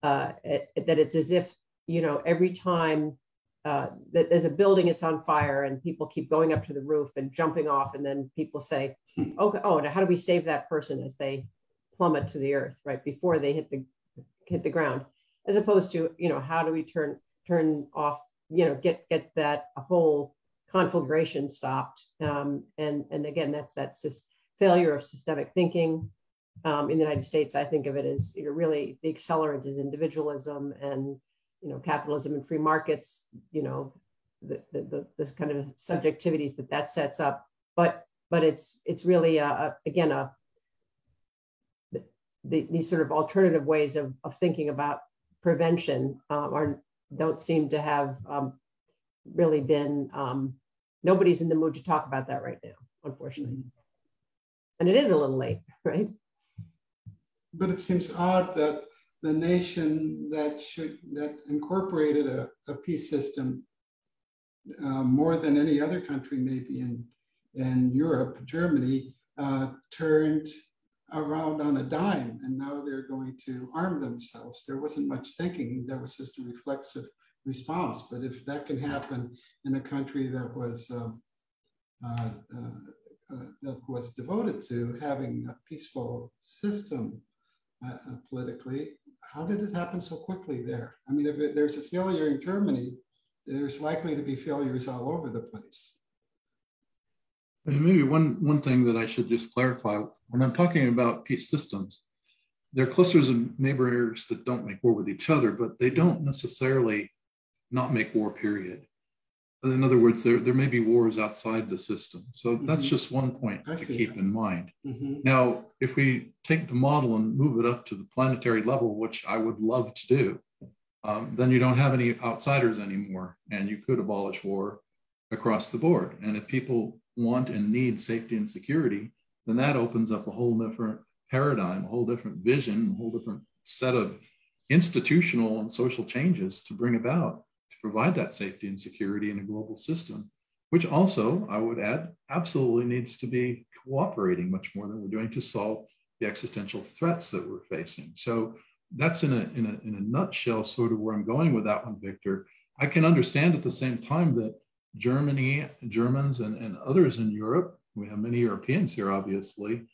that it's as if, you know, every time that there's a building, it's on fire, and people keep going up to the roof and jumping off, and then people say, okay, oh, now how do we save that person as they plummet to the earth, right, before they hit the ground, as opposed to, you know, how do we turn off, you know, get that whole conflagration stopped, and again, that's failure of systemic thinking. In the United States, I think of it as, you know, really the accelerant is individualism and, you know, capitalism and free markets, you know, this kind of subjectivities that sets up. But it's really again these sort of alternative ways of thinking about prevention are don't seem to have really been, nobody's in the mood to talk about that right now, unfortunately. And it is a little late, right? But it seems odd that the nation that incorporated a peace system more than any other country, maybe in Europe, Germany, turned around on a dime, and now they're going to arm themselves. There wasn't much thinking. There was just a reflexive response. But if that can happen in a country that was devoted to having a peaceful system politically, how did it happen so quickly there? I mean, if there's a failure in Germany, there's likely to be failures all over the place. And maybe one thing that I should just clarify, when I'm talking about peace systems, there are clusters of neighbors that don't make war with each other, but they don't necessarily not make war, period. In other words, there may be wars outside the system. So that's just one point to keep in mind. Now, if we take the model and move it up to the planetary level, which I would love to do, then you don't have any outsiders anymore, and you could abolish war across the board. And if people want and need safety and security, then that opens up a whole different paradigm, a whole different vision, a whole different set of institutional and social changes to bring about, to provide that safety and security in a global system, which also, I would add, absolutely needs to be cooperating much more than we're doing to solve the existential threats that we're facing. So that's in a nutshell sort of where I'm going with that one, Victor. I can understand at the same time that Germans and others in Europe, we have many Europeans here, obviously,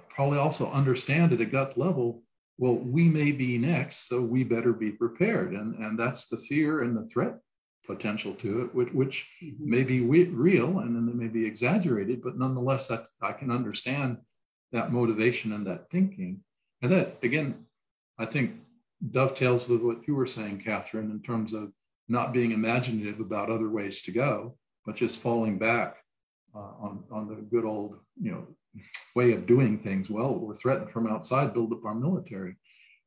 probably also understand at a gut level, well, we may be next, so we better be prepared. And that's the fear and the threat potential to it, which may be real and then they may be exaggerated, but nonetheless, I can understand that motivation and that thinking. And that, again, I think dovetails with what you were saying, Catherine, in terms of not being imaginative about other ways to go, but just falling back on the good old, way of doing things. Well, we're threatened from outside, build up our military.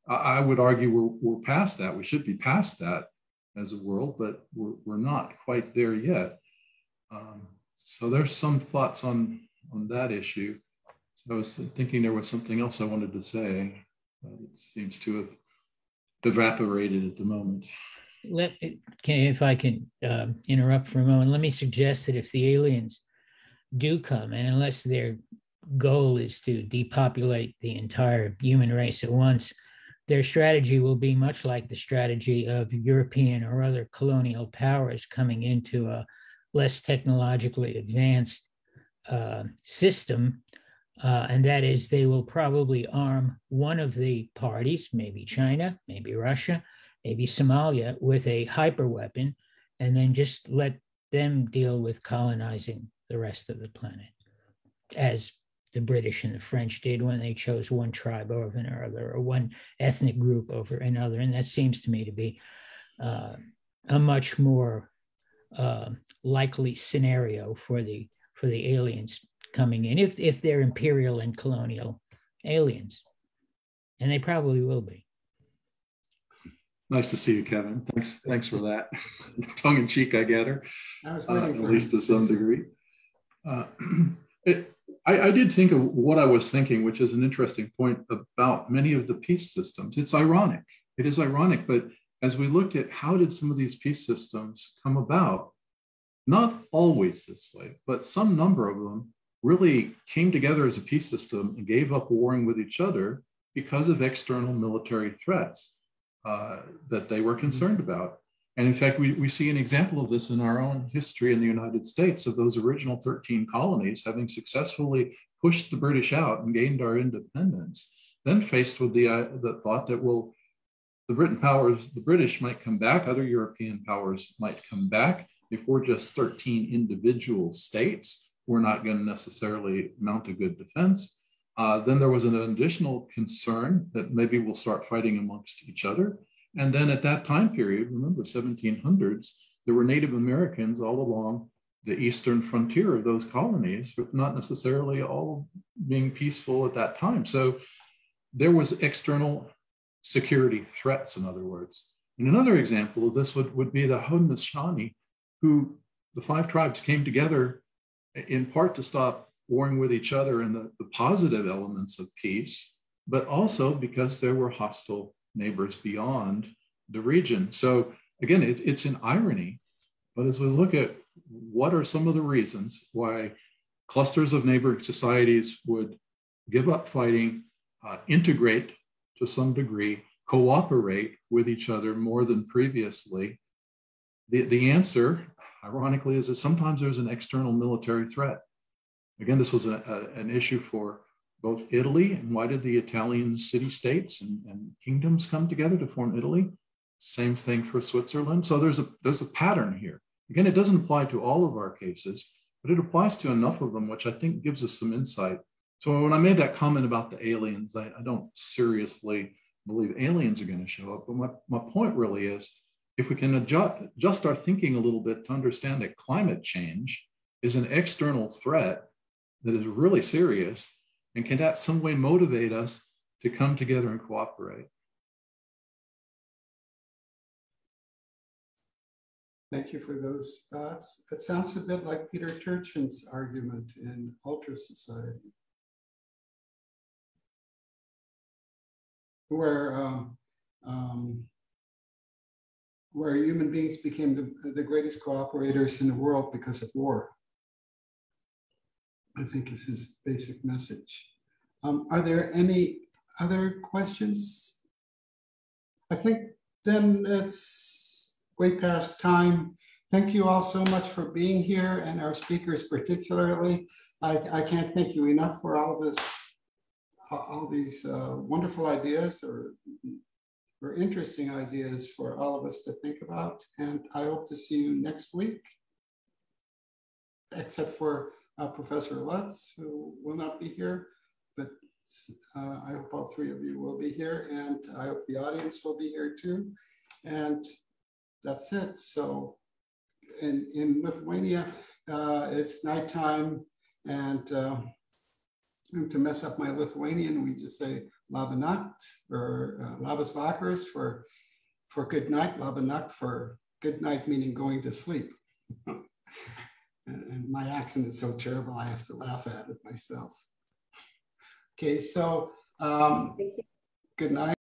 I would argue we're past that. We should be past that as a world, but we're not quite there yet. So there's some thoughts on that issue. So I was thinking there was something else I wanted to say. It seems to have evaporated at the moment. If I can interrupt for a moment, let me suggest that if the aliens do come, and unless their goal is to depopulate the entire human race at once, their strategy will be much like the strategy of European or other colonial powers coming into a less technologically advanced system. And that is, they will probably arm one of the parties, maybe China, maybe Russia, maybe Somalia, with a hyperweapon, and then just let them deal with colonizing the rest of the planet, as the British and the French did when they chose one tribe over another, or one ethnic group over another. And that seems to me to be a much more likely scenario for the aliens coming in, if they're imperial and colonial aliens, and they probably will be. Nice to see you, Kevin. Thanks for that. Tongue in cheek, I gather. I was waiting for at least to some degree. I did think of what I was thinking, which is an interesting point about many of the peace systems. It's ironic. It is ironic, but as we looked at how did some of these peace systems come about, not always this way, but some number of them really came together as a peace system and gave up warring with each other because of external military threats that they were concerned about. And in fact, we see an example of this in our own history in the United States, of those original 13 colonies having successfully pushed the British out and gained our independence, then faced with the thought that, well, the British might come back, other European powers might come back. If we're just 13 individual states, we're not going to necessarily mount a good defense. Then there was an additional concern that maybe we'll start fighting amongst each other. And then at that time period, remember 1700s, there were Native Americans all along the eastern frontier of those colonies, but not necessarily all being peaceful at that time. So there was external security threats, in other words. And another example of this would be the Haudenosaunee, who the 5 tribes came together in part to stop warring with each other and the positive elements of peace, but also because there were hostile neighbors beyond the region. So again, it's an irony, but as we look at what are some of the reasons why clusters of neighboring societies would give up fighting, integrate to some degree, cooperate with each other more than previously, the answer, ironically, is that sometimes there's an external military threat. Again, this was an issue for both Italy, and why did the Italian city-states and kingdoms come together to form Italy? Same thing for Switzerland. So there's a pattern here. Again, it doesn't apply to all of our cases, but it applies to enough of them, which I think gives us some insight. So when I made that comment about the aliens, I don't seriously believe aliens are going to show up. But my point really is, if we can adjust our thinking a little bit to understand that climate change is an external threat that is really serious, and can that some way motivate us to come together and cooperate? Thank you for those thoughts. It sounds a bit like Peter Turchin's argument in Ultra Society, where human beings became the greatest cooperators in the world because of war. I think is his basic message. Are there any other questions? I think then it's way past time. Thank you all so much for being here, and our speakers particularly. I can't thank you enough for all these wonderful ideas or interesting ideas for all of us to think about. And I hope to see you next week, except for Professor Lutz, who will not be here, but I hope all 3 of you will be here, and I hope the audience will be here too. And that's it. So in Lithuania, it's nighttime, and to mess up my Lithuanian, we just say laba nacht, or labas vakaras for good night, laba nacht for good night, meaning going to sleep. And my accent is so terrible, I have to laugh at it myself. Okay, so good night.